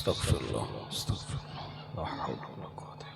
আস্তাগফিরুল্লাহ আস্তাগফিরুল্লাহ লা হাওলা ওয়ালা কুওয়াতা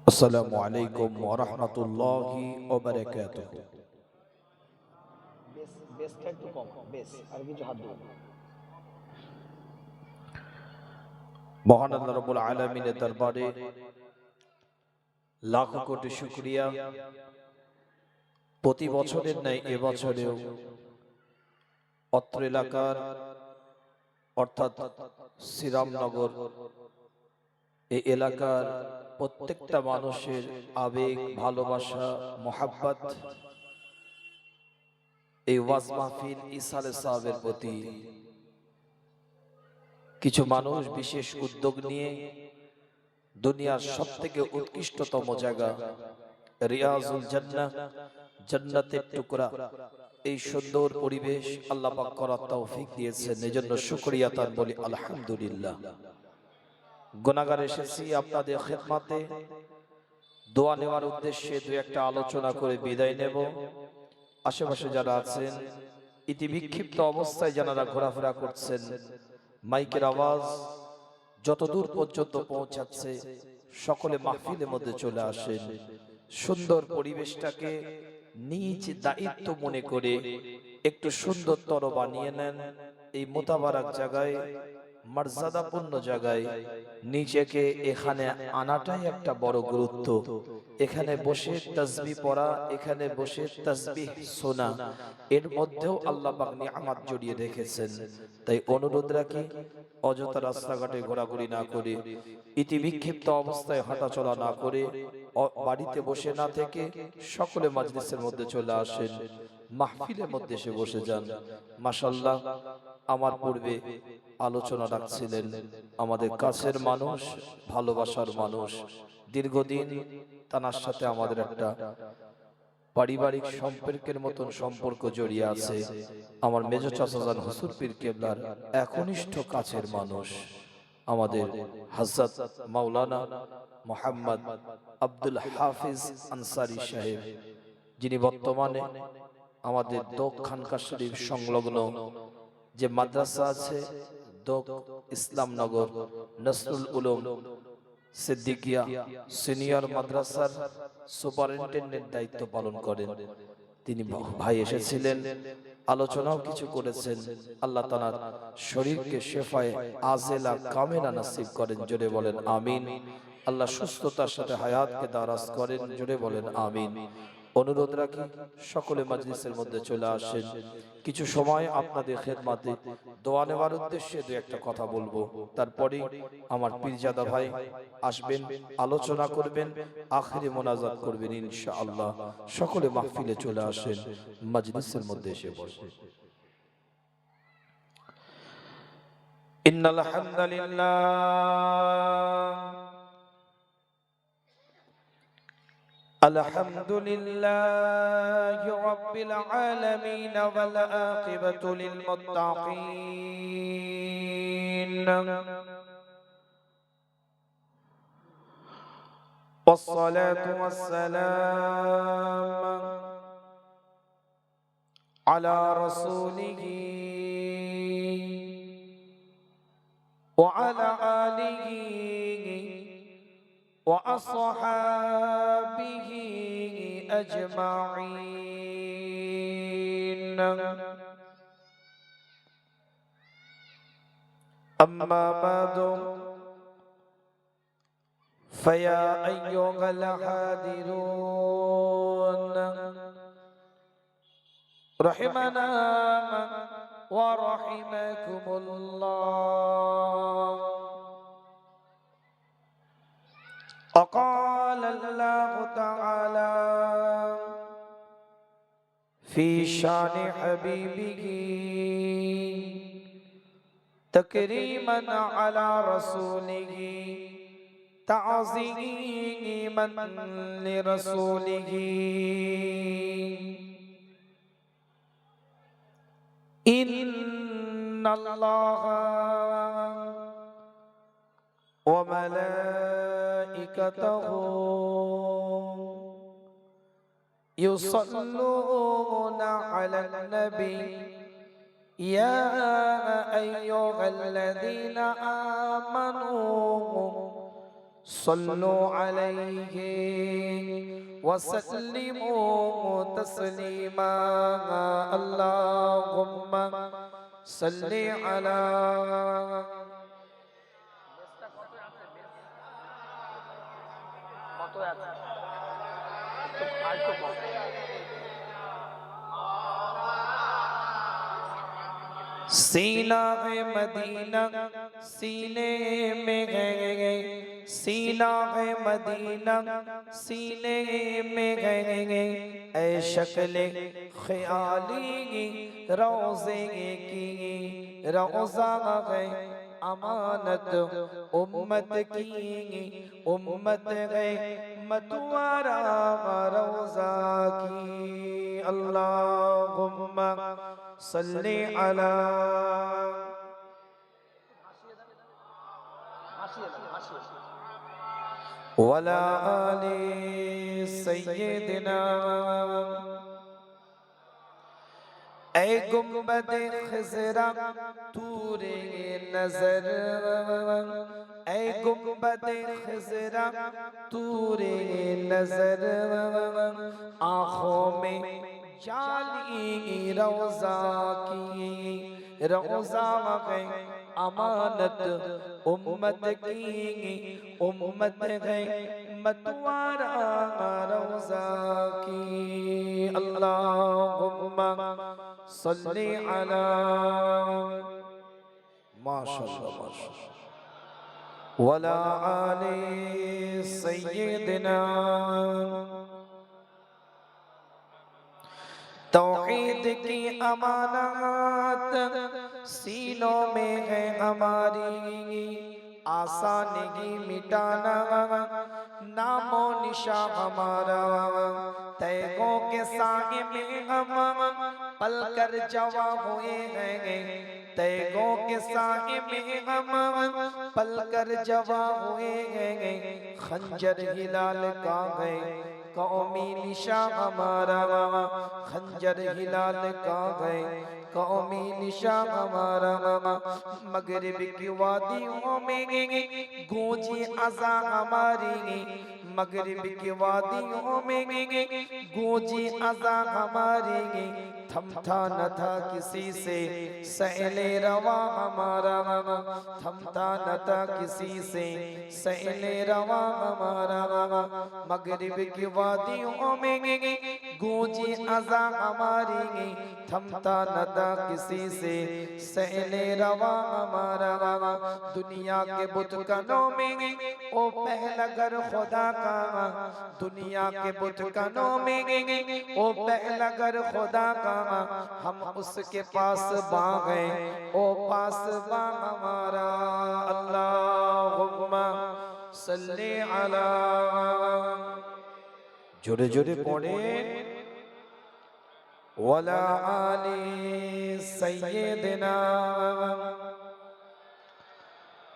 আসসালামু আলাইকুম ওয়া রাহমাতুল্লাহি ওয়া বারাকাতুহু। বেসটা একটু কম, বেস আর কিছু হাত দিবেন। মহান আল্লাহ রাব্বুল আলামিনের দরবারে লাখো কোটি শুকরিয়া। প্রতি বছরের ন্যায় এবছরেও অত্র এলাকার অর্থাৎ শ্রীরামনগর এই এলাকার প্রত্যেকটা মানুষের আবেগ, ভালোবাসা, মোহাব্বত এই ওয়াজ মাহফিল ইসালে সাহেবের প্রতি কিছু মানুষ বিশেষ উদ্যোগ নিয়ে দুনিয়ার সবথেকে উৎকৃষ্টতম জায়গা রিয়াজুল জান্নাহ, জান্নাতের টুকরা, এই সুন্দর পরিবেশ আল্লাহ পাক করার তৌফিক দিয়েছেন। এজন্য শুকরিয়া তার বলি আলহামদুলিল্লাহ। গুনাহগার এসেছি আপনাদের খেদমতে দোয়া নেওয়ার উদ্দেশ্যে দুই একটা আলোচনা করে বিদায় নেব। আশেপাশে যারা আছেন ইতি বিক্ষিপ্ত অবস্থায় যারা ঘোরাফেরা করছেন, মাইকের আওয়াজ যতদূর পর্যন্ত পৌঁছাচ্ছে সকলে মাহফিলের মধ্যে চলে আসেন। সুন্দর পরিবেশটাকে নিজ দায়িত্ব মনে করে একটু সুন্দরতর বানিয়ে নেন। এই মোতাবারক জায়গায়, মর্যাদাপূর্ণ জায়গায় নিজেকে এখানে আনাটাই একটা বড় গুরুত্ব। এখানে বসে তাসবিহ পড়া, এখানে বসে তাসবিহ শোনা, এর মধ্যেও আল্লাহ পাক নিয়ামত জড়িয়ে রেখেছেন। তাই অনুরোধ রাখি, অযথা রাস্তাঘাটে ঘোরাঘুরি না করে, ইতি বিক্ষিপ্ত অবস্থায় হাঁটাচলা না করে, বাড়িতে বসে না থেকে সকলে মাজলিসের মধ্যে চলে আসেন, মাহফিলের মধ্যে এসে বসে যান। মাশাআল্লাহ, আমার পূর্বে আলোচনা রাখছিলেন আমাদের কাছের মানুষ, ভালোবাসার মানুষ, দীর্ঘদিন তার সাথে আমাদের একটা পারিবারিক সম্পর্কের মতন সম্পর্ক জড়িয়ে আছে। আমার মেজো চাচাজান হুজুর পীর কেবলার একনিষ্ঠ কাছের মানুষ আমাদের হযরত মাওলানা মুহাম্মদ আব্দুল হাফিজ আনসারী সাহেব, যিনি বর্তমানে আমাদের দক্ষিণখান শরীফ সংলগ্ন যে মাদ্রাসা আছে দোক ইসলামনগর নসরুল উলুম সিদ্দিকিয়া সিনিয়র মাদ্রাসার সুপারিনটেন্ডেন্ট দায়িত্ব পালন করেন। তিনি ভাই এসেছিলেন, আলোচনাও কিছু করেছেন। আল্লাহ তাআলা শরীরকে শেফায়ে আজেলা কামেলা নসিব করেন, জোরে বলেন আমিন। আল্লাহ সুস্থতার সাথে হায়াতকে দারাজ করেন, জোরে বলেন আমিন। অনুরোধ রাখি সকলে মাজলিসের মধ্যে চলে আসেন। কিছু সময় আপনাদের খেদমতে দোয়া নেওয়ার উদ্দেশ্যে দুই একটা কথা বলবো, তারপরে আমার পীরজাদা ভাই আসবেন, আলোচনা করবেন, আখিরে মোনাজাত করবেন ইনশাআল্লাহ। সকলে মাহফিলে চলে আসেন, মাজলিসের মধ্যে এসে বসেন। ইন্নাল হামদুলিল্লাহ الحمد لله رب العالمين والعاقبة للمتقين والصلاة والسلام على رسوله وعلى آله وأصحابه أجمعين. أما بعد فيا أيها الحاضرون رحمنا ورحمكم الله. وقال الله تعالى في شان حبيبه تكريما على رسوله تعظيما لرسوله إن الله وملائكته يصلون على النبي يا أيها الذين آمنوا صلوا عليه وسلموا تسليما اللهم صل على सीना है मदीना सीने में है सीना है मदीना सीने में है ऐ शक्ल ख्याली रोज़े की रोज़ा है अमानत उम्मत की उम्मत है मतवारा रोज़ा की अल्लाहुम्मा सल्ली अला वला आली सय्यिदिना ऐ गुंबद खिज़रा तूरे नजर ऐ गुंबद खिज़रा तूरे नजर आँखों में जाली रोज़ा की रोज़ा है अमानत उम्मत की उम्मत है मतवारा रोज़ा की अल्लाहुम्मा सल्ली अला माशाअल्लाह माशाअल्लाह वला आले सय्यिदिना तौहीद की अमानत सीनों में है हमारी आसानी मिटाना नामो निशा हमारा तैगों के साए में हम पल कर जवा हुए हैं तैगों के साए में हम पल कर जवा हुए हैं खंजर हिलाल का है कौमी निशा हमारा खंजर हिलाल का है कौमी निशा हमारा मगरिब की वादियों में गूंजी अज़ा हमारी मगरिब की वादियों में गूंजी अज़ा हमारी थमथा न था किसी से सहले रवा हमारा थमथा न था किसी से सहले रवा हमारा मगरिब की वादियों में गूंजी अज़ा हमारी थमता न था किसी से सहले रवा हमारा दुनिया के बुतकनों में ओ पहला घर खुदा का दुनिया के बुतकनों में ओ पहला घर खुदा का हम उसके पास बाग़े ओ पास बा हमारा अल्लाहुम्मा सल्ली अला जोरे जोरे पढ़े वला आली सय्यिदिना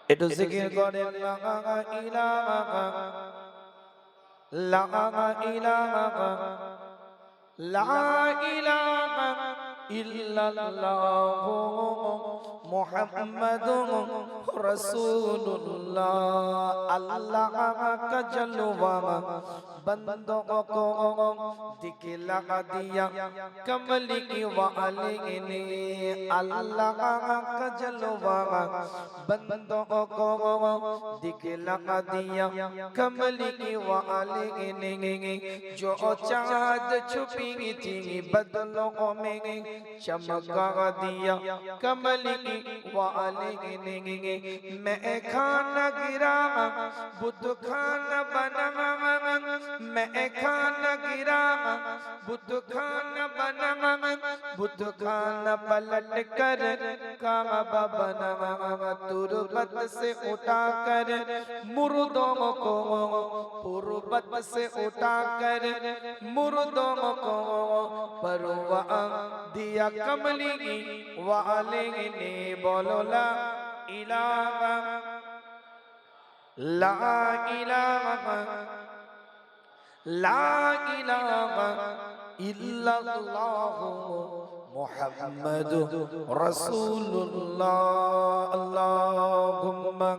একটু জিকির করেন লা ইলাহা ইল্লাল্লাহ মুহাম্মাদুর রাসূলুল্লাহ আল্লাহ का जलवा बंदों को दिखला दिया कमली वाले ने अल्लाह का जलवा बंदों को दिखला दिया कमली वाले ने जो चाँद छुपी थी बदलों में चमका दिया कमली वाले ने मैं खाना गिरा बुद्ध खाना बना मैं खाना गिरा बुद्ध खाना बना बुद्ध खाना पलट कर काबा बना तुरबत से उठा कर मुर्दों को तुरबत से उठा कर मुर्दों को परवा दिया कमली वाले ने बोलो ला इलाहा ला इलाहा ला इलाहा इल्लल्लाह मुहम्मद रसूलुल्लाह अल्लाहुम्मा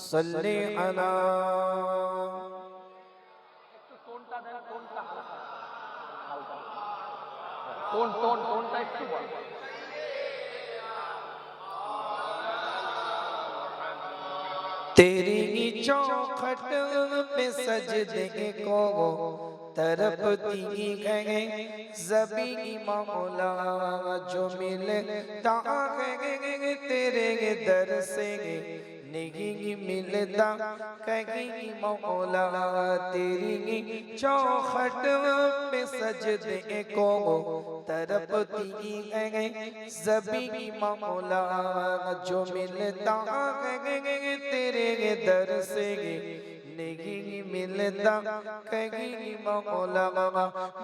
सल्ली अला টোনটা একটু বল तेरी चौखट पे सजदे को तरपती है ज़बी मौला जो मिलता है तेरे दर से नहीं मिलता कहीं मौला तेरी चौखट पे सजदे को तरपती है ज़बी मौला जो मिलता है तेरे दर से नहीं मिलता कहीं मौला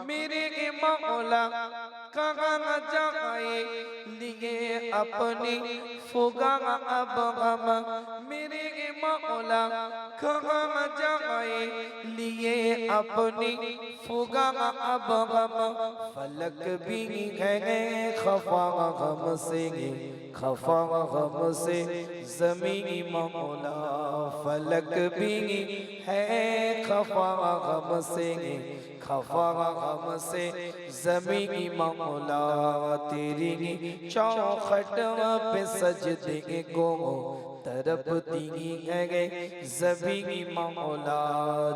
मेरे मौला कहाँ जाए लिए अपनी फुगा अब हम मेरे मौला कहाँ जाए लिए अपनी फुगा अब हम फलक भी है खफा गम से खफा गम से ज़मीन मौला फलक भी है खफा गम से खफा गम से ज़मीन मौला तेरी चौखट पे सजदे को तरपती है ज़मीन मौला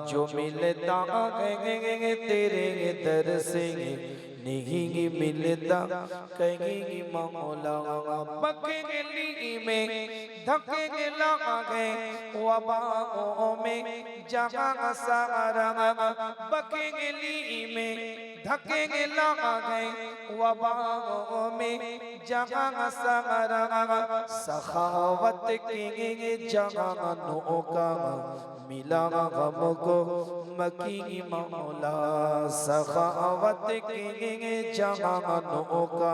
जो मिलता है तेरे दर से नहीं मिलता कहीं मौला बकली में धके लगा गए वबाओं में जहाँ सारा बकली में धके लगा गए वबाओं में जहाँ सारा सखावत के जहानों का मिला गम को मकी मौला सखावत के जहानों का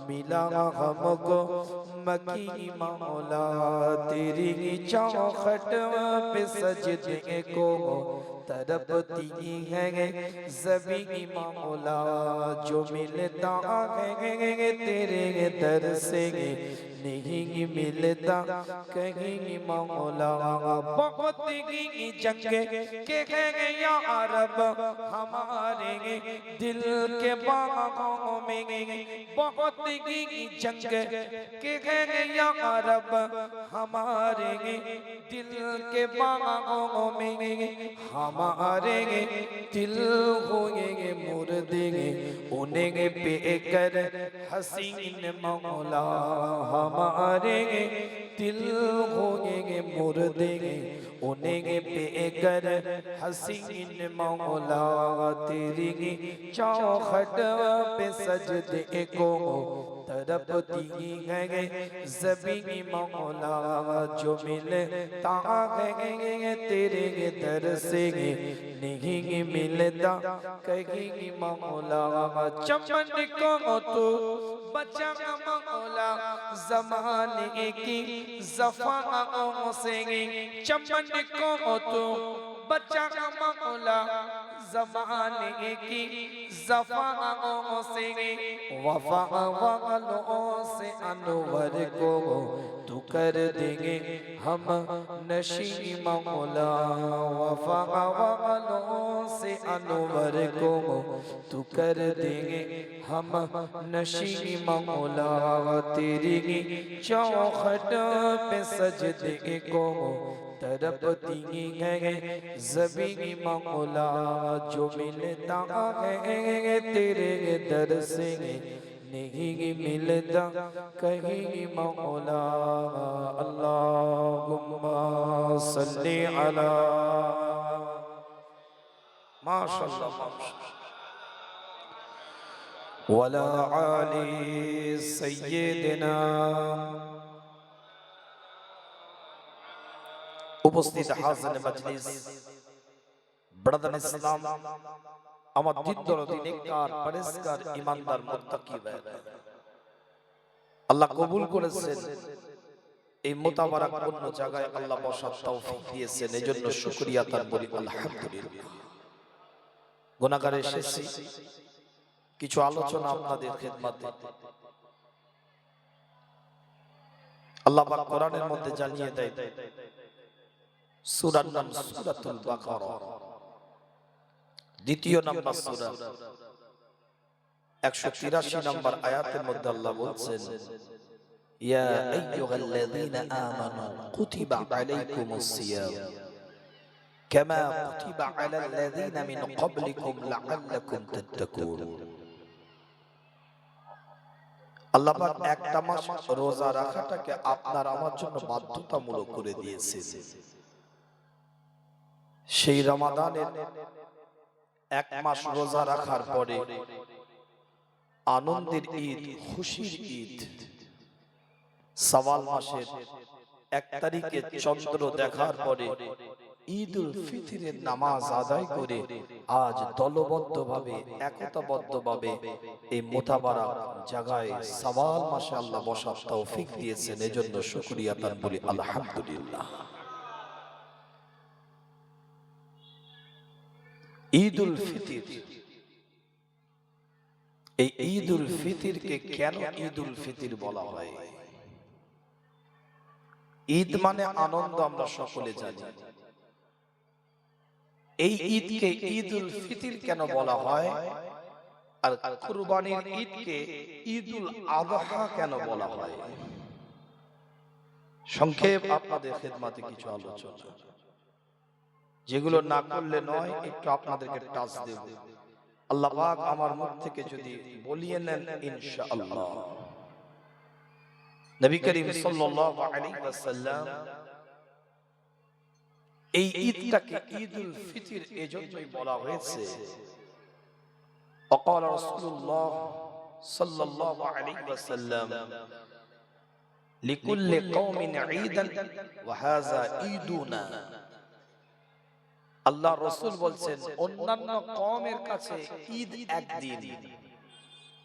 मिला गम को मकी मौला तेरी चौखट पे सजदे को तरपती है ज़बी मौला जो मिलता है तेरे दर से नहीं मिलता कहीं मौला बहुत ही जंग के या अरब हमारे दिल के बागों में बहुत ही जंग के या अरब हमारे दिल के बागों में हमारे दिल होंगे मुर्दे उन्हें पे कर हसीन मौला हमारे दिल होंगे मुर्दे उन्हें पे कर हसीन मौला तेरी चौखट पे सजदे को तरपती है ज़बी मौला जो मिलता है तेरे दर से नहीं मिलता कहीं मौला चमन को तो बचा मौला ज़माने की ज़फ़ाओं से चमन को तो बचा मौला जमाने की ज़फ़ाओं से वफ़ा वालों से अनवर को तू कर देंगे हम नशी मौला वफ़ा वालों से अनवर को तू कर देंगे हम नशी मौला तेरी चौखट पे सजदे को तरपती है ज़बी मौला जो मिलता है तेरे दर से नहीं मिलता कहीं मौला अल्लाहुम्मा सल्ली अला माशाअल्लाह वला आली सय्यिदना। उपस्थित हाज़िर मजलिस ब्रदर इस्लाम আমার দিন দরদি নেককার পরেশগার ঈমানদার মুত্তাকি ভাইরা আল্লাহ কবুল করেছেন এই মোতাবারাকপূর্ণ জায়গায় আল্লাহ বসার তৌফিক দিয়েছেন এজন্য শুকরিয়া তার বলি আলহামদুলিল্লাহ। গুনাহগার এসেছি কিছু আলোচনা আপনাদের খিদমতে। আল্লাহ পাক কোরআনের মধ্যে জানিয়ে দেয় সূরার নাম সূরাতুল বাকারা দ্বিতীয় নাম্বার সূরা 183 নম্বর আয়াতের মধ্যে আল্লাহ বলছেন ইয়া আইয়ুহাল্লাযীনা আমানু কুতিবা আলাইকুমুস সিয়াম কামা কুতিবা আলাল্লাযীনা মিন ক্বাবলিকুম লাআল্লাকুম তাত্তাকুন। আল্লাহ পাক একটা মাস রোজা রাখাটাকে আপনার আমার জন্য বাধ্যতামূলক করে দিয়েছেন। সেই রমাদানের এক মাস রোজা রাখার পরে আনন্দের ঈদ খুশির ঈদ শাওয়াল মাসের 1 তারিখে চন্দ্র দেখার পরে ঈদুল ফিতরের নামাজ আদায় করে আজ দলবদ্ধভাবে একতাবদ্ধভাবে এই মোতাবারক জায়গায় শাওয়াল মাসে আল্লাহ বসার তৌফিক দিয়েছেন এজন্য শুকরিয়া তার বলি আলহামদুলিল্লাহ। ঈদুল ফিতর এই ঈদুল ফিতরকে কেন ঈদুল ফিতর বলা হয়? ঈদ মানে আনন্দ আমরা সকলে জানি। এই ঈদকে ঈদুল ফিতর কেন বলা হয় আর কুরবানির ঈদকে ঈদুল আযহা কেন বলা হয়? সংক্ষেপ আপনাদের খিদমতে কিছু আলোচনা যেগুলো না করলে নয় একটু আপনাদেরকে টাচ দেব। আল্লাহ পাক আমার মুখ থেকে যদি বলিয়ে নেন ইনশাআল্লাহ। নবী করিম সাল্লাল্লাহু আলাইহি ওয়াসাল্লাম এই ঈদটাকে ঈদুল ফিতর এজন্যই বলা হয়েছে وقال رسول الله صلى الله عليه وسلم لكل قوم عيدا وهذا عيدنا। আল্লাহ রাসূল বলছেন অন্যান্য কওমের কাছে ঈদ একদিন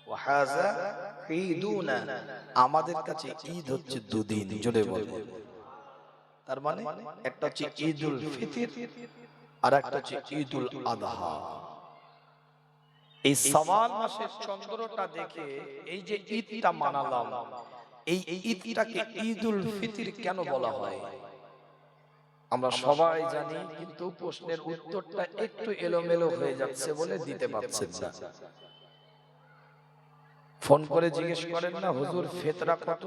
ওয়াহাযা ঈদুনা আমাদের কাছে ঈদ হচ্ছে দুদিন। জোরে বলুন। তার মানে একটা হচ্ছে ঈদুল ফিতর আর একটা হচ্ছে ঈদুল আযহা। এই শাওয়াল মাসের চন্দ্রটা দেখে এই যে ঈদটা মানালাম এই ঈদটাকে ঈদুল ফিতর কেন বলা হয় আমরা সবাই জানি, কিন্তু প্রশ্নের উত্তরটা একটু এলোমেলো হয়ে যাচ্ছে বলে দিতে পারছেন না। ফোন করে জিজ্ঞেস করেন না হুজুর ফিতরা কত?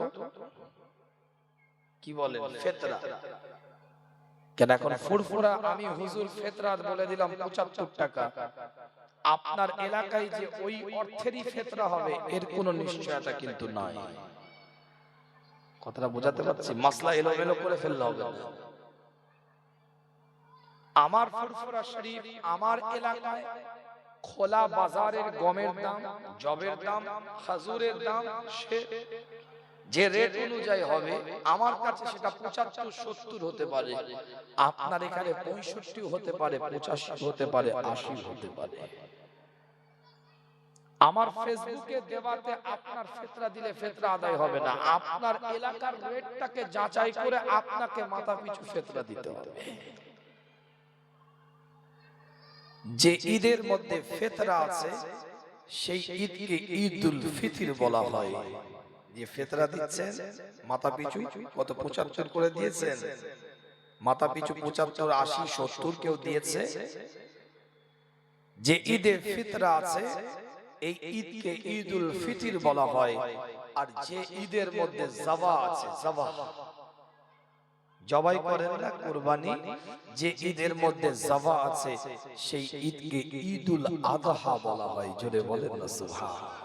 কি বলেন ফিতরা? কেন এখন ফুরফুরা আমি হুজুর ফিতরা বলে দিলাম 75 টাকা। আপনার এলাকায় যে ওই অর্থেরই ফিতরা হবে এর কোনো নিশ্চয়তা কিন্তু নাই। কথাটা বোঝাতে পারছি? মাসলা এলোমেলো করে ফেললে হবে না। আমার ফুরফুরা শরীফ আমার এলাকায় খোলা বাজারের গমের দাম, জবের দাম, খাজুরের দাম যে রেট অনুযায়ী হবে আমার কাছে সেটা 75-70 হতে পারে, আপনার এখানে 65 হতে পারে, 85 হতে পারে, 80 হতে পারে। আমার ফেসবুকে দেওয়াতে আপনার ফিতরা দিলে ফিতরা আদায় হবে না। আপনার এলাকার রেটটাকে যাচাই করে আপনাকে মাথা পিছু ফিতরা দিতে হবে। যে ঈদের মধ্যে ফিতরা আছে সেই ঈদকে ঈদুল ফিতর বলা হয়। যে ফিতরা দিচ্ছেন মাথা পিছু কত 75 করে দিয়েছেন, মাথা পিছু 75, 80, 70 কেউ দিয়েছে। যে ঈদে ফিতরা আছে এই ঈদকে ঈদুল ফিতর বলা হয়। আর যে ঈদের মধ্যে যাওয়া আছে, জবাই করেন না কুরবানি, যে ঈদের মধ্যে যাওয়া আছে সেই ঈদকে ঈদুল আযহা বলা হয়। জোরে বলেন না সুবহানাল্লাহ।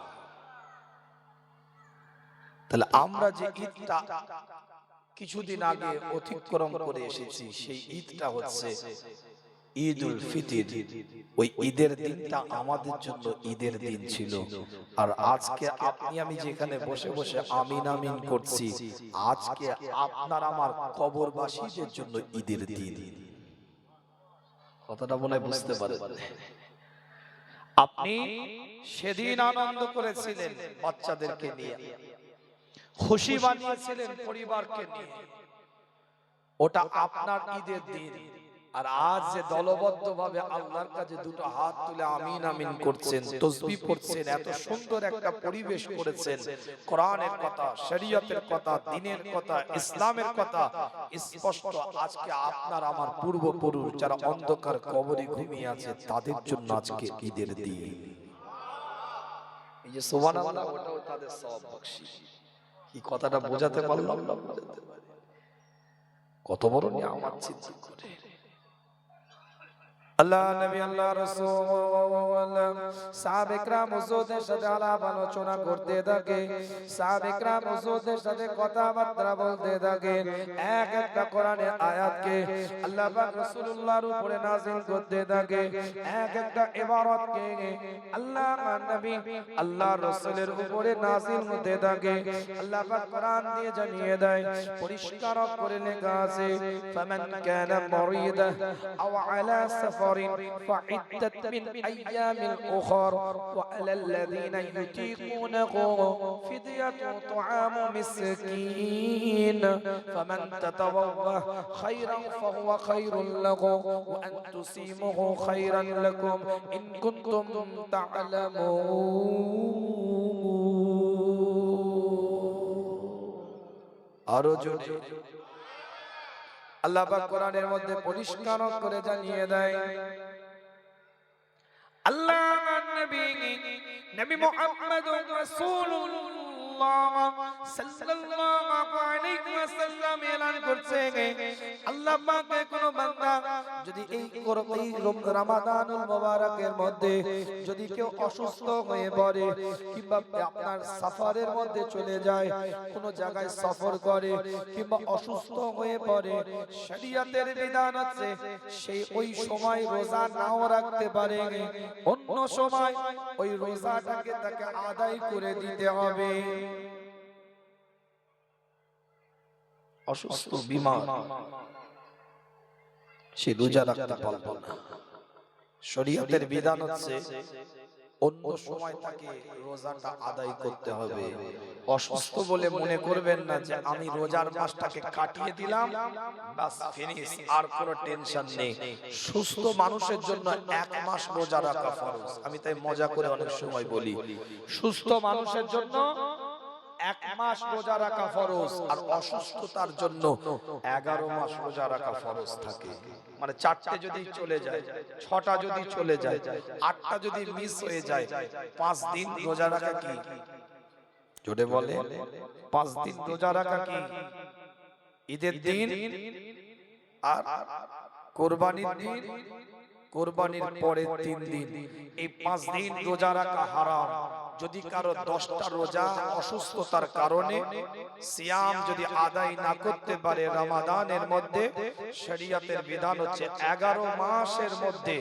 তাহলে আমরা যে ঈদটা কিছুদিন আগে অতিক্রম করে এসেছি সেই ঈদটা হচ্ছে ঈদুল ফিতর। ওই ঈদের দিনটা আমাদের জন্য ঈদের দিন ছিল। আর আজকে আপনি আমি যেখানে বসে বসে আমিন আমিন করছি, আজকে আপনার আমার কবরবাসীদের জন্য ঈদের দিন। কথাটা মনে হয় বুঝতে পারেন। আপনি সেদিন আনন্দ করেছিলেন বাচ্চাদেরকে নিয়ে, খুশি বানিয়েছিলেন পরিবারকে নিয়ে, ওটা আপনার ঈদের দিন। আর আজ যে দলবদ্ধ ভাবে আল্লাহর কাছে দুটো হাত তুলে আমিন আমিন করছেন, তাসবিহ পড়ছেন, এত সুন্দর একটা পরিবেশ করেছেন, কোরআনের কথা, শরীয়তের কথা, দ্বীনের কথা, ইসলামের কথা স্পষ্ট আজকে আপনার আমার পূর্বপুরুষ যারা অন্ধকার কবরে ঘুমিয়ে আছে তাদের জন্য আজকে ঈদের দিন। এই যে সুবহানাল্লাহ, ওটাও তাদের সওয়াব বখশিশ। কি কথাটা বোঝাতে পারলাম না? কত বড় নিয়ামত চিন্তা করে আল্লাহ নবী আল্লাহ রাসূল সাহাবে کرام হুজুরদের সাথে আলাপ আলোচনা করতে থাকে, সাহাবে کرام হুজুরদের সাথে কথাবার্তা বলতে থাকে। এক একটা কোরআনের আয়াতকে আল্লাহ পাক রাসূলুল্লাহর উপরে নাযিল করতে থাকে, এক একটা ইবারতকে আল্লাহ নবী আল্লাহ রাসূলের উপরে নাযিল হতে থাকে। আল্লাহ পাক কোরআন দিয়ে জানিয়ে দেয়, পরিষ্কার করে লেখা আছে, ফামান কানা মারিদা আও আলা সাফারিন فعدة من أيام أخر وعلى الذين يطيقونه فدية طعام مسكين فمن تطوع خيرا فهو خير له وأن تصيمه خيرا لكم إن كنتم تعلمون। أرجو আল্লাহ পাক কোরআনের মধ্যে পরিষ্কার করে জানিয়ে দেয়, আল্লাহর নবী মুহাম্মদুর রাসূলুল্লাহ সাল্লাল্লাহু আলাইহি ওয়াসাল্লাম এলান করছেন, আল্লাহ পাকের কোন বান্দা যদি এই রমাদানুল মুবারকের মধ্যে যদি কেউ অসুস্থ হয়ে পড়ে কিংবা আপনার সফরের মধ্যে চলে যায়, কোন জায়গায় সফর করে কিংবা অসুস্থ হয়ে পড়ে, শরীয়তের বিধান আছে সেই ওই সময় রোজা নাও রাখতে পারে, অন্য সময় ওই রোজাটাকে তাকে আদায় করে দিতে হবে। অসুস্থ বিমার সে রোজা রাখতে পারবে না, শরীয়তের বিধান হচ্ছে অন্য সময় তাকে রোজাটা আদায় করতে হবে। অসুস্থ বলে মনে করবেন না যে আমি রোজার মাসটাকে কাটিয়ে দিলাম বাস ফিনিশ, আর কোনো টেনশন নেই। সুস্থ মানুষের জন্য এক মাস রোজা রাখা ফরজ। আমি তাই মজা করে অনেক সময় বলি, সুস্থ মানুষের জন্য এক মাস রোজা রাখা ফরজ, আর অসুস্থতার জন্য 11 মাস রোজা রাখা ফরজ থাকে। মানে 4টে যদি চলে যায়, 6টা যদি চলে যায়, 8টা যদি মিস হয়ে যায়, 5 দিন রোজা রাখা কি? জোরে বলে, 5 দিন রোজা রাখা কি? ঈদের দিন আর কুরবানির দিন, কুরবানির পরে 3 দিন, এই 5 দিন রোজা রাখা হারাম। যদি কারো 10টা রোজা অসুস্থতার কারণে সিয়াম যদি আদায় না করতে পারে রমাদানের মধ্যে, শরীয়তের বিধান হচ্ছে 11 মাসের মধ্যে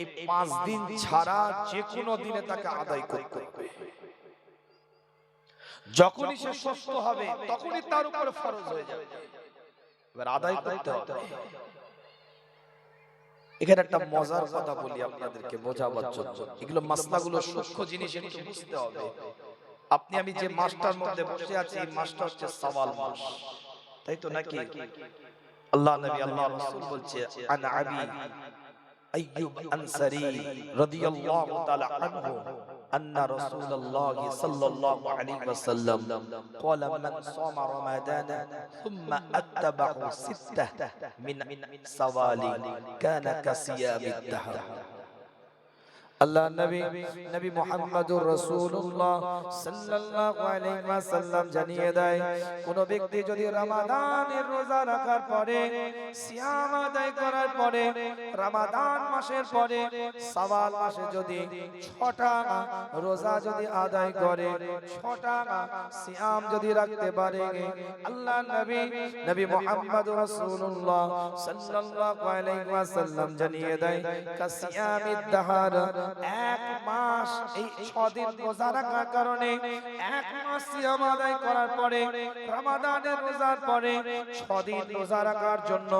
এই 5 দিন ছাড়া যে কোনো দিনে তাকে আদায় করতে হবে। যখনই সে সুস্থ হবে তখনই তার উপর ফরজ হয়ে যাবে, এবার আদায় করতে হবে। এখানে একটা মজার কথা বলি আপনাদেরকে বোঝাবার জন্য, এগুলো মাসলাগুলো সূক্ষ্ম জিনিস, একটু বুঝতে হবে। আপনি আমি যে মাসটার মধ্যে বসে আছি এই মাসটা হচ্ছে শাওয়াল মাস, তাই তো নাকি? আল্লাহ নবী আল্লাহ রাসূল বলছে, আন আবি أيوب أنصاري رضي الله تعالى عنه أن رسول الله صلى الله عليه وسلم قال من صام رمضان ثم أتبعه ستة من سوال كان كصيام الدهر আল্লাহ নবী মুহাম্মদুর রাসূলুল্লাহ সাল্লাল্লাহু আলাইহি ওয়াসাল্লাম জানিয়ে দেয় কোন ব্যক্তি যদি রমাদানের রোজা রাখার পরে সিয়াম আদায় করার পরে রমাদান মাসের পরে শাওয়াল মাসে যদি 6টা রোজা যদি আদায় করে 6টা সিয়াম যদি রাখতে পারে আল্লাহ নবী মুহাম্মদুর রাসূলুল্লাহ সাল্লাল্লাহু আলাইহি ওয়াসাল্লাম জানিয়ে দেয় কাসিয়ামিদ দাহার এক মাস এই 6 দিন রোজা রাখার কারণে এক মাস সিয়াম আদায় করার পরে রমাদানের রোজার পরে 6 দিন রোজা রাখার জন্য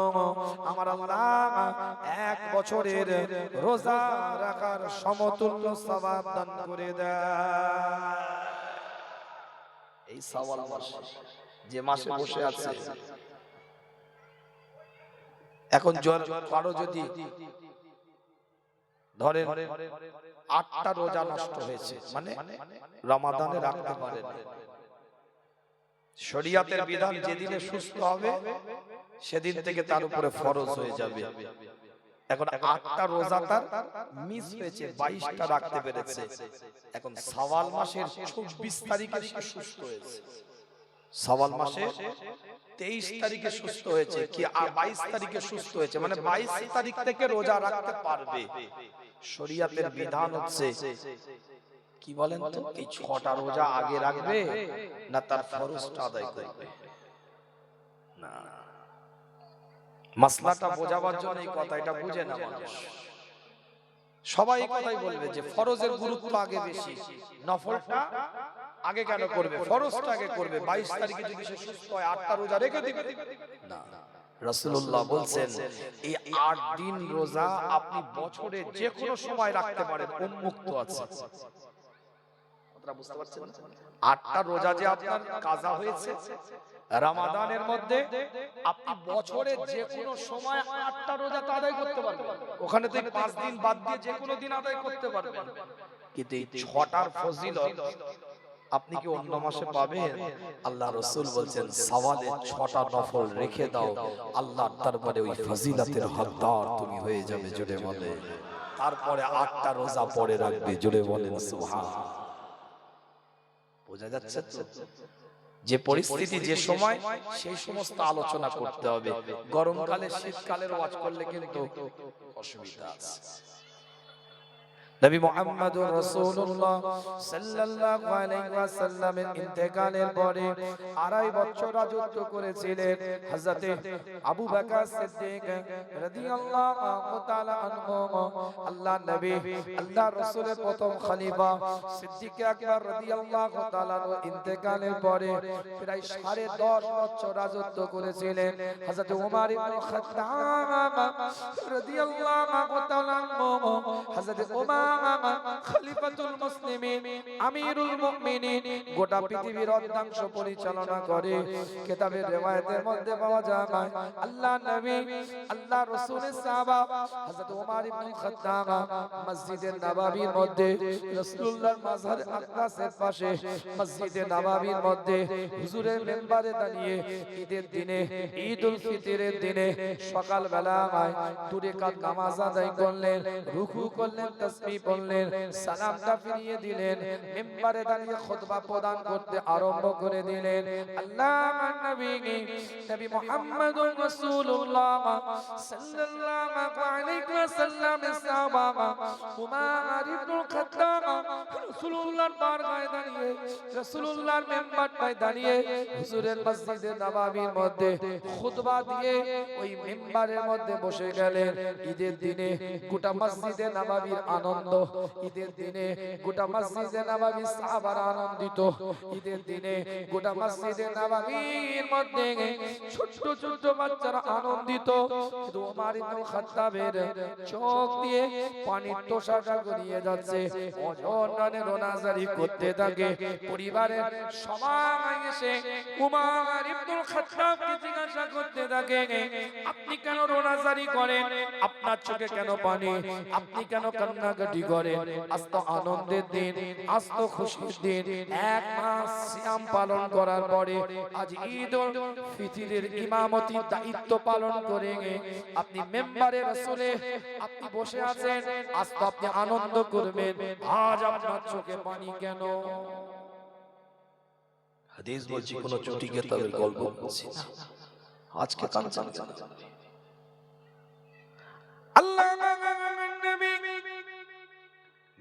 আমার আল্লাহ এক বছরের রোজা রাখার সমতুল্য সওয়াব দান করে দেয়। এই শাওয়াল মাস যে মাসে বসে আছে এখন কারো যদি ধরে 8টা রোজা নষ্ট হয়েছে মানে রমাদানে রাখতে পারে না, শরীয়তের বিধান যেদিনে সুস্থ হবে সেদিন থেকে তার উপরে ফরজ হয়ে যাবে। এখন 8টা রোজা তার মিস হয়েছে, 22টা রাখতে পেরেছে। এখন শাওয়াল মাসের 24 তারিখে সে সুস্থ হয়েছে, শাওয়াল মাসে 23 তারিখে সুস্থ হয়েছে কি 22 তারিখে সুস্থ হয়েছে, মানে 22 তারিখ থেকে রোজা রাখতে পারবে। শরীয়তের বিধান হচ্ছে কি বলেন তো, এই 6টা রোজা আগে রাখবে না তার ফরজটা আদায় করবে না। মাসলাটা বোঝাবার জন্য এই কথাটা বুঝে না মানুষ, সবাই এই কথাই বলবে যে ফরজের গুরুত্ব আগে বেশি, নফলটা আগে কেন করবে, ফরজটা আগে করবে। 22 তারিখে যদি সে সুস্থ হয় 8টা রোজা রেখে দিবে না। রাসূলুল্লাহ বলছেন এই 8 দিন রোজা আপনি বছরে যে কোনো সময় রাখতে পারেন, উন্মুক্ত আছে। কথাটা বুঝতে পারছেন? 8টা রোজা যে আপনার কাজা হয়েছে রমাদানের মধ্যে, আপনি বছরে যে কোনো সময় 8টা রোজা আদায় করতে পারবেন। ওখানে তো 5 দিন বাদ দিয়ে যে কোনো দিন আদায় করতে পারবেন, কিন্তু এই 6টার ফজিলত আপনি কি অন্য মাসে পাবেন? আল্লাহ রাসূল বলছেন সওয়ালে 6টা নফল রেখে দাও, আল্লাহর দরবারে ওই ফজিলতের হকদার তুমি হয়ে যাবে। জোরে বলে তারপরে 8টা রোজা পরে রাখবে। জোরে বলেন সুবহানাল্লাহ। বোঝা যাচ্ছে তো যে পরিস্থিতি যে সময় সেই সমস্ত আলোচনা করতে হবে। গরমকালে শীতকালের ওয়াজ করলে কিন্তু অসুবিধা আছে। নবী মুহাম্মদুর রাসূলুল্লাহ সাল্লাল্লাহু আলাইহি ওয়াসাল্লামের ইন্তেকালের পরে 2.5 বছর রাজত্ব করেছিলেন হযরতে আবু বকর সিদ্দিক রাদিয়াল্লাহু তাআলা আনহু। আল্লাহর নবী আল্লাহর রাসূলের প্রথম খলিফা সিদ্দিক আকবর রাদিয়াল্লাহু তাআলা ইন্তেকালের পরে প্রায় 10.5 বছর রাজত্ব করেছিলেন হযরতে ওমর ইবনে খাত্তাব রাদিয়াল্লাহু তাআলা আনহু। হযরতে ওমর খলিফাতুল মুসলিমিন আমিরুল মুমিনিন গোটা পৃথিবীর অর্ধাংশ পরিচালনা করে। কিতাবের riwayatের মধ্যে পাওয়া যায় আল্লাহর নবী আল্লাহ রাসূলের সাহাবা হযরত ওমর ইবনে খাত্তাব মসজিদে নববীর মধ্যে রাসূলুল্লাহর মাজার আকদাসের পাশে মসজিদে নববীর মধ্যে হুজুরের মিম্বারে দাঁড়িয়ে ঈদের দিনে ঈদুল ফিতরের দিনে সকাল বেলায় 2 রাকাত নামাজ আদায় করলেন, রুকু করলেন, তাসবিহ বললেন, সালামটা ফিরিয়ে দিলেন, মিম্বারে দাঁড়িয়ে খুতবা প্রদান করতে আরম্ভ করে দিলেন। আল্লাহর নবী নবী মুহাম্মদুর রাসূলুল্লাহ সাল্লাল্লাহু আলাইহি ওয়াসাল্লামের সাহাবা ওমর ইবনে খাত্তাব রাসূলুল্লাহর বারগাহে দাঁড়িয়ে রাসূলুল্লাহর মিম্বারটায় দাঁড়িয়ে হুজুরের মসজিদে নববীর মধ্যে খুতবা দিয়ে ওই মিম্বারের মধ্যে বসে গেলেন। ঈদের দিনে গোটা মসজিদে নববীর আনন্দ, ঈদের দিনে গোটা মসজিদে নববীর সাহাবারা আনন্দিত, ঈদের দিনে গোটা মসজিদে নববীর মধ্যে ছোট ছোট বাচ্চারা আনন্দিত। কিন্তু ওমর ইবনে খাত্তাবের চোখ দিয়ে পানির টোশাটা গড়িয়ে যাচ্ছে, অজর রোনাজারি করতে থাকে। পরিবারের সবাই এসে উমর ইবনুল খাত্তাবকে জিজ্ঞাসা করতে থাকে, আপনি কেন রোনাজারি করেন? আপনার চোখে কেন পানি? আপনি কেন কান্নাকাটি করেন? আজ তো আনন্দের দিন, আজ তো খুশির দিন। এক মাস সিয়াম পালন করার পরে আজ ঈদুল ফিতরের ইমামতির দায়িত্ব পালন করে আপনি মেম্বারে রাসূলে আপনি বসে আছেন, আজ তো আপনি আনন্দ করবেন, আজ আপনার চোখে পানি কেন? হাদিস বলছি, কোন চটি কিতাবের গল্প বলছি না। আজকে কাঞ্চন আল্লাহ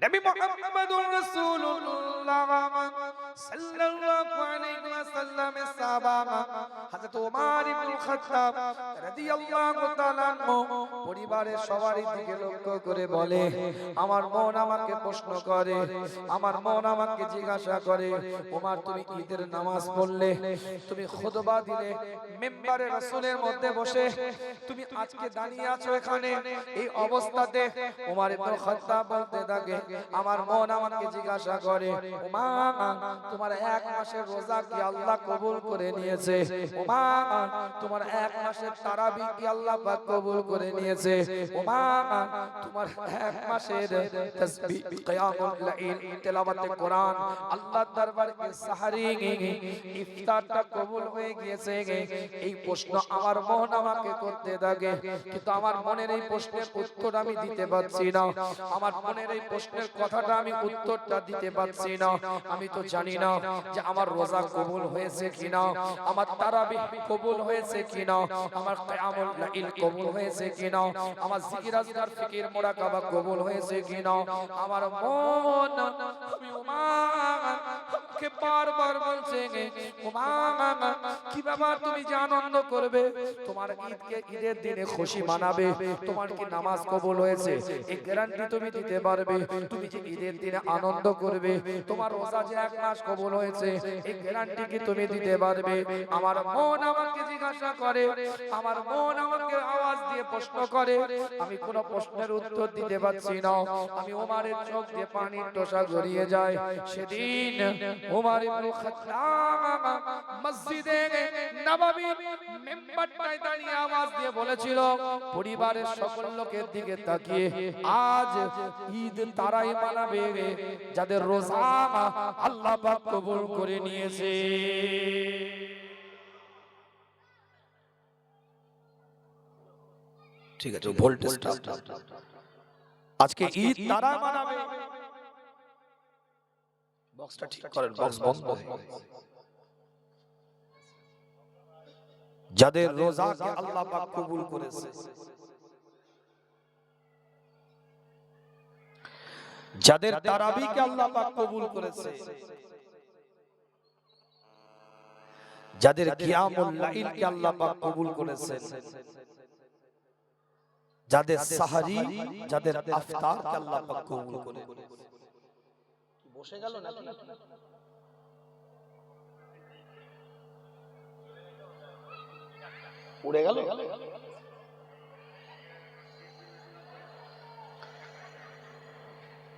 নবী মুহাম্মদুর রাসূলুল্লাহ সাল্লাল্লাহু আলাইহি ওয়াসাল্লামের সাহাবা হযরত ওমর ইবনে খাত্তাব রাদিয়াল্লাহু তাআলা আনহু পরিবারের সবারই দিকে লক্ষ্য করে বলে, আমার মন আমাকে প্রশ্ন করে, আমার মন আমাকে জিজ্ঞাসা করে, ওমর তুমি ঈদের নামাজ পড়লে, তুমি খুতবা দিলে, মিম্বারে রাসূলের মধ্যে বসে তুমি আজকে দাঁড়িয়ে আছো এখানে এই অবস্থাতে। ওমর ইবনে খাত্তাব বলতে থাকে, আমার মন আমাকে জিজ্ঞাসা করে, ওমর তোমার এক মাসের রোজা কি আল্লাহ কবুল করে নিয়েছে? ওমর তোমার এক মাসের তারাবি কি আল্লাহ পাক কবুল করে নিয়েছে? ওমর তোমার এক মাসের তাসবিহ কিয়ামুল লাইল তেলাওয়াতে কোরআন আল্লাহর দরবারে সাহরি ইফতারটা কবুল হয়ে গিয়েছে? এই প্রশ্ন আমার মন আমাকে করতে থাকে, কিন্তু আমার মনের এই প্রশ্নের উত্তর আমি দিতে পারছি না। আমার মনের এই প্রশ্নের কথাটা আমি উত্তরটা দিতে পারছি না। আমি তো জানি না যে আমার রোজা কবুল হয়েছে কিনা, আমার তারাবিহ কবুল হয়েছে কিনা, আমার কিয়ামুল লাইল কবুল হয়েছে কিনা, আমার জিকির আজকার ফিকির মুরাকাবা কবুল হয়েছে কিনা। আমার মন আমি ওমরকে বারবার বলছে, ওমর কি ব্যাপার, তুমি যে আনন্দ করবে, তোমার ঈদকে ঈদের দিনে খুশি মানাবে, তোমার কি নামাজ কবুল হয়েছে এই গ্যারান্টি তুমি দিতে পারবে? তুমি যে ঈদের দিনে আনন্দ করবে, তোমার রোজা যে এক মাস কবুল হয়েছে এই গ্যারান্টি কি তুমি দিতে পারবে? আমার মন আমাকে জিজ্ঞাসা করে, আমার মন আমাকে আওয়াজ দিয়ে প্রশ্ন করে, আমি কোনো প্রশ্নের উত্তর দিতে পারছি না। আমি ওমরের চোখ দিয়ে পানির টোসা গড়িয়ে যায়। সেদিন ওমর ইবনে খাত্তাব মসজিদে নববী মিম্বারটায় দাঁড়িয়ে আওয়াজ দিয়ে বলেছিল, পরিবারের সকল লোকের দিকে তাকিয়ে, আজ ঈদ তারাই মানাবে যাদের রোজা আল্লাহ পাক কবুল করে নিয়েছে। ঠিক আছে, ভোল্টেজটা আজকে ঈদ তারা মানাবে। বক্সটা ঠিক করেন, বক্স বন্ধ। যাদের রোজাকে আল্লাহ পাক কবুল করেছে, যাদের তারাবিকে আল্লাহ পাক কবুল করেছে, যাদের কিয়ামুল লাইলকে আল্লাহ পাক কবুল করেছে, যাদের সাহরি, যাদের ইফতারকে আল্লাহ পাক কবুল করেছে। বসে গেল নাকি? উড়ে গেল?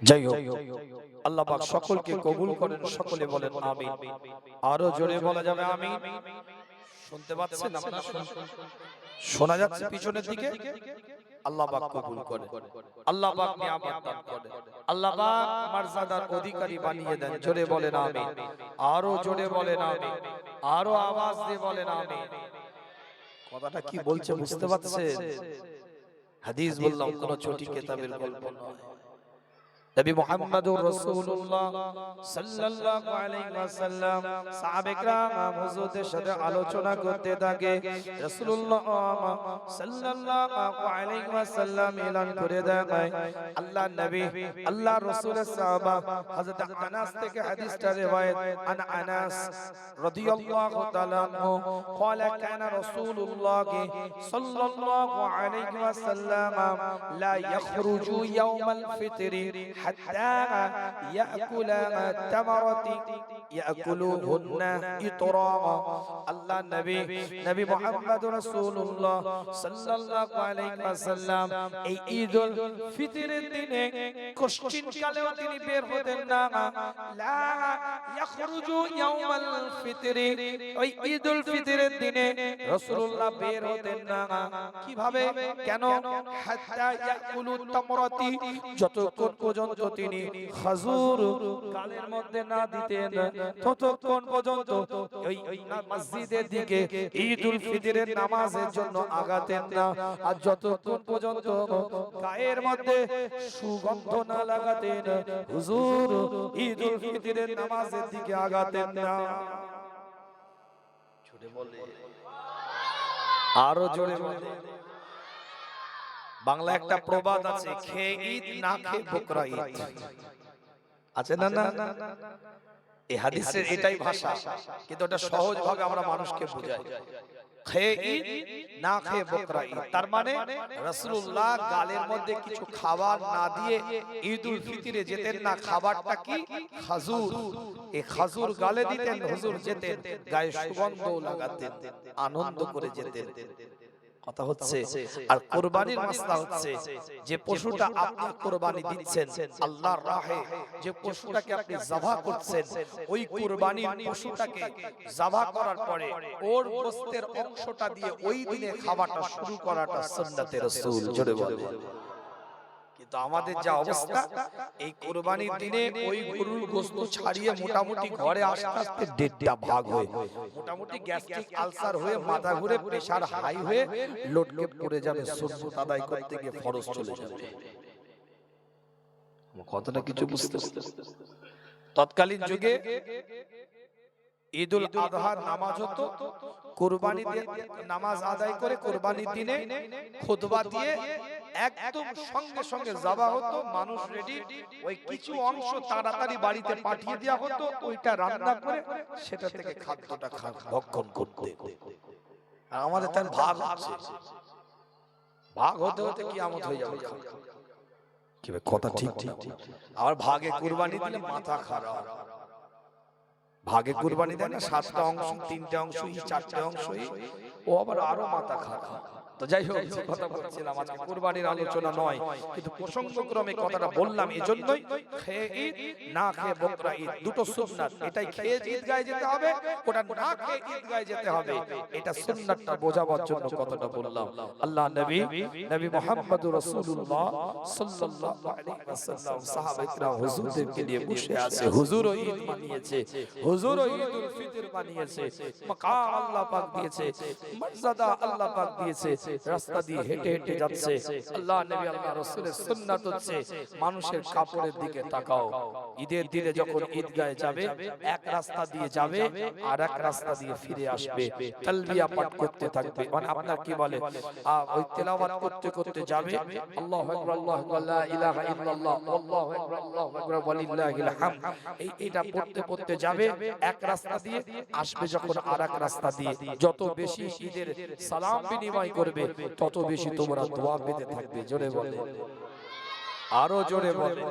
যাই হোক, আল্লাহ পাক সকলকে কবুল করেন, সকলে বলেন আমিন। আরো জোরে বলা যাবে আমিন? শুনতে পাচ্ছেন আপনারা? শোনা যাচ্ছে পিছনের দিকে? আল্লাহ পাক কবুল করেন, আল্লাহ পাক নিয়ামত দান করেন, আল্লাহ পাক মর্যাদার অধিকারী বানিয়ে দেন। জোরে বলেন আমিন। আরো জোরে বলেন আমিন। আরো আওয়াজ দিয়ে বলেন আমিন। কথাটা কি বলছে বুঝতে পারছেন? হাদিস বললাম, কোন চটি কিতাবের গল্প নয়। নবী মুহাম্মদুর রাসূলুল্লাহ সাল্লাল্লাহু আলাইহি ওয়াসাল্লাম সাহাবে کرام হুজুরদের সাথে আলোচনা করতে থাকে। রাসূলুল্লাহ সাল্লাল্লাহু আলাইহি ওয়াসাল্লাম এলান করে দেয়, আল্লাহ নবী আল্লাহ রাসূলের সাহাবা হযরত আনাস থেকে হাদিসটা riwayat আন আনাস রাদিয়াল্লাহু তাআলা আনহু قال كان رسول الله صلى الله عليه وسلم لا يخرج يوم الفطر হাত্তা ইয়াকুলা তামারাতি ইয়াকুলুহুন্না ইতরা। আল্লাহ নবী মুহাম্মদুর রাসূলুল্লাহ সাল্লাল্লাহু আলাইহি ওয়াসাল্লাম এই ঈদুল ফিতরের দিনে কোশ্চিন কালেও তিনি বের হতেন না। লা ইয়াখরুজু ইয়াউমাল ফিতরি, ওই ঈদুল ফিতরের দিনে রাসূলুল্লাহ বের হতেন না। কিভাবে, কেন? হাত্তা ইয়াকুলু তামরাতি, যতক্ষণ পর্যন্ত তিনি খাজুর গালের মধ্যে না দিতেন ততক্ষণ পর্যন্ত ওই মসজিদের দিকে ঈদুল ফিতরের নামাজের জন্য আগাতেন না। আর যতক্ষণ পর্যন্ত গায়ের মধ্যে সুগন্ধ না লাগাতেন হুজুর ঈদুল ফিতরের নামাজের দিকে আগাতেন না। জোরে বলে, আরো জোরে বলে। বাংলা একটা প্রবাদ আছে, খেয়ে ঈদ না খেয়ে বকরা ঈদ। আছে না? না, এই হাদিসের এটাই ভাষা, কিন্তু এটা সহজ ভাবে আমরা মানুষকে বোঝাই। খেয়ে ঈদ না খেয়ে বকরা ঈদ, তার মানে রাসূলুল্লাহ গালের মধ্যে কিছু খাবার না দিয়ে ঈদুল ফিতরে যেতেন না। খাবারটা কি? খাজুর। এই খাজুর গালে দিতেন, হুজুর যেতেন, গায়ে সুগন্ধ লাগাতেন, আনন্দ করে যেতেন। কথা হচ্ছে। আর কুরবানির মাসলা হচ্ছে, যে পশুটা আপনি কুরবানি দিচ্ছেন আল্লাহর রাহে, যে পশুটাকে আপনি জবাহ করছেন, ওই কুরবানির পশুটাকে জবাহ করার পরে ওর গোশতের অংশটা দিয়ে ওই দিনে খাওয়াটা শুরু করাটা সুন্নতে রাসূল। জোরে বলেন। কিন্তু আমাদের যা অবস্থা, এই কুরবানির দিনে ওই গরুর গোশত ছাড়িয়ে মোটামুটি ঘরে আসতে আসতে 1.5টা ভাগ হয়ে, মোটামুটি গ্যাস্ট্রিক আলসার হয়ে, মাথা ঘুরে, প্রেসার হাই হয়ে লোডকেট পড়ে যাবে, সুন্নত আদায় করতে গিয়ে ফরজ চলে যাবে। কতটা কিছু বুঝতে। তৎকালীন যুগে ঈদুল আযহার নামাজ হতো, কুরবানি নামাজ আদায় করে কুরবানির দিনে খুতবা দিয়ে একদম সঙ্গে সঙ্গে জবাহ হতো, মানুষ রেডি, ওই কিছু অংশ তাড়াতাড়ি বাড়িতে পাঠিয়ে দেওয়া হতো, ওইটা রান্না করে সেটা থেকে খাদ্যটা ভক্ষণ করতে। আর আমাদের তার ভাগ হচ্ছে, ভাগ হতে হতে কিয়ামত হয়ে যাবে। কি কথা ঠিক ঠিক। আর ভাগে কুরবানি দিলে মাথা খারাপ। ভাগে কুরবানি দেয় না, 7টা অংশ, 3টে অংশ, 4টে অংশ, ও আবার আরো মাথা খারাপ। তো যাই হোক, কথা বলছিলাম আজকে কুরবানির আলোচনা নয়, কিন্তু প্রসঙ্গক্রমে কথাটা বললাম এজন্যই, খেয়ে ঈদ না খেয়ে বকরা ঈদ, দুটো সুন্নাত। এটাই খেয়ে ঈদগাহে যেতে হবে, ওটা না খেয়ে ঈদগাহে যেতে হবে। এটা সুন্নাতটা বোঝাবার জন্য কথাটা বললাম। আল্লাহ নবী মুহাম্মদুর রাসূলুল্লাহ সাল্লাল্লাহু আলাইহি ওয়াসাল্লাম সাহাবায়ে হুজুরদেরকে নিয়ে বসে আছে। হুজুরও ঈদ মানিয়েছে, হুজুরও ঈদুল ফিতর মানিয়েছে, মাকাম আল্লাহ পাক দিয়েছে, মর্যাদা আল্লাহ পাক দিয়েছে। রাস্তা দিয়ে হেঁটে হেঁটে যাচ্ছে। আল্লাহ নবী আল্লাহ রাসূলের সুন্নাত হচ্ছে মানুষের কাপড়ের দিকে তাকাও। ঈদের দিনে যখন ঈদগাহে যাবে, এক রাস্তা দিয়ে যাবে আর এক রাস্তা দিয়ে ফিরে আসবে, তালবিয়া পাঠ করতে থাকবে। মানে আপনার কি বলে, ওই তেলাওয়াত করতে করতে যাবে, আল্লাহু আকবার, আল্লাহু আকবার, লা ইলাহা ইল্লাল্লাহ, আল্লাহু আকবার, আল্লাহু আকবার, ওয়ালিল্লাহিল হামদ। এইটা পড়তে পড়তে যাবে এক রাস্তা দিয়ে, আসবে যখন আরেক রাস্তা দিয়ে। যত বেশি ঈদের সালাম বিনিময় করবে, তত বেশি তোমরা দোয়া পেতে থাকবে। জোরে বলে, আরো জোরে বলে।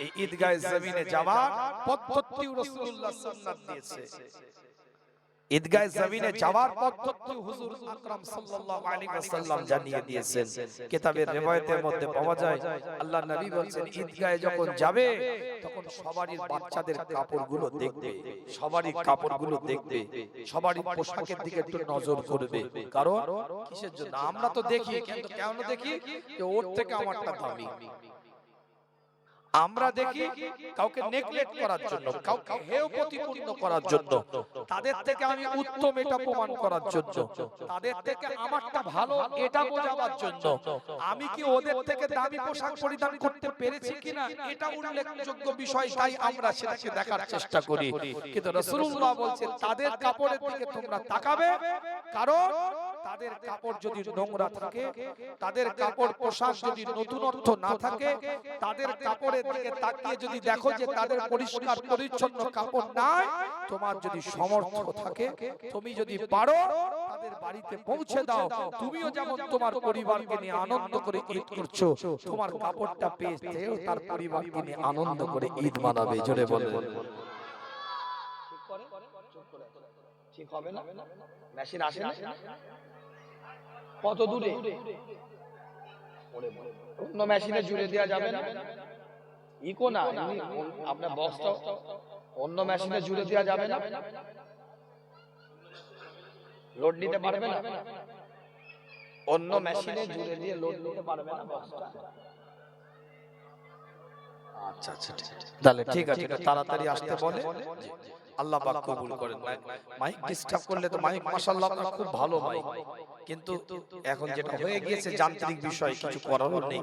এই ঈদগাহে জমিনে যাওয়ার পদ্ধতি রাসূলুল্লাহ সুন্নাত দিয়েছে। ঈদগাহে জমিনে যাওয়ার পদ্ধতি হুজুর আকরাম সাল্লাল্লাহু আলাইহি ওয়াসাল্লাম জানিয়ে দিয়েছেন। কিতাবের riwayat-এর মধ্যে পাওয়া যায়, আল্লাহর নবী বলেন ঈদগাহে যখন যাবে তখন সবারই বাচ্চাদের কাপড়গুলো দেখবে, সবারই কাপড়গুলো দেখবে, সবারই পোশাকের দিকে একটু নজর করবে। কারণ কিসের জন্য? আমরা তো দেখি, কিন্তু কেন দেখি? যে ওর থেকে আমারটা দামি। আমরা দেখি কাউকে নেগলেক্ট করার জন্য, কাউকে হেয় প্রতিপন্ন করার জন্য, তাদের থেকে আমি উত্তম এটা প্রমাণ করার জন্য, তাদের থেকে আমারটা ভালো এটা বোঝাবার জন্য, আমি কি ওদের থেকে দামি পোশাক পরিধান করতে পেরেছি কিনা এটা উল্লেখযোগ্য বিষয়, তাই আমরা সেটাকে দেখার চেষ্টা করি। কিন্তু রাসূলুল্লাহ বলছেন তাদের কাপড়ের দিকে তোমরা তাকাবে, কারণ তাদের কাপড় যদি নোংরা থাকে, তাদের কাপড় পোশাক যদি নতুনত্ব না থাকে, তাদের কাপড়ের দিকে তাকিয়ে যদি দেখো যে তাদের পরিষ্কার পরিচ্ছন্ন কাপড় নাই, তোমার যদি সামর্থ্য থাকে, তুমি যদি পারো তাদের বাড়িতে পৌঁছে দাও। তুমিও যেমন তোমার পরিবারকে নিয়ে আনন্দ করে ঈদ করছো, তোমার কাপড়টা পেয়ে তার পরিবারকে নিয়ে আনন্দ করে ঈদ মানাবে। জোরে বলে ঠিক হবে না? মেশিন আসে না? কত দূরে? অন্য মেশিনে জুড়ে দেওয়া যাবে না? ইকো না, আপনার বক্সটা অন্য মেশিনে জুড়ে দেওয়া যাবে না? লোড নিতে পারবে না? অন্য মেশিনে জুড়ে দিয়ে লোড নিতে পারবে না বক্সটা? আচ্ছা আচ্ছা তাহলে ঠিক আছে, তাড়াতাড়ি আসতে বলে, আল্লাহ পাক কবুল করেন। মাইক ডিস্টার্ব করলে তো, মাইক মাশাআল্লাহ আপনার খুব ভালো মাইক, কিন্তু এখন যেটা হয়ে গিয়েছে যান্ত্রিক বিষয়, কিছু করার নেই।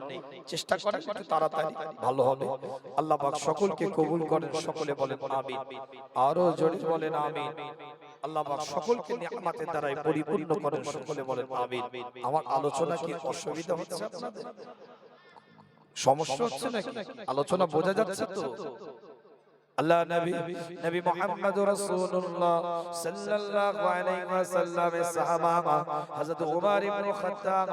চেষ্টা করেন একটু তাড়াতাড়ি, ভালো হবে। আল্লাহ পাক সকলকে কবুল করেন, সকলে বলেন আমিন, আরো জোরে বলেন আমিন। আল্লাহ পাক সকলকে নিয়ামতের দ্বারাই পরিপূর্ণ করেন, সকলে বলেন আমিন। আমার আলোচনা কি অসুবিধা হচ্ছে আপনাদের? সমস্যা হচ্ছে নাকি? আলোচনা বোঝা যাচ্ছে তো? আল্লাহ নবী মুহাম্মদ রাসূলুল্লাহ সাল্লাল্লাহু আলাইহি ওয়াসাল্লামের সাহাবা হযরত ওমর ইবনে খাত্তাব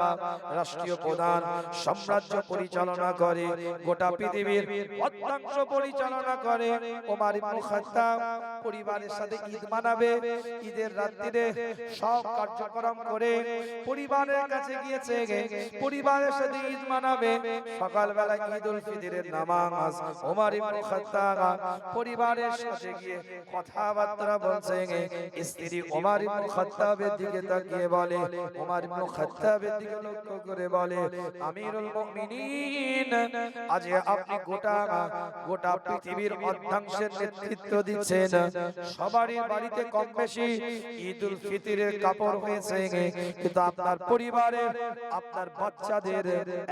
রাষ্ট্রীয় প্রধান, সাম্রাজ্য পরিচালনা করে, গোটা পৃথিবীর অর্ধাংশ পরিচালনা করে। ওমর ইবনে খাত্তাব পরিবারের সাথে ঈদ মানাবে, ঈদের রাত্রিতে সব কার্যক্রম করে পরিবারের কাছে গিয়েছে, পরিবারের সাথে ঈদ মানাবে। সকালবেলা ঈদুল ফিতরের নামাজ ওমর ইবনে খাত্তাব পরিবারের সাথে গিয়ে কথাবার্তা বলছে। স্ত্রী ওমর ইবনে খাত্তাবের দিকে তাকিয়ে বলে, ওমর ইবনে খাত্তাবের দিকে লক্ষ্য করে বলে, আমিরুল মুমিনিন, আজ আপনি গোটা পৃথিবীর অর্ধাংশের নেতৃত্ব দিচ্ছেন, সবারই বাড়িতে কম বেশি ঈদুল ফিতরের কাপড় হয়েছে, কিন্তু আপনার পরিবারের, আপনার বাচ্চাদের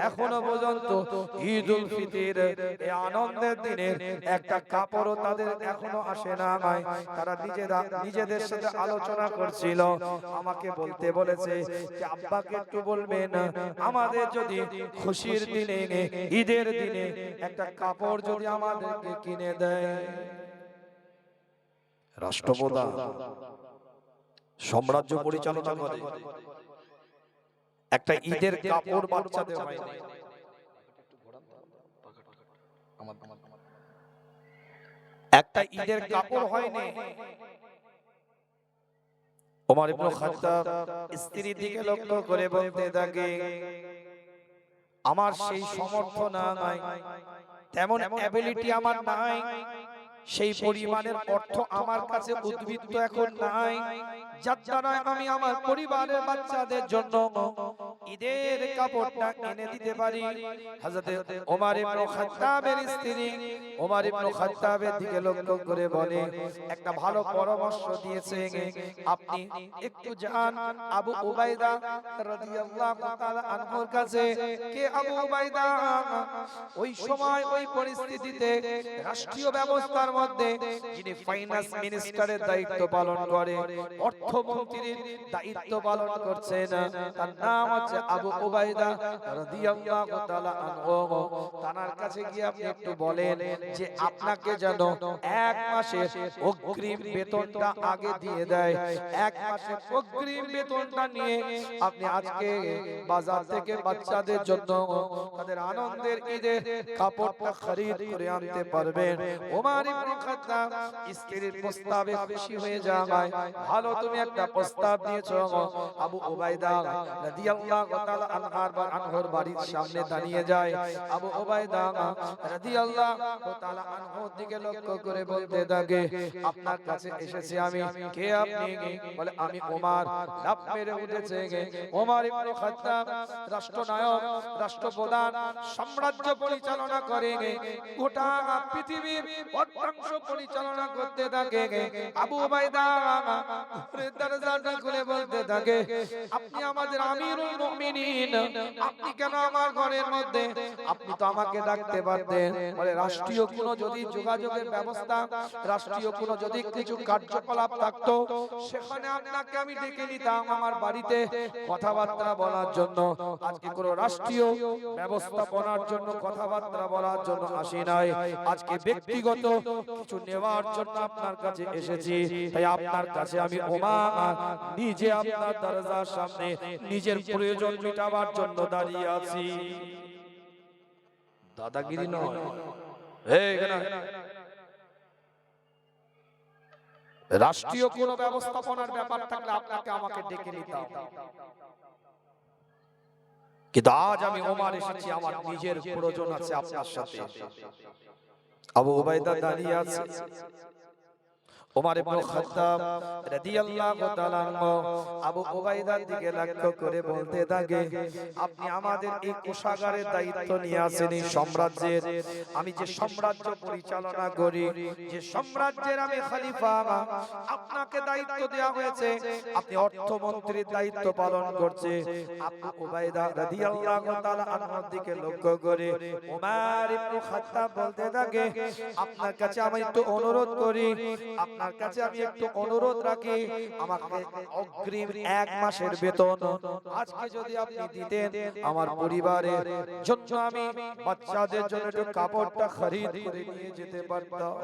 এখনো পর্যন্ত ঈদুল ফিতর এই আনন্দের দিনের একটা কাপড় তাদের এখনো আসে না। তারা নিজেদের সাথে আলোচনা করছিল, আমাকে বলতে বলেছে যে আব্বাকে একটু বলবেন আমাদের যদি খুশির দিনে, ঈদের দিনে একটা কাপড় যদি আমাদেরকে কিনে দেয়। রাষ্ট্রপ্রধান, সাম্রাজ্য পরিচালনা করে, একটা ঈদের কাপড় বাচ্চাদের হয় না। একটা ঈদের কাপড় হয়নি। ওমর ইবনে খাত্তাব স্ত্রীর দিকে লক্ষ্য করে বলতে থাকে, আমার সেই সামর্থ্য নাই, তেমন অ্যাবিলিটি আমার নাই, সেই পরিমাণের অর্থ আমার কাছে উদ্বৃত্ত এখন নাই, যার দ্বারা আমি আমার পরিবারের বাচ্চাদের জন্য ঈদের কাপড়টা এনে দিতে পারি। হযরত ওমর ইবনে খাত্তাবের স্ত্রী ওমর ইবনে খাত্তাবের দিকে লক্ষ্য করে বলে, একটা ভালো পরামর্শ দিয়েছে, আপনি একটু যান আবু উবাইদা রাদিয়াল্লাহু তাআলা আনহুর কাছে। কে আবু উবাইদা? ওই সময় ওই পরিস্থিতিতে রাষ্ট্রীয় ব্যবস্থার মধ্যে যিনি ফাইন্যান্স মিনিস্টারের দায়িত্ব পালন করে, অর্থমন্ত্রীর দায়িত্ব পালন করছেন, তার নাম হচ্ছে আবু উবাইদা রাদিয়াল্লাহু তাআলা আনহু। তার কাছে গিয়ে আপনি একটু বলেন যে আপনাকে যেন এক মাসের অগ্রিম বেতনটা আগে দিয়ে দেয়। এক মাসের অগ্রিম বেতনটা নিয়ে আপনি আজকে বাজার থেকে বাচ্চাদের জন্য তাদের আনন্দের ঈদের কাপড়টা খরিদ করে আনতে পারবেন। ওমর ইবনে খাত্তাব স্ত্রীর প্রস্তাবে খুশি হয়ে যায়, ভালো তুমি একটা প্রস্তাব দিয়েছো। আবু উবাইদা রাদিয়াল্লাহু তাআলা আনহুর বাড়ির সামনে দাঁড়িয়ে যায়। আবু উবাইদা রাদিয়াল্লাহু তাআলা আনহুর দিকে লক্ষ্য করে বলতে থাকে, আপনার কাছে এসেছি আমি। কে আপনি? বলে, আমি ওমর। লাফ মেরে উঠেছে। ওমর ইবনে খাত্তাব রাষ্ট্রনায়ক, রাষ্ট্রপ্রধান, সাম্রাজ্য পরিচালনা করে, গোটা পৃথিবীর অর্ধাংশ পরিচালনা করতে থাকে। আবু উবাইদা দরজাটা খুলে বলতে থাকে, আপনি আমাদের আমিরুল মুমিনিন, আপনি কেন আমার ঘরের মধ্যে? আপনি তো আমাকে ডাকতে পারতেন। বলে রাষ্ট্রীয় কোনো যদি যোগাযোগের ব্যবস্থা, রাষ্ট্রীয় কোনো যদি কিছু কার্যকলাপ থাকতো, সেখানে আপনাকে আমি ডেকে নিতাম আমার বাড়িতে কথাবার্তা বলার জন্য। আজকে কোনো রাষ্ট্রীয় ব্যবস্থাপনার জন্য কথাবার্তা বলার জন্য আসি নাই, আজকে ব্যক্তিগত কিছু নেওয়ার জন্য আপনার কাছে এসেছি। তাই আপনার কাছে আমি ওমর নিজে আপনার দরজার সামনে নিজের প্রয়োজন মেটাবার জন্য দাঁড়িয়ে আছি। দাদাগিরি নয়, রাষ্ট্রীয় কোন ব্যবস্থাপনার ব্যাপার থাকলে আপনাকে আমাকে ডেকে নিতাম, কিন্তু আজ আমি ওমর এসেছি, আমার নিজের প্রয়োজন আছে আপনার সাথে। আবু উবাইদা দাঁড়িয়ে আছে, ওমর ইবনে খাত্তাব রাদিয়াল্লাহু তাআলা আনহু আবু উবাইদার দিকে লক্ষ্য করে বলতে থাকে, আপনি আমাদের এই কোষাগারের দায়িত্ব নিয়ে আছেন এই সাম্রাজ্যের। আমি যে সাম্রাজ্য পরিচালনা করি, যে সাম্রাজ্যের আমি খলিফা, আপনাকে দায়িত্ব দেওয়া হয়েছে, আপনি অর্থমন্ত্রীর দায়িত্ব পালন করছেন। আবু উবাইদা রাদিয়াল্লাহু তাআলা আনহুর দিকে লক্ষ্য করে ওমর ইবনে খাত্তাব বলতে থাকে, আপনার কাছে আমি একটু অনুরোধ করি, আপনার কাছে আমি একটু অনুরোধ রাখি, আমাকে অগ্রিম 1 মাসের বেতন আজকে যদি আপনি দিতেন, আমার পরিবারের জন্য আমি বাচ্চাদের জন্য একটু কাপড়টা খরিদ করে নিয়ে যেতে পারতাম।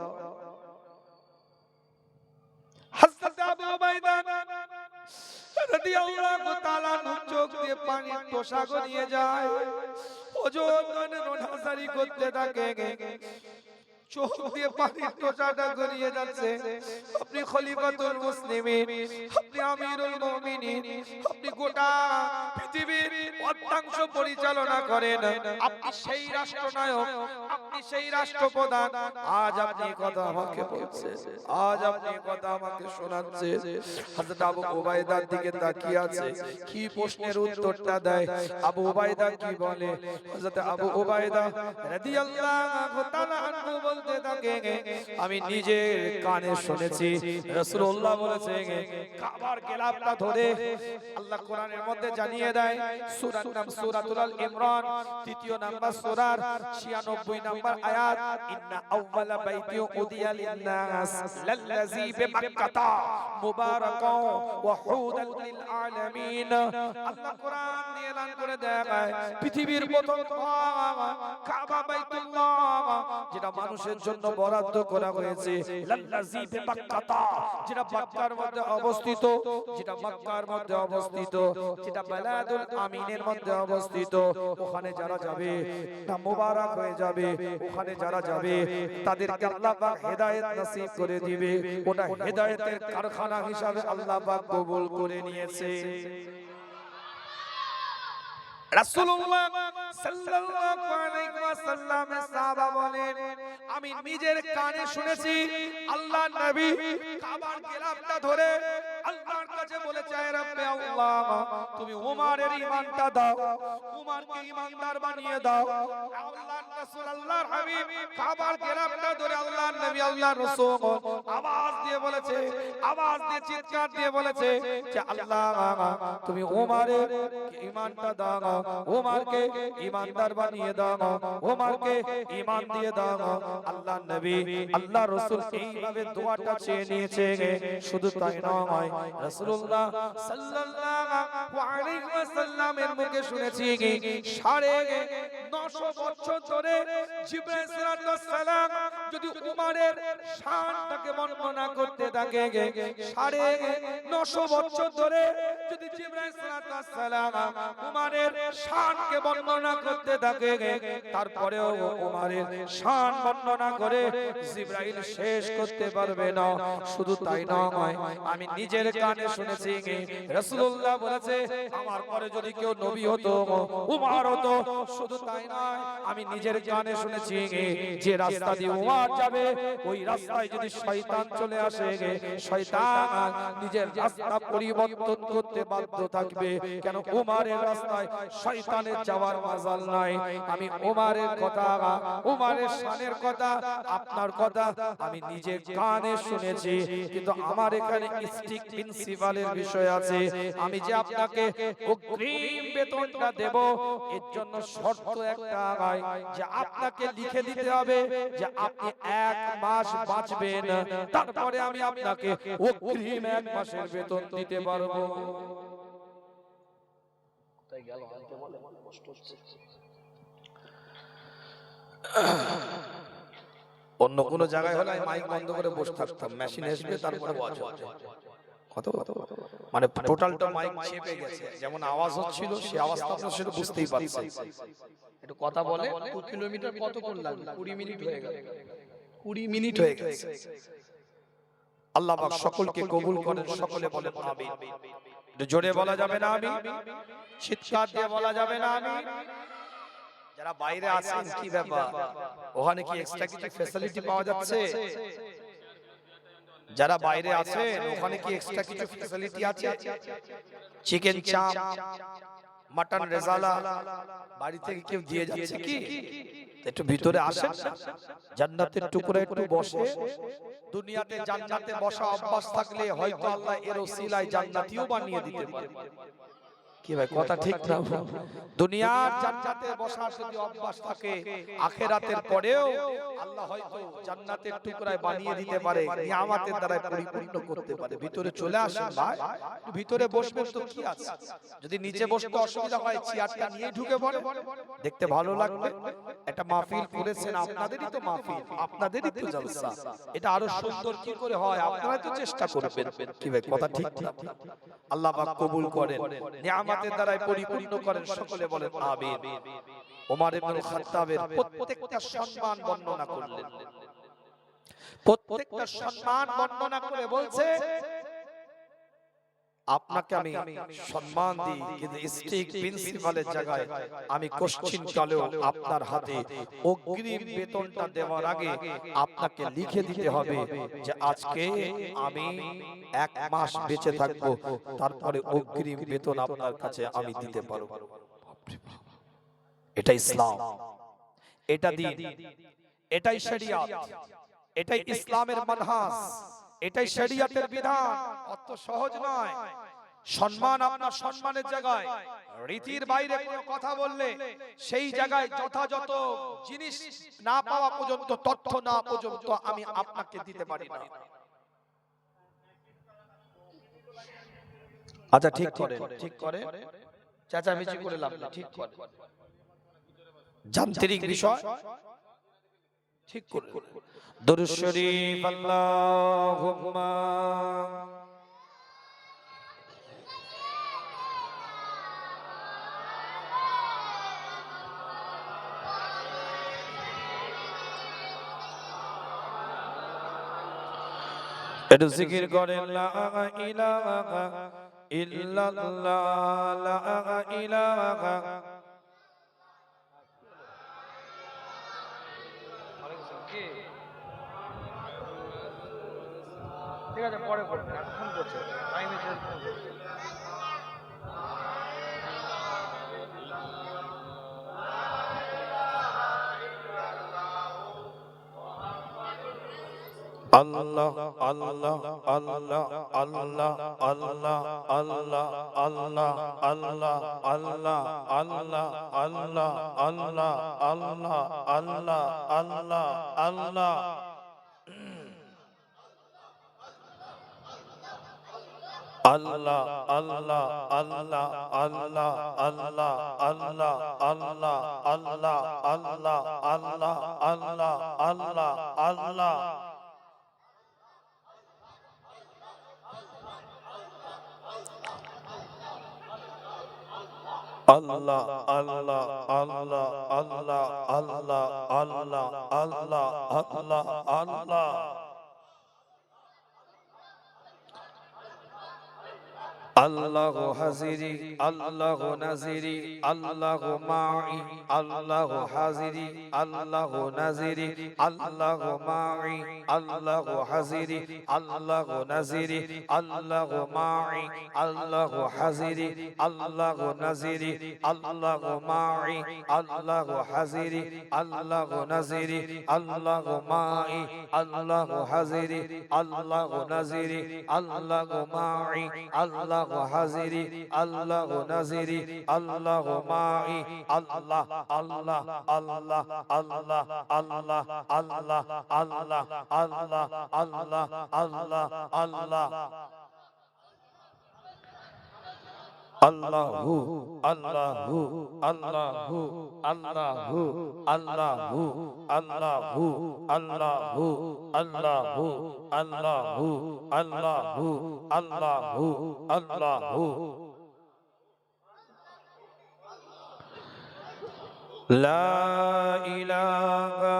হযরত আবু উবাইদা রাদিয়াল্লাহু তাআলা চোখ দিয়ে পানি টোশা গড়িয়ে যায়, ওজন রোনাজারি করতে থাকে, চোখ দিয়ে পানির টোশাটা গড়িয়ে যাচ্ছে। আপনি খলিফাতুল মুসলিমিন, আপনি আমিরুল মুমিনিন, আপনি গোটা পৃথিবীর অর্ধাংশ পরিচালনা করেন, আপনি সেই রাষ্ট্রনায়ক, আপনি সেই রাষ্ট্রপ্রধান, আজ আপনি কথা আমাকে বলছেন, আজ আপনি কথা আমাকে শোনাচ্ছেন। হযরত আবু উবাইদার দিকে তাকিয়ে আছে, কি প্রশ্নের উত্তরটা দেয়। আবু উবাইদা কি বলে? হযরত আবু উবাইদা রাদিয়াল্লাহু তাআলা আনহু বলতে থাকে, আমি নিজে কানে শুনেছি রাসূলুল্লাহ বলেছেন, কাবার গিলাফটা ধরে আল্লাহ কোরআনের মধ্যে জানিয়ে দেয়, সূরার নাম সূরাতুল আল ইমরান, 3 নাম্বার সূরার 96 নাম্বার আয়াত, ইন্না আউওয়ালা বাইতি উদিয়া লিন-নাস লাল্লাযী বিমাক্কাতা মুবারাকাও ওয়া হুদাল লিল আলামিন। আল্লাহ কোরআন দিয়ে এলান করে দেয়, পৃথিবীর প্রথম কাবা বাইতুল্লাহ, যেটা মানুষের জন্য বরাদ্দ করা হয়েছে, লাল্লাযী বিমাক্কাতা, যেটা মক্কার মধ্যে অবস্থিত, যেটা মক্কার মধ্যে অবস্থিত, যেটা বালাদুল আমিনের মধ্যে অবস্থিত। ওখানে যারা যাবে তা মুবারক হয়ে যাবে, ওখানে যারা যাবে তাদেরকে আল্লাহ পাক হেদায়েত নসিব করে দিবে। ওটা হেদায়েতের কারখানা হিসাবে আল্লাহ পাক কবুল করে নিয়েছে। রাসূলুল্লাহ সাল্লাল্লাহু আলাইহি ওয়াসাল্লামের সাহাবা বলেন, আমি নিজের কানে শুনেছি আল্লাহর নবী কাবার গিলাফটা ধরে আল্লাহর কাছে বলেছে, হে রব্বে আল্লাহ, তুমি ওমরের ঈমানটা দাও, ওমরকে ঈমানদার বানিয়ে দাও। আল্লাহর রাসূল আল্লাহর হাবিব কাবার গিলাফটা ধরে আল্লাহর নবী আল্লাহর রাসূল আওয়াজ দিয়ে বলেছে, আওয়াজ দিয়ে চিৎকার দিয়ে বলেছে যে আল্লাহ, তুমি ওমরের ঈমানটা দাও, ওমরকে ঈমানদার বানিয়ে দাও, ওমরকে ঈমান দিয়ে দাও। আল্লাহর নবী আল্লাহর রাসূল এইভাবে দোয়াটা চেয়ে নিয়েছে। শুধু তাই নয়, রাসূলুল্লাহ সাল্লাল্লাহু আলাইহি ওয়াসাল্লামের মুখে শুনেছি 950 বছর ধরে জিবরাইল সালাতুস সালাম যদি উমরের শানটাকে বর্ণনা করতে থাকে, 950 বছর ধরে যদি জিবরাইল সালাতুস সালাম উমরের শানকে বর্ণনা করতে থাকে, তারপরেও উমরের শান বর্ণনা করে জিবরাইল শেষ করতে পারবে না। শুধু তাই নয়, আমি নিজের কানে শুনেছি রাসূলুল্লাহ বলেছে, আমার পরে যদি কেউ নবী হতো উমর হতো। শুধু তাই নয়, আমি নিজের কানে শুনেছি যে রাস্তা দিয়ে উমর যাবে, ওই রাস্তায় যদি শয়তান চলে আসে শয়তান নিজের রাস্তা পরিবর্তন করতে বাধ্য থাকবে। কেন উমারের রাস্তায় শয়তানের যাওয়ার মাজাল নাই। আমি উমারের কথা, উমারের শানের কথা, আপনার কথা আমি নিজে কানে শুনেছি, কিন্তু আমার এখানে স্ট্রিক্ট প্রিন্সিপালের বিষয় আছে। আমি যে আপনাকে অগ্রিম বেতনটা দেব, এর জন্য শর্ত একটা হয় যে আপনাকে লিখে দিতে হবে যে আপনি 1 মাস বাঁচবেন, তারপরে আমি আপনাকে অগ্রিম 1 মাসের বেতন দিতে পারবো। কোথায় গেল আনতে বলে, কষ্ট হচ্ছে। অন্য কোনো জায়গায় হলে আমি মাইক বন্ধ করে বসে থাকতাম, মেশিন আসবে তারপরে ওয়াজ হবে। কত মানে টোটালটা মাইক চেপে গেছে, যেমন আওয়াজ হচ্ছিল সেই আওয়াজটা আপনারা সেটা বুঝতেই পারছেন। একটু কথা বলে 2 কিলোমিটার কত কোন লাগবে, 20 মিনিট হয়ে গেল, 20 মিনিট হয়ে গেছে। আল্লাহ পাক সকলকে কবুল করেন, সকলে বলেন আমিন। একটু জোরে বলা যাবে না আমিন? চিৎকার দিয়ে বলা যাবে না আমিন? যারা বাইরে আছেন কি ব্যাপার, ওখানে কি এক্সট্রা কিছু ফ্যাসিলিটি পাওয়া যাচ্ছে? যারা বাইরে আছেন ওখানে কি এক্সট্রা কিছু ফ্যাসিলিটি আছে? চিকেন চাপ, মাটন রেজালা বাড়ি থেকে কেউ দিয়ে যাচ্ছে কি? একটু ভিতরে আসেন না, জান্নাতের টুকরা একটু বসে। দুনিয়াতে জান্নাতে বসা অভ্যাস থাকলে হয়তো আল্লাহ এর ওসিলায় জান্নাতিও বানিয়ে দিতে পারে। কি ভাই কথা ঠিক না? দুনিয়ার জান্নাতে বসার যদি অভ্যাস থাকে, আখিরাতের পরেও আল্লাহ হয়তো জান্নাতের টুকরায় বানিয়ে দিতে পারে, নিয়ামতের দ্বারা পরিপূর্ণ করতে পারে। ভিতরে চলে আসেন ভাই, ভিতরে বসবেন তো কি আছে? যদি নিচে বসতে অসুবিধা হয় চেয়ারটা নিয়ে ঢুকে পড়ে, দেখতে ভালো লাগবে। একটা মাহফিল করেছেন, আপনাদেরই তো মাহফিল, আপনাদেরই তো জলসা, এটা আরো সুন্দর কি করে হয় আপনারাই তো চেষ্টা করবেন। কি ভাই কথা ঠিক না? আল্লাহ পাক কবুল করেন, নিয়ামতের দ্বারা পরিপূর্ণ করেন, সকলে বলেন আমিন। ওমর ইবনে খাত্তাবের প্রত্যেকটা সম্মান বর্ণনা করলেন, প্রত্যেকটা সম্মান বর্ণনা করে বলছে আপনাকে আমি সম্মান দিই, কিন্তু স্ট্রিক্ট প্রিন্সিপালের জায়গায় আমি কোশ্চিন কালেও আপনার হাতে অগ্রিম বেতনটা দেওয়ার আগে আপনাকে লিখে দিতে হবে যে আজকে আমি 1 মাস বেঁচে থাকবো, তারপরে অগ্রিম বেতন আপনার কাছে আমি দিতে পারবো। এটা ইসলাম, এটা দ্বীন, এটাই শরিয়ত, এটাই ইসলামের মানহাজ, এটাই শরিয়তের বিধান। অত সহজ নয়। সম্মান আপনার সম্মানের জায়গায়, রীতির বাইরে কোনো কথা বললে সেই জায়গায় যথাযথ জিনিস না পাওয়া পর্যন্ত, তথ্য না পর্যন্ত আমি আপনাকে দিতে পারি না। আচ্ছা ঠিক করে, ঠিক করে, চেঁচামেচি করে লাভ নেই, ঠিক করে, যান্ত্রিক বিষয় ঠিক করে। দুরূদ শরীফ আল্লাহুম্মা একটু জিকির করেন লা ইলাহা ইল্লাল্লাহ, লা ইলাহা। ঠিক আছে পরে করবেন, এখন ফোন করছে, টাইম এসে ফোন করছে। আল্লাহ আল্লাহ আল্লাহ আল্লাহ আল্লাহ আল্লাহ আল্লাহ আল্লাহ আল্লাহ আল্লাহ আল্লাহ আল্লাহ আল্লাহ আল্লাহ আল্লাহ আল্লাহ। আল্লাহ আল্লাহ আল্লাহ আল্লাহ আল্লাহ আল্লাহ আল্লাহ আল্লাহ আল্লাহ আল্লাহ আল্লাহ আল্লাহ আল্লাহ। আল্লাহ আল্লাহ আল্লাহ আল্লাহ আল্লাহ আল্লাহ আল্লাহ আল্লাহ আল্লাহ। আল্লাহ হাজিরি আল্লাহ নাজিরি আল্লাহ মাই আল্লাহ হাজিরি আল্লাহ নাজিরি আল্লাহ মাই আল্লাহ হাজিরি আল্লাহ নাজিরি আল্লাহ মাই আল্লাহ হাজিরি আল্লাহ নাজিরি আল্লাহ মাই আল্লাহ হাজিরি আল্লাহ নাজিরি আল্লাহ মাই আল্লাহ হাজিরি আল্লাহ নাজিরি আল্লাহ মাই আল্লাহ হাজিরি আল্লাহ নাজিরি আল্লাহ মাই আল্লাহ আল্লাহ আল্লাহ আল্লাহ আল্লাহ আল্লাহ আল্লাহ আল্লাহ আল্লাহ আল্লাহ আল্লাহ আল্লাহু আল্লাহু আল্লাহু আল্লাহু আল্লাহু আল্লাহু আল্লাহু আল্লাহু আল্লাহু আল্লাহু আল্লাহু আল্লাহু লা ইলাহা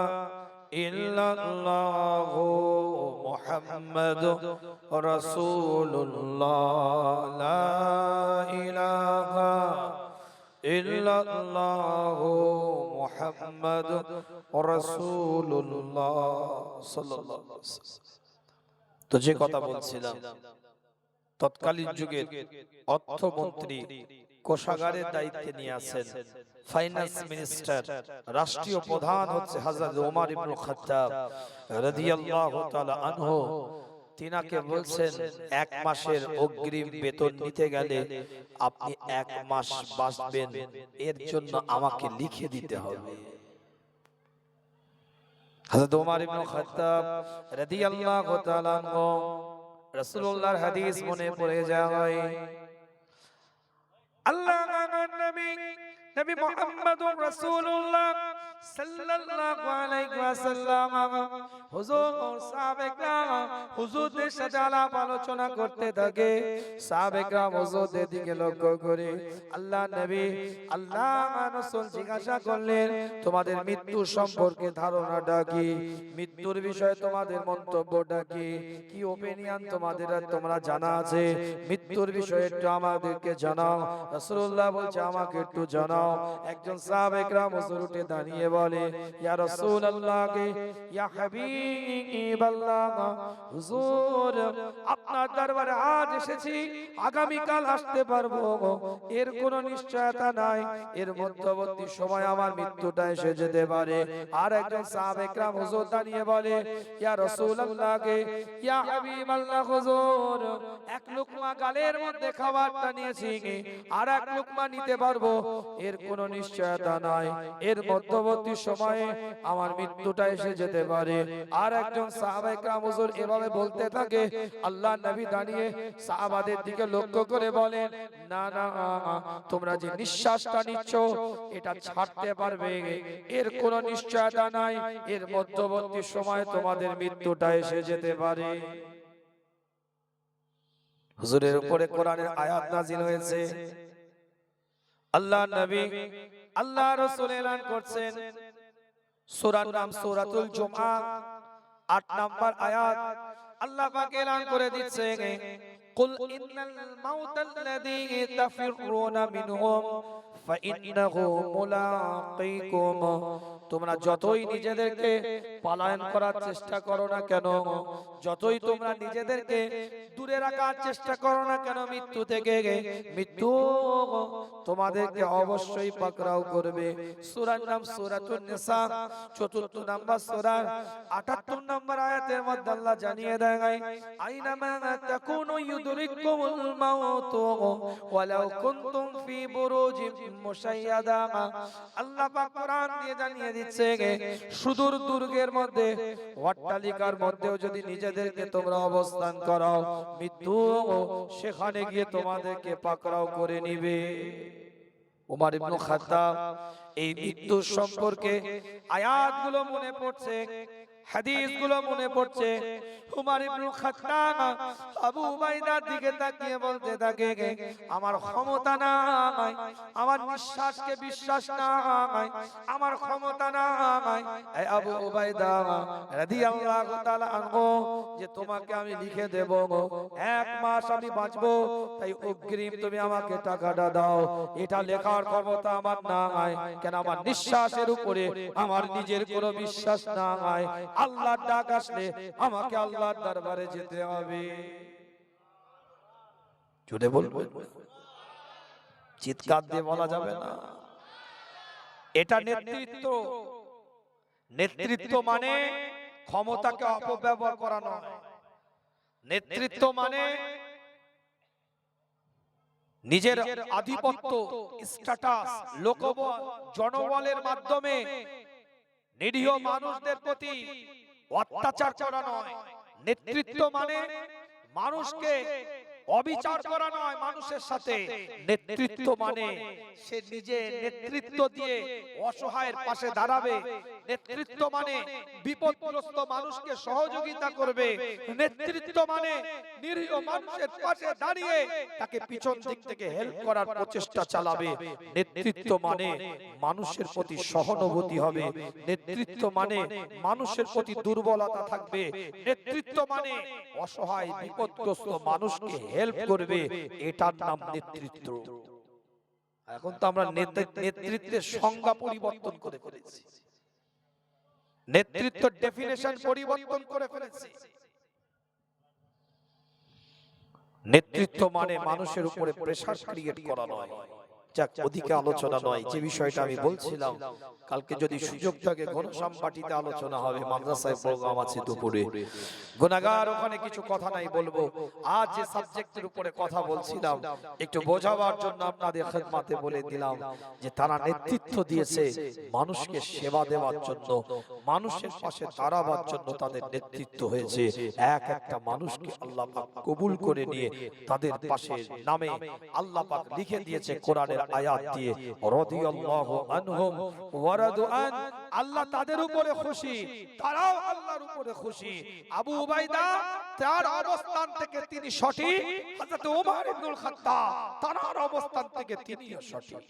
ইল্লাল্লাহু মুহাম্মাদুর রাসূলুল্লাহ লা ইলাহা ইল্লাল্লাহু মুহাম্মাদুর রাসূলুল্লাহ সাল্লাল্লাহু আলাইহি ওয়াসাল্লাম। তো যে কথা বলছিলাম, তৎকালীন যুগের অর্থমন্ত্রী কোষাগারের দায়িত্বে নিয়ে আছেন ফাইন্যান্স মিনিস্টার, রাষ্ট্রীয় প্রধান হচ্ছে হযরত ওমর ইবনে খাত্তাব রাদিয়াল্লাহু তাআলা আনহু। তিনাকে বলছেন এক মাসের অগ্রিম বেতন নিতে গেলে আপনি এক মাস বাঁচবেন, এর জন্য আমাকে লিখে দিতে হবে। হযরত ওমর ইবনে খাত্তাব রাদিয়াল্লাহু তাআলা আনহু, রাসূলুল্লাহর হাদিস মনে পড়ে যায়, আল্লাহর নবী মুহাম্মদুর রাসূলুল্লাহ সাল্লাল্লাহু আলাইহি ওয়াসাল্লাম হুজুর সাহাবায়ে হুজুরদের সাথে আলাপ আলোচনা করতে থাকে। সাহাবায়ে হুজুরদের দিকে লক্ষ্য করে আল্লাহ নবী আল্লাহর রাসূল জিজ্ঞাসা করলেন, তোমাদের মৃত্যু সম্পর্কে ধারণাটা কি? মৃত্যুর বিষয়ে তোমাদের মন্তব্যটা কি? কি ওপিনিয়ন তোমাদের তোমরা জানা আছে? মৃত্যুর বিষয়ে একটু আমাদেরকে জানাও। রাসূলুল্লাহ বলছে, আমাকে একটু জানাও। একজন সাহাবায়ে کرام হুজুর উঠে দাঁড়িয়ে বলে, ইয়া রাসূলুল্লাহ, ইয়া হাবিবাল্লাহ, হুজুর আপনার দরবারে আজ এসেছি, আগামী কাল আসতে পারবো এর কোনো নিশ্চয়তা নাই, এর মধ্যবর্তী সময় আমার মৃত্যুটা এসে যেতে পারে। আর একজন সাহাবায়ে کرام হুজুর দাঁড়িয়ে বলে, ইয়া রাসূলুল্লাহ, ইয়া হাবিবাল্লাহ, হুজুর এক লুকমা গালের মধ্যে খাবারটা নিয়েছি, আর এক লুকমা নিতে পারবো এর কোনো নিশ্চয়তা নাই, এর মধ্যবর্তী সময়ে আমার মৃত্যুটা এসে যেতে পারে। আর একজন সাহাবায়ে کرام হুজুর এভাবে বলতে থাকে। আল্লাহর নবী দাঁড়িয়ে সাহাবাদের দিকে লক্ষ্য করে বলেন, না না, তোমরা যে নিঃশ্বাসটা নিচ্ছ এটা ছাড়তে পারবে এর কোনো নিশ্চয়তা নাই, এর মধ্যবর্তী সময়ে তোমাদের মৃত্যুটা এসে যেতে পারে। হুজুরের উপরে কোরআনের আয়াত নাযিল হয়েছে। আল্লাহর নবী আল্লাহ রাসূল এলান করছেন, সূরার নাম সূরাতুল জুমআ, ৮ নম্বর আয়াত। আল্লাহ পাক এলান করে দিচ্ছে, কুল ইন্নাল মাউতাল্লাযী তাফিরুনা মিনহুম ফাইন্নাহু মুলাকীকুম। তোমরা যতই নিজেদেরকে পলায়ন করার চেষ্টা করো না কেন, যতই তোমরা নিজেদেরকে দূরে রাখার চেষ্টা করো না কেন মৃত্যু থেকে, মৃত্যু তোমাদেরকে অবশ্যই পাকড়াও করবে। সূরার নাম সূরাতুন নিসা, ৪র্থ নাম্বার সূরা ৭৮ নম্বর আয়াতের মধ্যে আল্লাহ জানিয়ে দেয়, আইনামা তাকুনু ইউদরিকুমুল মাউত ওয়ালাউ কুনতুম ফি বুরুজিম মুশাইয়াদা। আল্লাহ পাক কোরআন দিয়ে জানিয়ে দিচ্ছে, সুদূর দুর্গের মধ্যে, অট্টালিকার মধ্যেও যদি নিজেদেরকে তোমরা অবস্থান করো, মৃত্যু সেখানে গিয়ে তোমাদেরকে পাকড়াও করে নিবে। ওমর ইবনে খাত্তাব এই মৃত্যু সম্পর্কে আয়াতগুলো মনে পড়ছে। হাদিসগুলো মনে পড়ছে। উমর ইবনুল খাত্তাব আবু উবাইদার দিকে তাকিয়ে বলতে থাকে, আমার ক্ষমতা নাই, আমার নিঃশ্বাসকে বিশ্বাস নাই, আমার ক্ষমতা নাই। এই আবু উবাইদা রাদিয়াল্লাহু তাআলা আনহু, যে তোমাকে আমি লিখে দেব 1 মাস আমি বাঁচবো, তাই অগ্রিম তুমি আমাকে টাকাটা দাও। এটা লেখার ক্ষমতা আমার নাই, কেন আমার নিঃশ্বাসের উপরে আমার নিজের কোনো বিশ্বাস নাই। আল্লাহর ডাক আসলে আমাকে আল্লাহর দরবারে যেতে হবে। জুড়ে বলবো, চিৎকার দিয়ে বলা যাবে না। এটা নেতৃত্ব। নেতৃত্ব মানে ক্ষমতাকে অপব্যবহার করা নয়। নেতৃত্ব মানে নিজের আধিপত্য, স্ট্যাটাস, লোকবল, জনবলের মাধ্যমে নিরীহ মানুষদের প্রতি অত্যাচার করা নয়। নেতৃত্ব মানে মানুষকে অবিচার করা নয় মানুষের সাথে। নেতৃত্ব মানে সে নিজে নেতৃত্ব দিয়ে অসহায়ের পাশে দাঁড়াবে। নেতৃত্ব মানে বিপদগ্রস্ত মানুষকে সহযোগিতা করবে। নেতৃত্ব মানে নিরীহ মানুষের পাশে দাঁড়িয়ে তাকে পিছন দিক থেকে হেল্প করার প্রচেষ্টা চালাবে। নেতৃত্ব মানে মানুষের প্রতি সহানুভূতি হবে। নেতৃত্ব মানে মানুষের প্রতি দুর্বলতা থাকবে। নেতৃত্ব মানে অসহায় বিপদগ্রস্ত মানুষকে হেল্প করবে। এটার নাম নেতৃত্ব। এখন তো আমরা নেতৃত্বের সংজ্ঞা পরিবর্তন করে ফেলেছি, নেতৃত্ব ডেফিনেশন পরিবর্তন করে ফেলেছি। নেতৃত্ব মানে মানুষের উপরে প্রেসার ক্রিয়েট করা নয়। যাক, ওদিকে আলোচনা নয়। যে বিষয়টা আমি বলছিলাম, কালকে যদি সুযোগ থাকে ঘনশ্যামবাটিতে আলোচনা হবে, মাদ্রাসায় প্রোগ্রাম আছে দুপুরে। গুনাহগার ওখানে কিছু কথা নাই বলবো। আজ যে সাবজেক্টের উপরে কথা বলছিলাম, একটু বোঝাবার জন্য আপনাদের খেদমতে বলে দিলাম যে তারা নেতৃত্ব দিয়েছে মানুষকে সেবা দেওয়ার জন্য, মানুষের পাশে দাঁড়াবার জন্য তাদের নেতৃত্ব হয়েছে। এক একটা মানুষকে আল্লাহ পাক কবুল করে নিয়ে তাদের পাশে নামে আল্লাহ পাক লিখে দিয়েছে কোরআনের আয়াত দিয়ে, রাদিয়াল্লাহু আনহুম ওয়া রাদু আন। আল্লাহ তাদের উপরে খুশি, তারাও আল্লাহর উপরে খুশি। আবু উবাইদা তার অবস্থান থেকে তিনি সঠিক, হযরত ওমর ইবনুল খাত্তাব তার অবস্থান থেকে তিনিও সঠিক।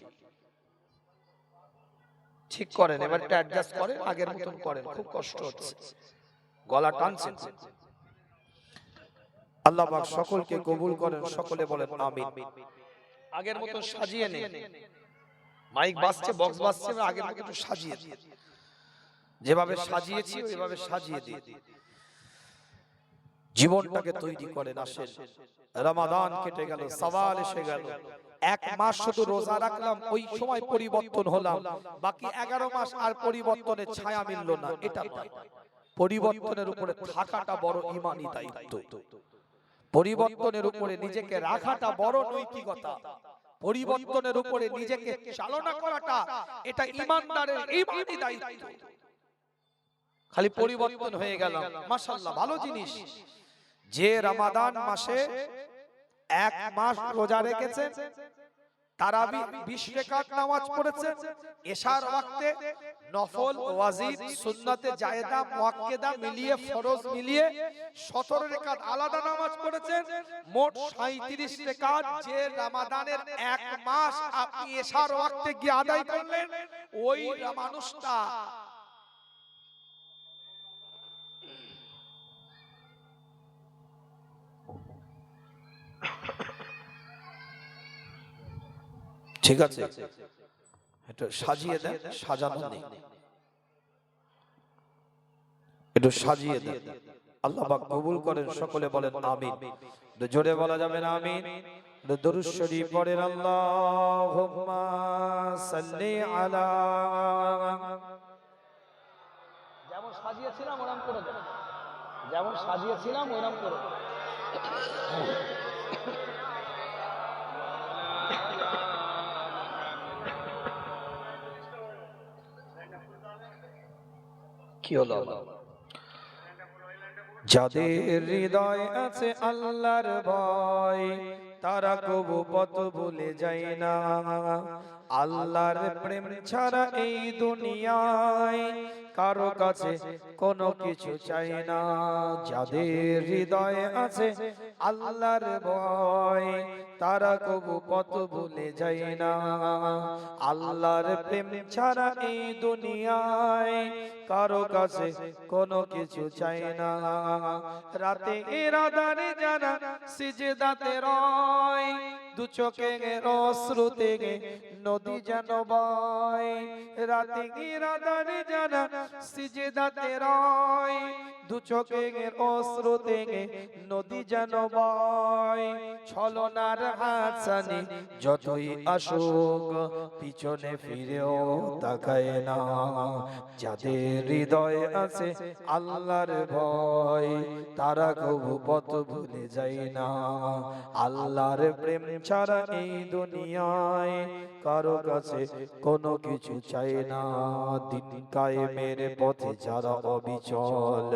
ঠিক করেন, এবার এটা অ্যাডজাস্ট করেন, আগের মতন করেন। খুব কষ্ট হচ্ছে, গলা টানছেন। আল্লাহ পাক সকলকে কবুল করেন, সকলে বলেন আমিন। আগের মতো সাজিয়ে নেন। মাইক বাজছে, বক্স বাজছে, আগের মতো একটু সাজিয়ে দিন। যেভাবে সাজিয়েছি ওইভাবে সাজিয়ে দিন। জীবনটাকে তৈরি করেন। আসেন, রমাদান কেটে গেল, সওয়াল এসে গেল। 1 মাস শুধু রোজা রাখলাম, ওই সময় পরিবর্তন হলাম, বাকি 11 মাস আর পরিবর্তনের ছায়া মিলল না। এটা নয়। পরিবর্তনের উপরে থাকাটা বড় ঈমানি দায়িত্ব। পরিবর্তনের উপরে নিজেকে রাখাটা বড় নৈতিকতা। পরিবর্তনের উপরে নিজেকে চালনা করাটা এটা ঈমানদারের ঈমানি দায়িত্ব। খালি পরিবর্তন হয়ে গেলাম, মাশাআল্লাহ ভালো জিনিস। যে রমাদান মাসে 1 মাস রোজা রেখেছেন, তারাবি 20 রাকাত নামাজ পড়েছেন, এশার ওয়াক্তে নফল, ওয়াজিব, সুন্নতে জায়েদা, মুআক্কেদা মিলিয়ে, ফরজ মিলিয়ে 17 রাকাত আলাদা নামাজ পড়েছেন, মোট 37 রাকাত। যে রমাদানের 1 মাস আপনি এশার ওয়াক্তে গিয়ে আদায় করলেন, ওই মানুষটা ঠিক আছে। একটু সাজিয়ে দেন, সাজানো নেই, একটু সাজিয়ে দেন। আল্লাহ পাক কবুল করেন, সকলে বলেন আমিন। জোরে বলা যাবে না আমিন? দরুদ শরীফ পড়েন, আল্লাহুম্মা সাল্লি আলা। যেমন সাজিয়েছিলাম ওরকম করে দেন, যেমন সাজিয়েছিলাম ওরকম করে দেন। কি হলো? যাদের হৃদয় আছে আল্লাহর ভয়, তারা কবু পথ ভুলে যায় না। আল্লাহর প্রেম ছাড়া এই দুনিয়ায় কারো কাছে কোনো কিছু চাই না। যাদের হৃদয়ে আছে আল্লাহর ভয়, তারা কবু পথ ভুলে যায় না। আল্লাহর প্রেম ছাড়া এই দুনিয়ায় কারো কাছে কোনো কিছু চাই না। রাতে ইরাদারে যারা সিজদাতে রয়, দু চোখের অশ্রুতে নদী যেন বয়। রাতে ইরাদারে যারা সিজদাতে রয়, দু চোখের অশ্রুতে নদী যেন বয়। ছলনার হাসানি যতই আসুক পিছনে ফিরেও তাকায় না। যাদের হৃদয়ে আছে আল্লাহর ভয়, তারা কবু পথ ভুলে যায় না। আল্লাহর প্রেম ছাড়া এই দুনিয়ায় কারো কাছে কোনো কিছু চাই না। দিন কায়েমের পথে যারা অবিচল,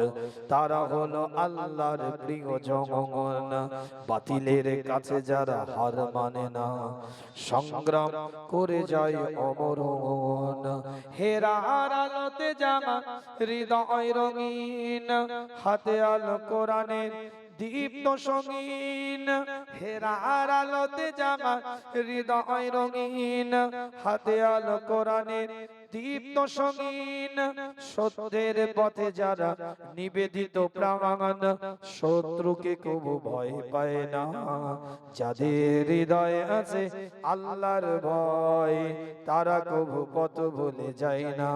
তারা হলো আল্লাহর প্রিয়জন। বাতিলের কাছে যারা হার মানে না, সংগ্রাম করে যায় অমরণ। হেরার আলোতে জামা হৃদয় রঙিন, হাতে আলো কোরআনের দীপ্ত সঙ্গীন। হেরার আলোতে জামা হৃদয় রঙিন, হাতে আলো কোরআনের দীপ্ত সঙ্গীন। সত্যের পথে যারা নিবেদিত প্রাণ, শত্রুকে কবু ভয় পায় না। যাদের হৃদয়ে আছে আল্লাহর ভয়, তারা কবু পথ ভুলে যায় না।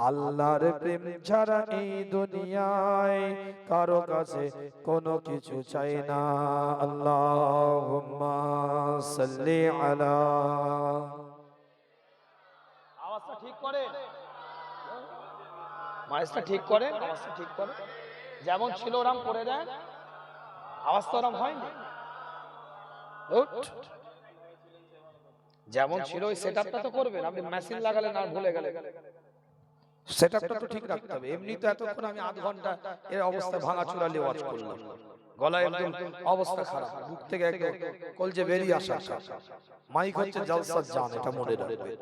আল্লাহর প্রেম ছাড়া এই দুনিয়ায় কারো কাছে কোনো কিছু চাই না। আল্লাহুম্মা সাল্লি আলা। আওয়াজটা ঠিক করে, মাইসটা ঠিক করে, আওয়াজটা ঠিক করে। যেমন ছিল ওরম করে দেন, আওয়াজ তো ওরম হয়নি। যেমন ছিল ওই সেটআপটা তো করবেন। আপনি মেশিন লাগালেন আর ভুলে গেলেন। সেটআপটা তো ঠিক রাখতে হবে। এমনি তো এতক্ষণ আমি আধ ঘন্টা এর অবস্থা ভাঙাচোরা নিয়ে ওয়াজ করলাম, গলায় একদম অবস্থা খারাপ, বুক থেকে একদম কলজে বেরিয়ে আসা। মাইক হচ্ছে জলসার জান, এটা মনে রাখবে।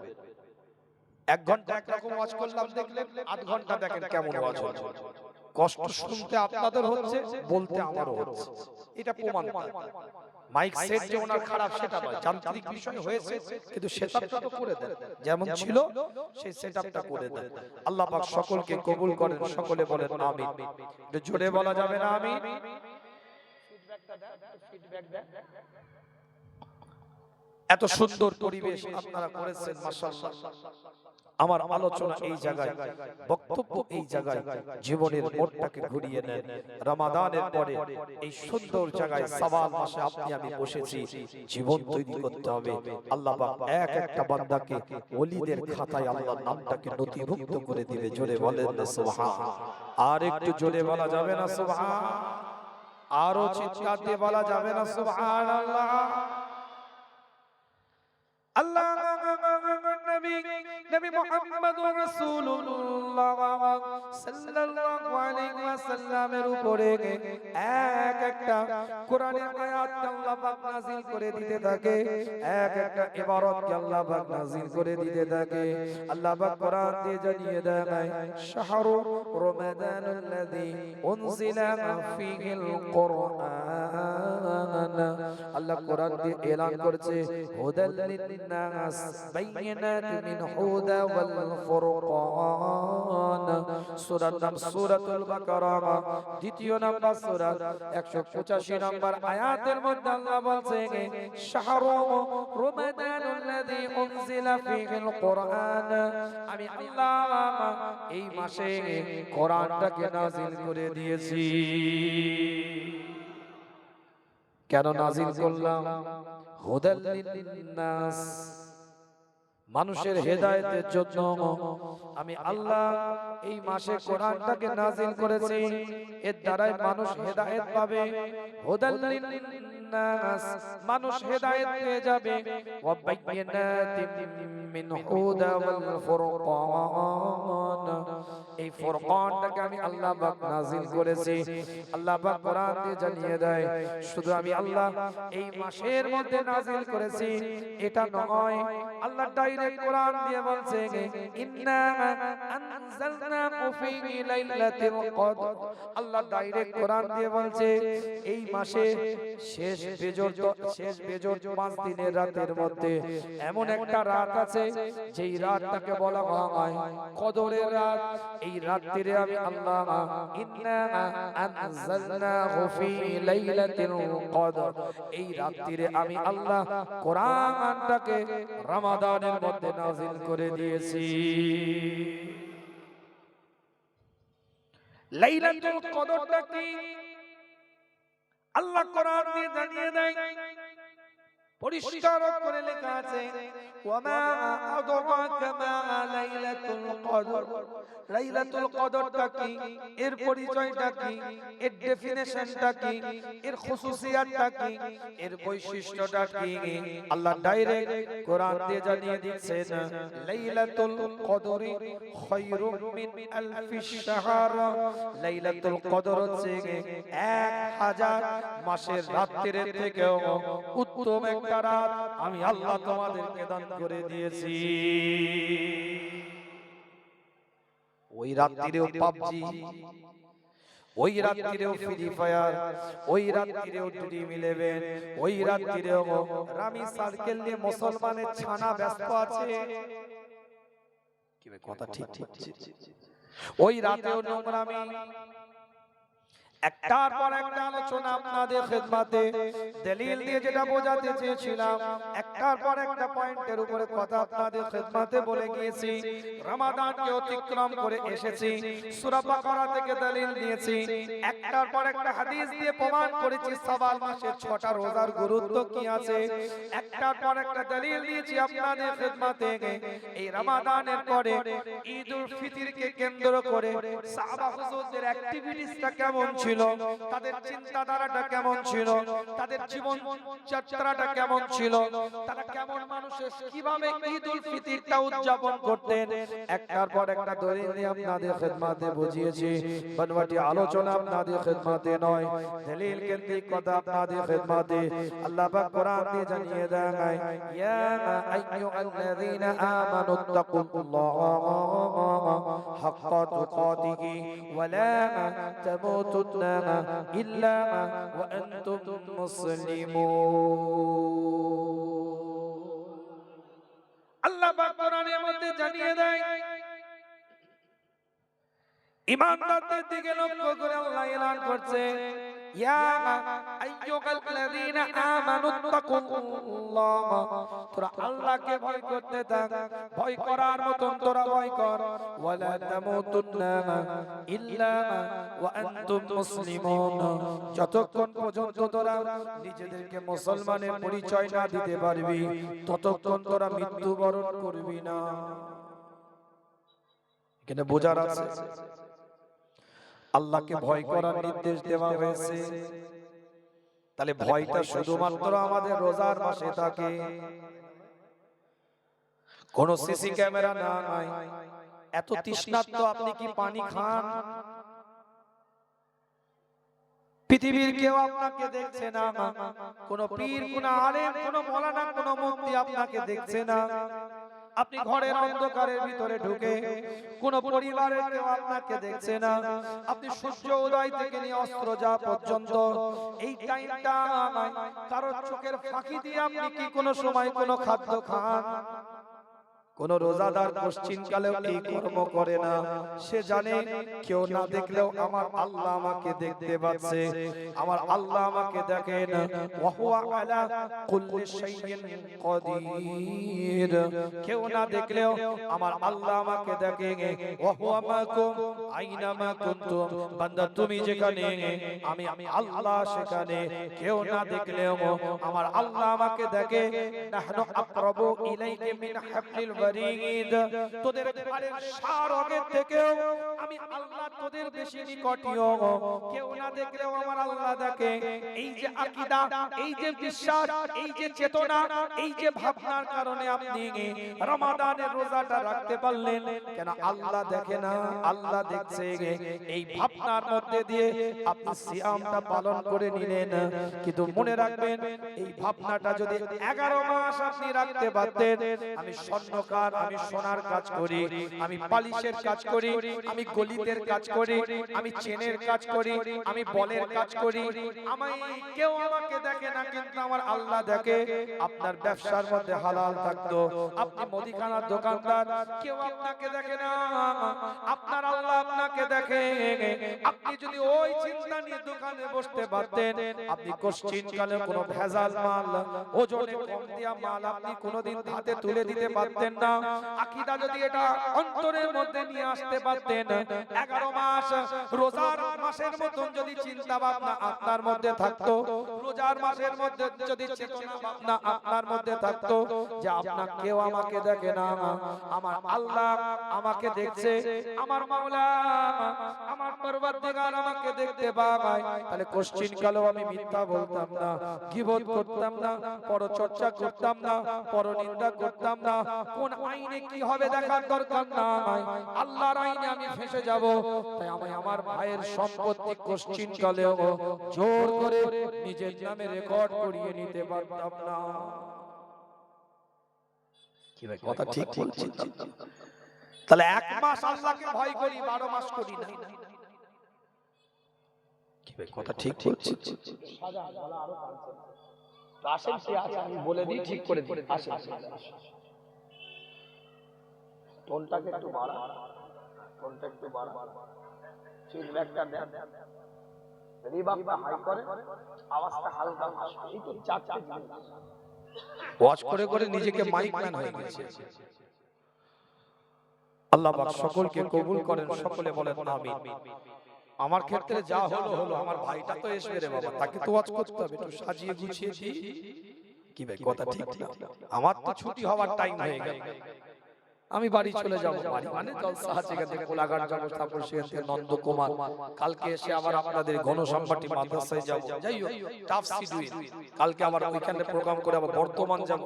1 ঘন্টা একরকম ওয়াজ করলাম দেখলেন, আধ ঘন্টা দেখেন কেমন ওয়াজ হচ্ছে। কষ্ট শুনতে আপনাদের হচ্ছে, বলতে আমারও হচ্ছে, এটা প্রমাণ। মাইক সেট যে ওনার খারাপ সেটা নয়, যান্ত্রিক বিষয় হয়েছে, কিন্তু সেটআপটা তো করে দেন, যেমন ছিল সেই সেটআপটা করে দেন। আল্লাহ পাক সকলকে কবুল করেন, সকলে বলেন আমিন। একটু জোরে বলা যাবে না আমিন? ফিডব্যাক দেন। এত সুন্দর পরিবেশ আপনারা করেছেন, মাশাআল্লাহ। আমার আলোচনা এই জায়গায়, বক্তব্য এই জায়গায়, জীবনের মোড়টাকে ঘুরিয়ে নেন। রমাদানের পরে এই সুন্দর জায়গায় শাবান মাসে আপনি আমি বসেছি, জীবন তৈরি করতে হবে। আল্লাহ পাক এক একটা বান্দাকে ওলিদের খাতায় আল্লাহর নামটাকে নথিভুক্ত করে দিবে। জোরে বলেন না সুবহান। আর একটু জোরে বলা যাবে না সুবহান? আরো চিৎকার দিয়ে বলা যাবে না সুবহানাল্লাহ? আল্লাহ নবী মুহাম্মদুর রাসূলুল্লাহ সাল্লাল্লাহু আলাইহি ওয়াসাল্লামের উপরে এক একটা কোরআনের আয়াত আল্লাহ পাক নাযিল করে দিতে থাকে, এক একটা ইবারত আল্লাহ পাক নাযিল করে দিতে থাকে। আল্লাহ পাক কোরআন দিয়ে জানিয়ে দেয়, শাহরু রমাদানুল্লাযী উনজিলা ফীহিল কুরআন। আল্লাহ কোরআন দিয়ে এলান করেছে, হুদাল লিন-নাস বাইয়িনাতিন মিন হুদা ওয়াল ফুরকান। সূরার নাম সূরাতুল বাকারা, দ্বিতীয় নাম্বার সূরা 185 নম্বর আয়াতের মধ্যে আল্লাহ বলছে, শাহরু রমাদানুল্লাযী উনজিলা ফীহিল কুরআন। আমি আল্লাহ এই মাসে কোরআনটাকে নাযিল করে দিয়েছি। কেন নাযিল করলাম? হুদাল লিন-নাস, মানুষের হেদায়েতের জন্য আমি আল্লাহ এই মাসে কোরআনটাকে নাজিল করেছি। এর দ্বারাই মানুষ হেদায়েত পাবে। হুদাল লিন্নাস, মানুষ হেদায়েত পেয়ে যাবে। ওয়া বায়্যিনাতিন মিন হুদা ওয়াল ফুরকান, এই ফুরকানটাকে আমি আল্লাহ পাক নাজিল করেছি। আল্লাহ পাক কোরআন দিয়ে জানিয়ে দেয়, শুধু আমি আল্লাহ এই মাসের মধ্যে নাজিল করেছি এটা নয়, আল্লাহ ডাইরেক্ট কোরআন দিয়ে বলছে ইন্না আনজালনাহু ফি লাইলাতিল কদর। আল্লাহ ডাইরেক্ট কোরআন দিয়ে বলছে এই মাসে শেষ বেজোর 5 দিনের রাতের মধ্যে এমন একটা রাত আছে যেই রাতটাকে বলা হয় কদরের রাত। এই রাত্রিরে আমি আল্লাহ ইন্না আনজালনাহু ফি লাইলাতিল কদর, এই রাত্রিরে আমি আল্লাহ কোরআনটাকে রমাদানের মধ্যে নাজিল করে দিয়েছি। লাইলাতুল কদরটা কি আল্লাহ কোরআন দিয়ে জানিয়ে দেয়, পরিষ্কার করে লেখা আছে ওয়ামা আদরাকা মা লাইলাতুল কদর। লাইলাতুল কদরটা কি, এর পরিচয়টা কি, এর ডেফিনেশনটা কি, এর খুসুসিয়াতটা কি, এর বৈশিষ্ট্যটা কি, আল্লাহ ডাইরেক্ট কোরআন দিয়ে জানিয়ে দিচ্ছেন লাইলাতুল কদরি খায়রুম মিন আলফিশ শাহর। লাইলাতুল কদর হচ্ছে 1000 মাসের রাতের থেকেও উত্তম একটা রাত আমি আল্লাহ তোমাদেরকে দান করে দিয়েছি। ওই রাত্রিরেও পাবজি, ওই রাত্রিরেও ফ্রি ফায়ার, ওই রাত্রিরেও ড্রিম 11, ওই রাত্রিরেও রামি সার্কেল নিয়ে মুসলমানের ছানা ব্যস্ত আছে। কি ভাই কথা ঠিক ঠিক, ওই রাতেও নোংরামি। একটার পর একটা আলোচনা আপনাদের খেদমতে দলিল দিয়ে যেটা বোঝাতে চেয়েছিলাম, একটার পর একটা পয়েন্টের উপরে কথা আপনাদের খেদমতে বলে গিয়েছি। রমাদানকে অতিক্রম করে এসেছি, সূরা বাকারা থেকে দলিল দিয়েছি, একটার পর একটা হাদিস দিয়ে প্রমাণ করেছি শাওয়াল মাসের 6টা রোজার গুরুত্ব কি আছে। একটার পর একটা দলিল দিয়েছি আপনাদের খেদমতে এই রমাদানের পরে ঈদুল ফিতরকে কেন্দ্র করে সাহাবা হুজুরদের অ্যাক্টিভিটিসটা কেমন ছিল, তাদের চিন্তাধারাটা কেমন ছিল, তাদের জীবন যাত্রাটা কেমন ছিল, তারা কেমন মানুষের কিভাবে ঈদুল ফিতরটা উদযাপন করতেন, একটার পর একটা দলিল নিয়ে আপনাদের খেদমতে বুঝিয়েছি। বনবাটি আলোচনা আপনাদের খেদমতে নয়, দলিল কেন্দ্রিক কথা আপনাদের খেদমতে। আল্লাহ পাক কোরআন দিয়ে জানিয়ে দেন ইয়া আইয়ুহাল্লাযীনা আমানুত্তাকুল্লাহা হাক্কা তুকাতিহি ওয়া লা তামুতুন্না ইল্লা ওয়া আনতুম মুসলিমুন। আল্লাহ পাক কোরআনের মধ্যে জানিয়ে দেয় ঈমানদারদের দিকে লক্ষ্য করে আল্লাহ এলান করছে ইয়া আইয়ুহাল্লাযীনা আমানুত্তাকুল্লাহ, তোরা আল্লাহকে ভয় করতে থাক, ভয় করার মতন তোরা ভয় কর। ওয়ালা তামুতুন্না ইল্লা ওয়া আনতুম মুসলিমুন, যতক্ষণ পর্যন্ত তোরা নিজেদেরকে মুসলমানের পরিচয় না দিতে পারবি ততক্ষণ তোরা মৃত্যুবরণ করবি না। এখানে বোঝার আছে আল্লাহকে ভয় করার নির্দেশ দেওয়া হয়েছে, তাহলে ভয়টা শুধুমাত্র আমাদের রোজার মাসে থাকে, কোন সিসি ক্যামেরা না নাই। এত তৃষ্ণার্ত আপনি কি পানি খান? পৃথিবীর কেউ আপনাকে দেখছে না, কোন পীর, কোন আলেম, কোন মাওলানা, কোন মুফতি আপনাকে দেখছে না। আপনি ঘরের অন্ধকারের ভিতরে ঢুকে কোন পরিবারের কেউ আপনাকে দেখছে না। আপনি সূর্য উদয় থেকে নিয়ে অস্ত্র যা পর্যন্ত এই টাইমটা কারো চোখের ফাঁকি দিয়ে আপনি কি কোনো সময় কোনো খাদ্য খান? কোন রোজাদার পশ্চিম কালেও এই কর্ম করে না। সে জানে কেউ না দেখলেও আমার আল্লাহ আমাকে দেখতে পাচ্ছে, আমার আল্লাহ আমাকে দেখেন। ওয়া হুয়া আলা কুল্লি শাইইন কাদির। কেউ না দেখলেও আমার আল্লাহ আমাকে দেখে। ওয়া হুয়া মাকুম আইনা মা কুনতুম। বান্দা তুমি যেখানে আমি আল্লাহ সেখানে। কেউ না দেখলেও আমার আল্লাহ আমাকে দেখে। নাহনু আকরাবু ইলাইহি মিন হাবলিল ওয়ারিদ। তোদের ঘরের সারগের থেকেও আমি আল্লাহ তোদের বেশি নিকটীয়। কেউ না দেখলেও আমার আল্লাহ দেখে। এই যে আকীদা, এই যে বিশ্বাস, এই যে চেতনা, এই যে ভাবনার কারণে আপনি রমাদানের রোজাটা রাখতে পারলেন। কেন আল্লাহ দেখে না? আল্লাহ দেখছে। এই ভাবনার মধ্যে দিয়ে আপনি সিয়ামটা পালন করে নিলেন। কিন্তু মনে রাখবেন, এই ভাবনাটা যদি 11 মাস আপনি রাখতে পারতেন, আমি স্বর্ণকার, আমি সোনার কাজ করি, আমি পালিশের কাজ করি, আমি গলিতের কাজ করি, আমি চেনের কাজ করি, আমি বলের কাজ করি, কেউ আমাকে দেখে না কিন্তু আমার আল্লাহ দেখে। আপনার ব্যবসার মধ্যে হালাল থাকতো, আপনি মুদিখানার দোকানদার, কেউ আপনাকে দেখে না, আপনার আল্লাহ আপনাকে দেখে। আপনি যদি ওই চিন্তা নিয়ে দোকানে বসতে পারতেন, আপনি কোশ্চিন কালে কোনো ভেজাল মাল, ওজনে কম দিয়া মাল আপনি কোনোদিন হাতে তুলে দিতে পারতেন না। আকীদা যদি এটা অন্তরের মধ্যে নিয়ে আসতে পারতেন, 11 মাস রোজার মাসের মতন যদি চিন্তা ভাবনা আপনার মধ্যে থাকতো, রোজার মাসের মধ্যে যদি চেতনা ভাবনা আপনার মধ্যে থাকতো যে আপনার কেউ আমাকে দেখে না, আমার আল্লাহ আমাকে দেখছে, আমার মাওলা আমার পরবর্তীকার আমাকে দেখতে পায়, তাহলে কোশ্চিন কালেও আমি মিথ্যা বলতাম না, গীবত করতাম না, পরচর্চা করতাম না, পরনিন্দা করতাম না। কোন আইনে কি হবে দেখার দরকার নাই, আল্লাহর আইনে আমি ফেঁসে যাব। তাই আমি আমার ভাইয়ের সম্পত্তি কোশ্চিন কালেও জোর করে নিজের নামে রেকর্ড করিয়ে নিতে পারতাম না। কি ভাই কথা ঠিক বলছি? তাহলে 1 মাস আল্লাহকে ভয় করি, 12 মাস করি না। কি ভাই কথা ঠিক বলছি? আসেন কি আছে আমি বলে দিই, ঠিক করে দিই। আসেন, টোনটাকে একটু বাড়া, টোনটা একটু বাড়া, ফিডব্যাকটা দেন, রিভাবটা হাই করে, আওয়াজটা হালকা আসবে। এই তো 4টে জিনিস ওয়াজ করে করে নিজেকে মাইক ম্যান হয়ে গেছে। আল্লাহ পাক সকলকে কবুল করেন, সকলে বলেন আমিন। আমার ক্ষেত্রে যা হলো হলো, আমার ভাইটা তো এসে রে বাবা, তাকে তো ওয়াজ করতে হবে, একটু সাজিয়ে গুছিয়ে দিই। কি ভাই কথা ঠিক না? আমার তো ছুটি হওয়ার টাইম হয়ে গেল, আমি বাড়ি চলে যাব। বাড়ি মানে জলসা আছে, এখান থেকে কোলাঘাট যাবো, তারপর সেখান থেকে নন্দকুমার, কালকে এসে আবার আপনাদের গণসম্পাটি মাদ্রাসায় যাব। যাই হোক, টাফ শিডিউল। কালকে আবার ওইখানে প্রোগ্রাম করে আবার বর্তমান যাব,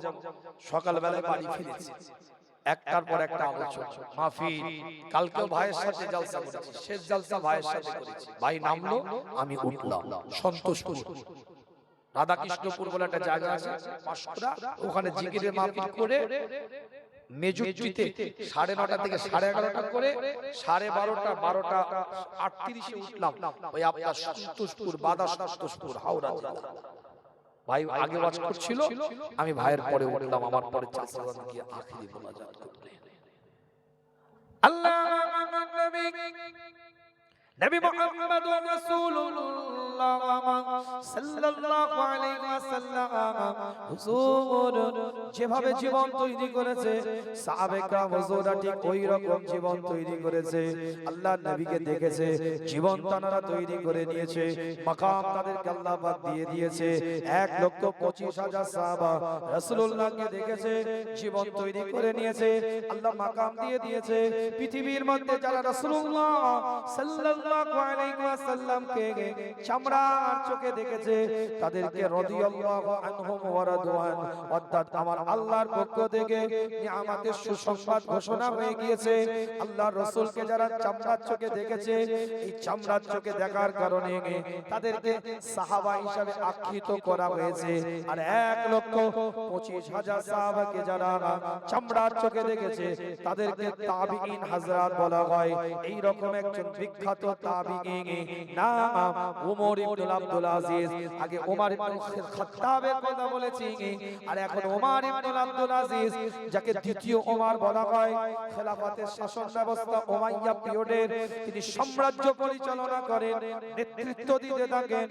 সকালবেলায় বাড়ি ফিরেছি। একটার পর একটা আলোচনা মাহফিল। কালকেও ভাইয়ের সাথে জলসা করেছি, শেষ জলসা ভাইয়ের সাথে করেছি। ভাই নামলো, আমি উঠলাম সন্তোষপুর, রাধাকৃষ্ণপুর বলে একটা জায়গা আছে পাঁশকুড়া, ওখানে জিকিরের মাহফিল করে মেজুরিতে 9:30 থেকে 11:30 করে 12:30 12:38 উঠলাম ওই আপনার সন্তোষপুর, বাদা সন্তোষপুর, হাওড়া জেলা। ভাই আগে ওয়াজ করছিল, আমি ভাইয়ের পরে উঠলাম, আমার পরে চাচা গিয়ে আখিরি মোনাজাত করলেন। আল্লাহ নবী মুহাম্মদুর রাসূলুল্লাহ সাল্লাল্লাহু আলাইহি ওয়াসাল্লাম হুজুর যেভাবে জীবন তৈরি করেছে, সাহাবে کرام হুজুররা ঠিক ওই রকম জীবন তৈরি করেছে। আল্লাহ নবীকে দেখেছে, জীবন তারা তৈরি করে নিয়েছে, মাকাম তাদেরকে আল্লাহ পাক দিয়ে দিয়েছে। 1,25,000 সাহাবা রাসূলুল্লাহকে দেখেছে, জীবন তৈরি করে নিয়েছে, আল্লাহ মাকাম দিয়ে দিয়েছে। পৃথিবীর মধ্যে যারা রাসূলুল্লাহ সাল্লাল্লাহু আলাইহি ওয়াসাল্লামকে চামড়ার চোখে দেখেছে, তাদেরকে রাদিয়াল্লাহু আনহুম ওয়া রাদওয়ান, অর্থাৎ আমার আল্লাহর পক্ষ থেকে নিয়ামতের সুসংবাদ ঘোষণা হয়ে গিয়েছে। আল্লাহর রাসূলকে যারা চামড়ার চোখে দেখেছে, এই চামড়ার চোখে দেখার কারণে তাদেরকে সাহাবা হিসাবে আখ্যায়িত করা হয়েছে। আর 1,25,000 সাহাবাকে যারা চামড়ার চোখে দেখেছে, তাদেরকে তাবিঈন হযরত বলা হয়। এই রকম একজন বিখ্যাত তাবিঈন নাম ওমর ইবনে আব্দুল আজিজ, আগে ওমর ইবনুল খাত্তাবের কথা বলেছি, আর এখন ওমর ইবনুল আব্দুল আজিজ, যাকে দ্বিতীয় ওমর বলা হয়, খেলাফতের শাসন ব্যবস্থা উমাইয়া পিরিয়ডের তিনি সাম্রাজ্য পরিচালনা করেন, নেতৃত্ব দিতে থাকেন,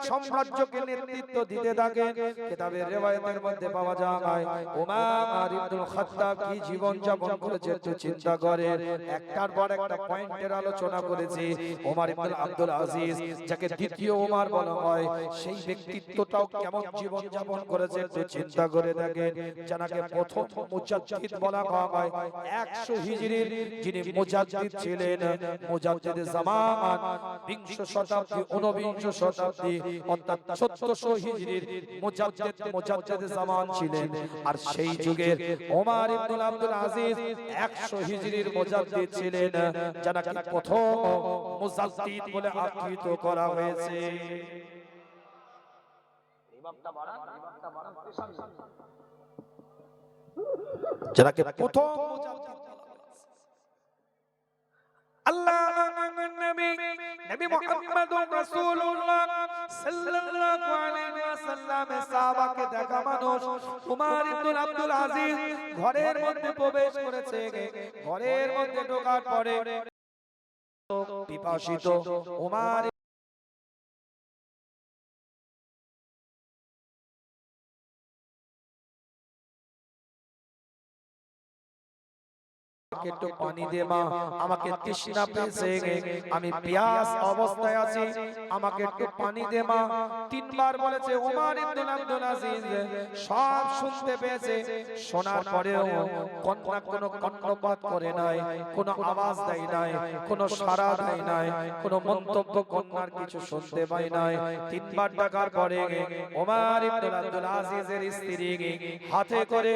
সাম্রাজ্যকে নেতৃত্ব দিতে থাকেন। কিতাবের রিওয়ায়াতের মধ্যে পাওয়া যায় ওমর ইবনুল খাত্তাব কি জীবন যাপন করেছে একটু চিন্তা করেন। একটার পর একটা পয়েন্টের আলোচনা করেছি। ওমর ইবনুল আব্দুল আজিজ, যাকে দ্বিতীয় ওমর বলা হয়, সেই ব্যক্তিত্বটাও কেমন জীবন যাপন করেছে একটু চিন্তা করে দেখেন। যাকে প্রথম মুজাদ্দিদ বলা হয়, 100 হিজরির যিনি মুজাদ্দিদ ছিলেন, মুজাদ্দিদ জামান, 20 শতাব্দী 29 শতাব্দী অর্থাৎ 1400 হিজরির মুজাদ্দিদ জামান ছিলেন। আর সেই যুগের ওমর ইবনুল আব্দুল আজিজ 100 হিজরির মুজাদ্দিদ ছিলেন, যাকে প্রথম মুজাদ্দিদ বলে আখ্যায়িত করা হয়েছে। যাকে প্রথম মুজাদ্দিদ আল্লাহর নবী মুহাম্মদুর রাসূলুল্লাহ সাল্লাল্লাহু আলাইহি ওয়াসাল্লাম সাহাবাকে দেখা মানুষ ওমর ইবনুল আব্দুল আজিজ ঘরের মধ্যে প্রবেশ করেছে। ঘরের মধ্যে ঢোকার পরে পিপাসিত ওমর একটু পানি দে মা, আমাকে তৃষ্ণা পেয়েছে, আমি পিয়াস অবস্থায় আছি, আমাকে একটু পানি দে মা। তিনবার বলেছে। ওমর ইবনুল আব্দুল আজিজ সব শুনতে পেয়েছে, শোনার পরেও কন্যা কোনো কর্ণপাত করে নাই, কোনো আওয়াজ দেয় নাই, কোনো সাড়া দেয় নাই, কোনো মন্তব্য কন্যার কিছু শুনতে পায় নাই। তিনবার ডাকার পরে ওমর ইবনুল আব্দুল আজিজের স্ত্রী হাতে করে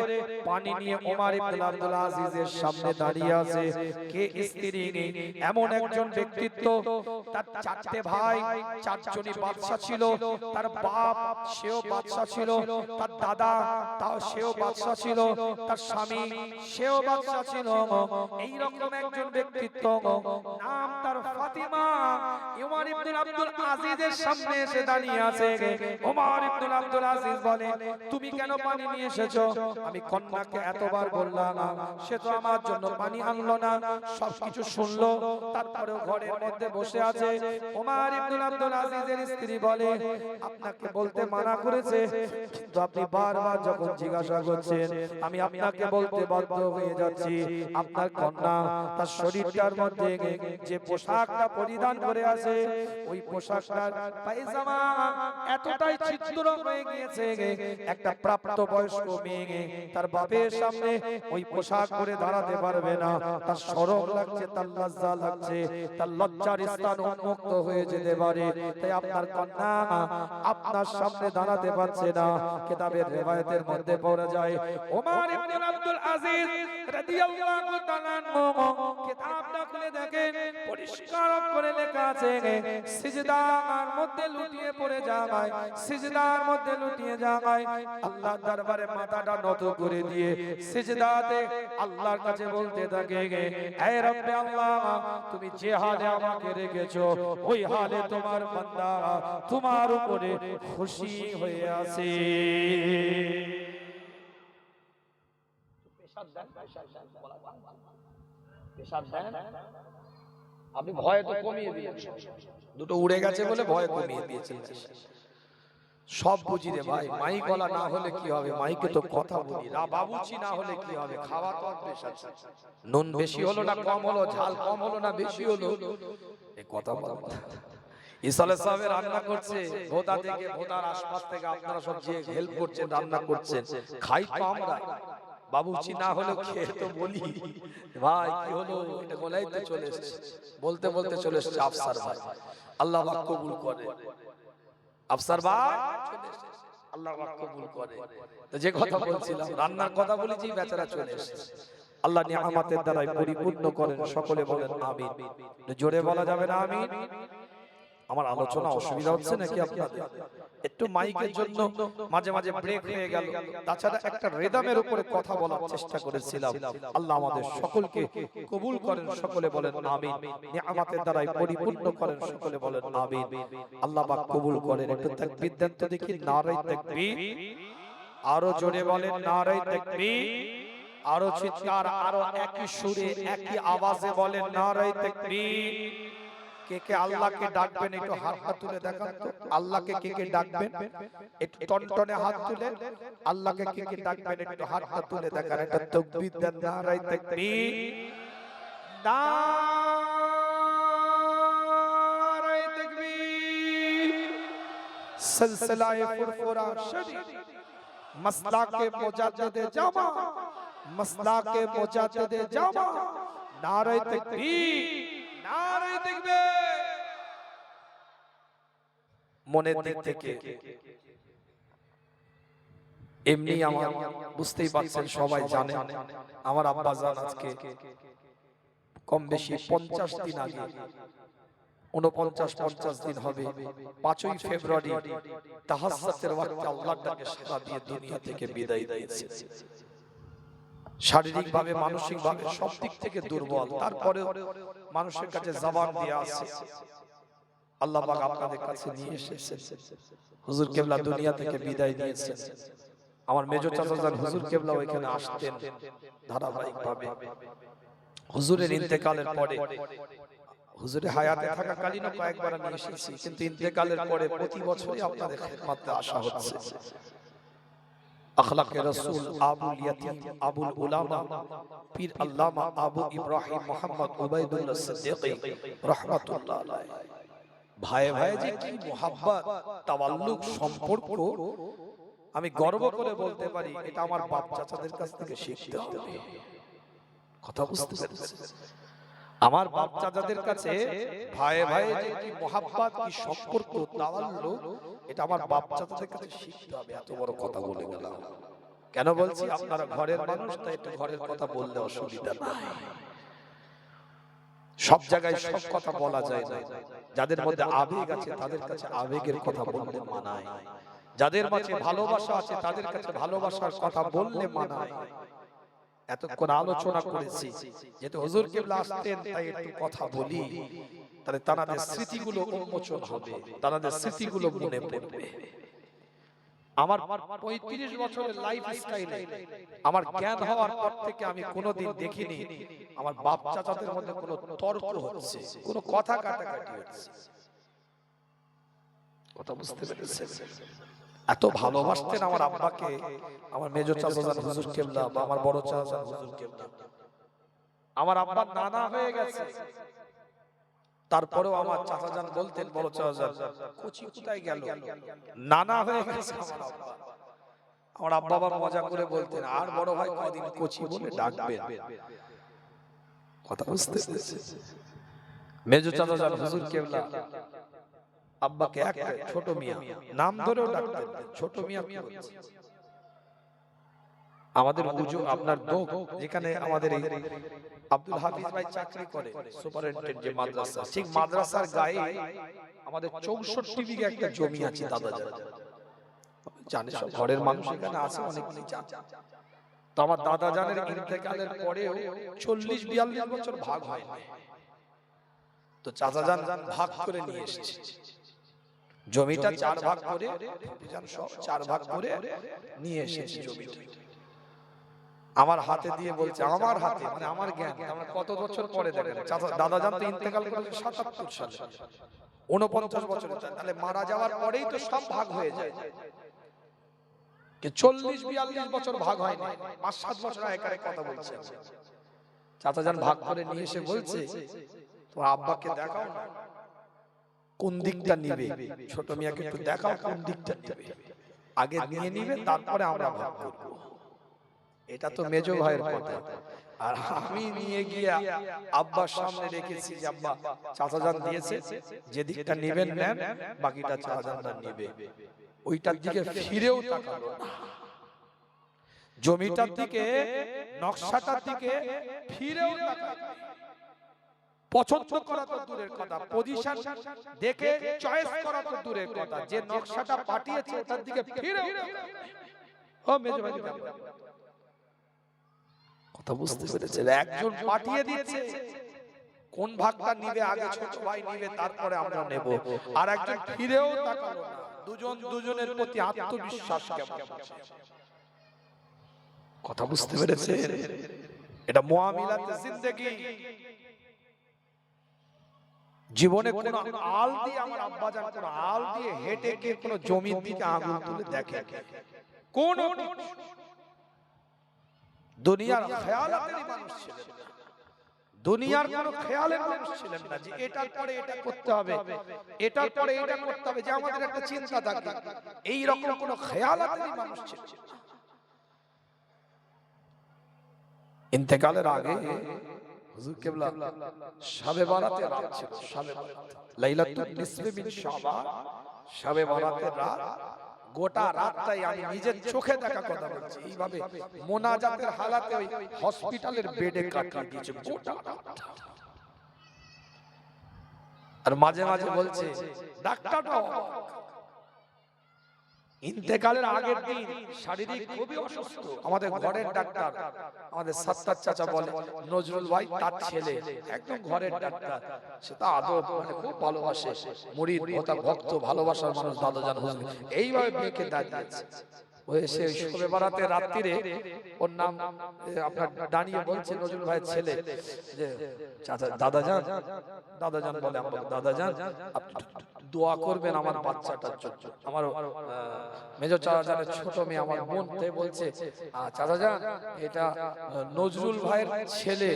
পানি নিয়ে ওমর ইবনুল আব্দুল আজিজের সামনে দাঁড়িয়ে আছে। কে স্ত্রী? এমন একজন ব্যক্তিত্ব, তার 4টে ভাই, 4জনই বাদশা ছিল, তার বাপ সেও বাদশা ছিল, তার দাদা তাও সেও বাদশা ছিল, তার স্বামী সেও বাদশা ছিল। এই রকম একজন ব্যক্তিত্ব, নাম তার ফাতিমা। ওমর ইবনুল আব্দুল আজিজের সামনে এসে দাঁড়িয়ে আছে। ওমর ইবনুল আব্দুল আজিজ বলে, তুমি কেন পানি নিয়ে এসেছো? আমি কন্যাকে এতবার বললাম, সে তো আমার জন্য পানি আনলো না। সবকিছু শুনলো, তারপরেও ঘরের মধ্যে বসে আছে। ওমর ইবনুল আব্দুল আজিজের স্ত্রী বলে, আপনাকে বলতে মানা করেছে, কিন্তু আপনি বারবার যখন জিজ্ঞাসা করছেন, আমি আপনাকে বলতে বাধ্য হয়ে যাচ্ছি। আপনার কন্যা তার শরীরটার মধ্যে যে পোশাকটা পরিধান করে আছে, ওই পোশাকটার পায়জামা এতটাই ছিদ্র হয়ে গিয়েছে, একটা প্রাপ্তবয়স্ক মেয়ে তার বাপের সামনে ওই পোশাক পরে দাঁড়াতে পারবে না। তার শরম লাগছে, তার লজ্জা লাগছে, তার লজ্জার স্থান উন্মুক্ত হয়ে যেতে পারে। তাই আপনার কন্যা আপনার সামনে দাঁড়াতে পারছে না। কিতাবের রিওয়ায়াতের মধ্যে পড়া যায়, ওমর ইবনুল আব্দুল আজিজ রাদিয়াল্লাহু তাআলা কিতাবটা খুলে দেখেন, পরিষ্কার করে লেখা আছে, সিজদার মধ্যে লুটিয়ে পড়ে যায়, সিজদার মধ্যে লুটিয়ে যায়, আল্লাহর দরবারে মাথাটা নত করে দিয়ে সিজদাতে আল্লাহর কাছে বলতে থাকে, হে রব্বে আল্লাহ, তুমি যে হালে আমাকে রেখেছো, ওই হালে তোমার বান্দা তোমার উপরে খুশি হয়ে আছে। আপনি ভয় তো কমিয়ে দিয়েছেন, দুটো উড়ে গেছে বলে ভয় কমিয়ে দিয়েছেন। সব বুঝি রে ভাই, মাইক গলা না হলে কি হবে, মাইকে তো কথা বলি, বাবুচি না হলে কি হবে, খাওয়া তো বেশ আছে, নুন বেশি হলো না কম হলো, ঝাল কম হলো না বেশি হলো, এই কথা বলো। ইসালে সাহেব রান্না করছে ভোদা থেকে, ভোদার আশপাশ থেকে আপনারা সব যে হেল্প করছেন, রান্না করছেন, খাই তো আমরা, বাবুচি না হলে খেয়ে তো বলি ভাই কি হলো, এটা বলাই তো চলে এসেছে, বলতে বলতে চলে এসেছে আফসার ভাই, আল্লাহ পাক কবুল করে। আফসার ভাই চলে এসেছে, আল্লাহ পাক কবুল করে। তো যে কথা বলছিলাম, রান্নার কথা বলেছি, বেচারা চলে এসেছে। আল্লাহ নিয়ামতের দ্বারাই পরিপূর্ণ করেন, সকলে বলেন আমিন। জোরে বলা যাবে না আমিন? আমার আলোচনা অসুবিধা হচ্ছে নাকি আপনাদের? একটু মাইকের জন্য মাঝে মাঝে ব্রেক হয়ে গেল, তাছাড়া একটা রিদমের উপরে কথা বলার চেষ্টা করেছিলাম। আল্লাহ আমাদের সকলকে কবুল করেন, সকলে বলেন আমিন। নিয়ামতের দ্বারাই পরিপূর্ণ করেন, সকলে বলেন আমিন। আল্লাহ পাক কবুল করেন। একটু তাকবীর দেন তো দেখি, নারে তাকবীর। আরো জোরে বলেন নারে তাকবীর। আরো চিৎকার, আরো একই সুরে একই আওয়াজে বলেন নারে তাকবীর। কে কে আল্লাহকে ডাকবেন একটু হাত তুলে দেখান তো। আল্লাহকে কে কে ডাকবেন একটু টনটনে হাত তুলে। আল্লাহকে কে কে ডাকবেন একটু হাতটা তুলে দেখান। একটা তাকবীর দেন, নারে তাকবীর, নারে তাকবীর। সিলসিলায়ে ফুরফুরা শরীফ, মাসলাকে মুজাদ্দিদে জামা, মাসলাকে মুজাদ্দিদে জামা, নারে তাকবীর, নারে তাকবীর। মনের দিক থেকে এমনি আমার বুঝতেই পারছেন, সবাই জানেন আমার আব্বা জান আজকে কম বেশি 50 দিন আগে, 49-50 দিন হবে, 5ই ফেব্রুয়ারি তাহাজ্জুদের ওয়াক্তে আল্লাহর ডাকে সাড়া দিয়ে দুনিয়া থেকে বিদায় দিয়েছে। শারীরিক ভাবে, মানসিক ভাবে সব দিক থেকে দুর্বল, তারপরে মানুষের কাছে জবান দিয়ে আছে। আল্লাহ পাক আপনাদের কাছে নিয়ে এসেছেন। হুজুর কেবলা দুনিয়া থেকে বিদায় দিয়েছেন। আমার মেজো চাচা যান হুজুর কেবলা ওইখানে আসতেন ধারাবাহিকভাবে। হুজুরের ইন্তেকালের পরে, হুজুরে হায়াতে থাকাকালীন কয়েকবার আমি এসেছি, কিন্তু ইন্তেকালের পরে প্রতি বছরই আপনাদের খেদমতে আসা হচ্ছে। আখলাকে রাসূল আবুল ইয়াতিম আবুল উলামা পীর আল্লামা আবু ইব্রাহিম মুহাম্মদ উবাইদুল্লাহ সিদ্দিকী রাহমাতুল্লাহ আলাইহি। ভাই ভাই যে কি মুহাব্বত, তাওয়াল্লুক, সম্পর্ক, আমি গর্ব করে বলতে পারি এটা আমার বাপ চাচাদের কাছ থেকে শিখতে হবে। কথা বুঝতে পেরেছেন? আমার বাপ চাচাদের কাছে ভাই ভাই যে কি মুহাব্বত, কি সম্পর্ক, তাওয়াল্লুক, এটা আমার বাপ চাচাদের কাছে শিখতে হবে। এত বড় কথা বলে গেলাম কেন বলছি? আপনারা ঘরের মানুষ, তাই একটু ঘরের কথা বললে অসুবিধা নাই। সব জায়গায় সব কথা বলা যায় না। যাদের মধ্যে আবেগ আছে তাদের কাছে আবেগের কথা বললে মানায়, যাদের মাঝে ভালোবাসা আছে তাদের কাছে ভালোবাসার কথা বললে মানায়। এতক্ষণ আলোচনা করেছি, যেহেতু হুজুর কেবলা আসতেন তাই একটু কথা বলি, তাহলে তাদের স্মৃতিগুলো উন্মোচন হবে, তাদের স্মৃতিগুলো মনে পড়বে। আমার 35 বছরের লাইফ স্টাইলে আমার জ্ঞান হওয়ার পর থেকে আমি কোনোদিন দেখিনি আমার বাপ চাচাদের মধ্যে কোনো তর্ক হচ্ছে, কোনো কথা কাটাকাটি হচ্ছে। কথা বুঝতে পেরেছেন? এত ভালোবাসতেন আমার আব্বাকে আমার মেজো চাচা জান হুজুর কেবলা, বা আমার বড় চাচা জান হুজুর কেবলা। আমার আব্বা নানা হয়ে গেছে, তারপরেও আমার চাচা জান বলতেন, বড় চাচা জান কোচি কোথায় গেল, নানা হয়ে গেছে আমার আব্বা। আমার আব্বা আবার মজা করে বলতেন, আর বড় ভাই কদিন কোচি বলে ডাকবেন। কথা বুঝতে পেরেছেন? মেজো চাচা জান হুজুর কেবলা আব্বাকে একটা ছোট মিয়া নাম ধরেও ডাকতেন, ছোট মিয়া কি বলছে। আমাদের আপনার দোক যেখানে আমাদের এই আব্দুল হাফিজ ভাই চাকরি করে, সুপারিনটেন্ডেন্ট যে মাদ্রাসা, ঠিক মাদ্রাসার গায়ে আমাদের 64 বিঘা একটা জমি আছে দাদা জানে, সব ঘরের মানুষ এখানে আছে, অনেকেই জানে। তো আমার দাদা জানের ইন্তেকালের পরেও 40-42 বছর ভাগ হয় না। তো চাচা জান ভাগ করে নিয়ে এসেছে জমিটা, 4 ভাগ করে, সব 4 ভাগ করে নিয়ে এসেছে জমিটা। আমার হাতে দিয়ে বলছে, আমার হাতে মানে আমার জ্ঞান, আমরা কত বছর পরে দেখেন চাচা দাদা জান তো ইন্তেকাল করেছে 77 সালে, 49 বছর, তাহলে মারা যাওয়ার পরেই তো সব ভাগ হয়ে যায়। 40-42 বছর ভাগ হয় না, 5-7 বছর একারে কথা বলছে। চাচা জান ভাগ করে নিয়ে এসে বলছে, তোমার আব্বাকে দেখাও না কোন দিকটা নিবে, ছোট মিয়াকে একটু দেখাও কোন দিকটা নিবে, আগে নিয়ে নিবে তারপরে আমরা ভাগ করব। এটা তো মেজো ভাইয়ের কথা। আর আমি নিয়ে গিয়ে আব্বার সামনে রেখেছি যে আব্বা চাচা জান দিয়েছে, যে দিকটা নেবেন নেন, বাকিটা চাচা জানরা নেবে। ওইটার দিকে ফিরেও তাকালো না, জমিটার দিকে, নকশাটার দিকে ফিরেও তাকালো না। পছন্দ করা তো দূরের কথা, পজিশন দেখে চয়েস করা তো দূরের কথা, যে নকশাটা পাঠিয়েছে ওটার দিকে ফিরে ও মেজো ভাই কথা বুঝতে পেরেছেন? একজন পাঠিয়ে দিচ্ছে, কোন ভাগটা নিবে আগে ছোট ভাই নিবে, তারপরে আমরা নেব, আর একজন ফিরেও তাকালো না। দুজন দুজনের প্রতি আত্মবিশ্বাস কেমন? কথা বুঝতে পেরেছেন? এটা মুআমিলাতে জিন্দেগি। জীবনে কোন আল দিয়ে আমার আব্বাজান কোন আল দিয়ে হেঁটে গিয়ে কোন জমির দিকে আঙুল তুলে দেখে কোন দুনিয়ার খেয়ালাতেরই মানুষ ছিলেন না, দুনিয়ার কোন খেয়ালের মানুষ ছিলেন না যে এটার পরে এটা করতে হবে, এটার পরে এটা করতে হবে, যে আমাদের একটা চিন্তা থাকে, এই রকম কোন খেয়ালাতেরই মানুষ ছিলেন না। ইন্তেকালের আগে হুজুর কেবলা শবে বারাতে রাত ছিল, শবে বারাত লাইলাতুন নিসফি মিন শাবান, শবে বারাতের রাত, গোটা রাতটাই আমি নিজের চোখে দেখা কথা বলছি, এইভাবে মোনাজাতের হালাতে ওই হসপিটালের বেডে কাটিয়ে দিয়েছে গোটা রাতটা। আর মাঝে মাঝে বলছে ডাক্তারটাও ইন্তেকালের আগের দিন শারীরিক খুবই অসুস্থ, আমাদের ঘরের ডাক্তার, আমাদের সাত্তার চাচা বলে নজরুল ভাই তার ছেলে, একদম ঘরের ডাক্তার, সেটা আদব মানে খুব ভালোবাসে, মুরিদ ভক্ত ভালোবাসার মানুষ দাদাজান হুজুর, এইভাবে মেয়েকে দাঁড়িয়েছে। ও এসে শবে বারাতে রাত্রিরে ওর নাম আপনার দাঁড়িয়ে বলছে নজরুল ভাইয়ের ছেলে যে চাচা দাদাজান, দাদাজান বলে আমাকে, দাদাজান আপনি দোয়া করবেন আমার বাচ্চাটার জন্য, আমার মেজো চাচাজানের ছোট মেয়ে আমার বোন, তাই বলছে চাচাজান এটা নজরুল ভাইয়ের ছেলে,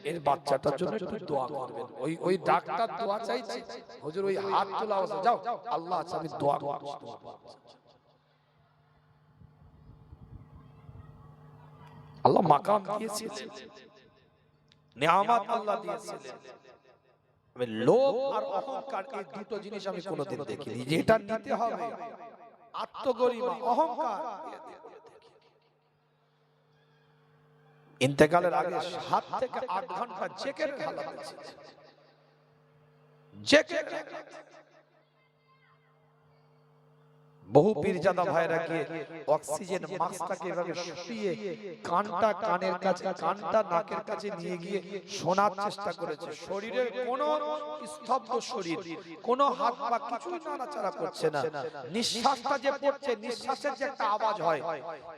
এর বাচ্চাটার জন্য একটু দোয়া করবেন। ওই ডাক্তার দোয়া চাইছে, হুজুর ওই হাত তোলা অবস্থা, যাও আল্লাহ আছে আমি দোয়া করছি। আল্লাহ মাকাম দিয়েছিলেন, নিয়ামত আল্লাহ দিয়েছিলেন, লোভ আর অহংকার এই দুটো জিনিস আমি কোনোদিন দেখিনি, যেটা নিতে হবে আত্মগরিমা অহংকার। ইন্তেকালের আগে 7 থেকে 8 ঘন্টা জেকেরের হালাত ছিল, জেকের। বহু পীরজাদা ভাইরা গিয়ে অক্সিজেন মাস্কটাকে এভাবে শুয়ে কানটা কানের কাছে, কানটা নাকের কাছে নিয়ে গিয়ে শোনার চেষ্টা করেছে, শরীরের কোনো স্তব্ধ শরীর, কোনো হাত পা কিছুই নাড়াচাড়া করছে না, নিঃশ্বাসটা যে পড়ছে, নিঃশ্বাসের যে একটা আওয়াজ হয়,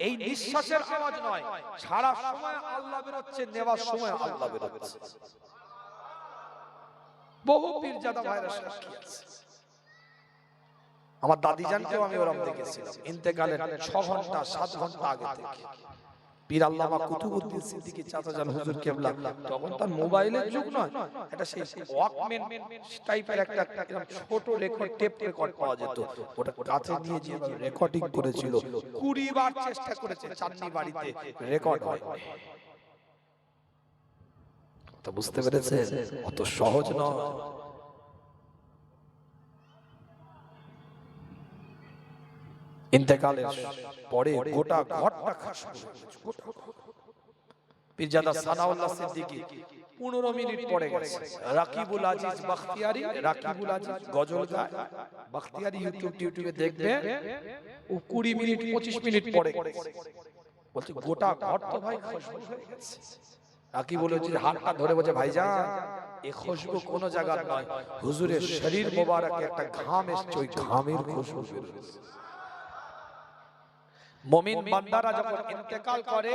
এই নিঃশ্বাসের আওয়াজ নয়, সারা সময় আল্লাহ বেরোচ্ছে, নেওয়ার সময় আল্লাহ বেরোচ্ছে। বহু পীরজাদা ভাইরা সাক্ষী আছে। আমার দাদিজানকেও আমি ওরকম দেখেছিলাম ইন্তেকালের 6 ঘন্টা 7 ঘন্টা আগে থেকে। পীর আল্লামা কুতুবউদ্দিন সিদ্দিকী চাচাজান হুজুর কেবলা, তখন তার মোবাইলের যুগ নয়, এটা সেই ওয়াকম্যান টাইপের একটা ছোট রেকর্ড, টেপ রেকর্ড পাওয়া যেত, ওটা কাছে নিয়ে যে রেকর্ডিং করেছিল, 20 বার চেষ্টা করেছে, চাঁদনি বাড়িতে রেকর্ড হয়। তো বুঝতে পেরেছে অত সহজ নয়। ইন্তেকালের পরে গোটা ঘরটা খাসবো, পীরজাদা সানাউল্লাহ সিদ্দিকী 15 মিনিট পরে গেছে, রাকিবুল আজিজ বখতিয়ারি, রাকিবুল আজিজ গজল গায়, বখতিয়ারি ইউটিউবে দেখবে, ও 20 মিনিট 25 মিনিট পরে বলছে গোটা ঘর তো ভাই খুশবু হয়ে গেছে। রাকিবুল আজিজ হাতটা ধরে বলছে ভাইজান এই খুশবু কোন জায়গার নয়, হুজুরের শরীর মোবারকে একটা ঘাম এসছে, ওই ঘামের খুশবু বের হচ্ছে। মুমিন বান্দারা যখন ইন্তেকাল করে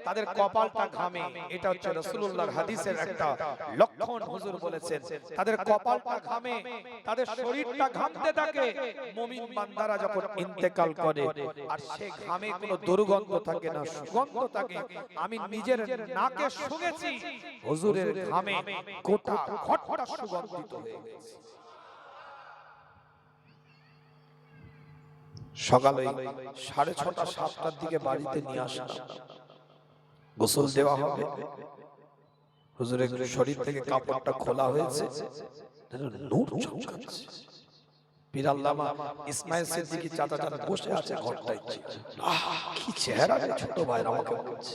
তাদের কপালটা ঘামে, এটা হচ্ছে রাসূলুল্লাহর হাদিসের একটা লক্ষণ, হুজুর বলেছেন তাদের কপালটা ঘামে, তাদের শরীরটা ঘামতে থাকে। মুমিন বান্দারা যখন ইন্তেকাল করে আর সে ঘামে কোনো দুর্গন্ধ থাকে না, সুগন্ধ থাকে। আমি নিজের নাকে শুনেছি হুজুরের ঘামে গোটা ঘরটা সুগন্ধিত হয়ে গেছে। সকালে 6:30 7টার দিকে বাড়িতে নিয়ে আসলাম, গোসল দেওয়া হবে, হুজুরের শরীর থেকে কাপড়টা খোলা হয়েছে, নূর চমকাচ্ছে। পীর আল্লামা ইসমাইল সিদ্দিকী চাচাজান বসে আছে ঘরটায়, কি চেহারা রে ছোট ভাই, আমাকে বলছে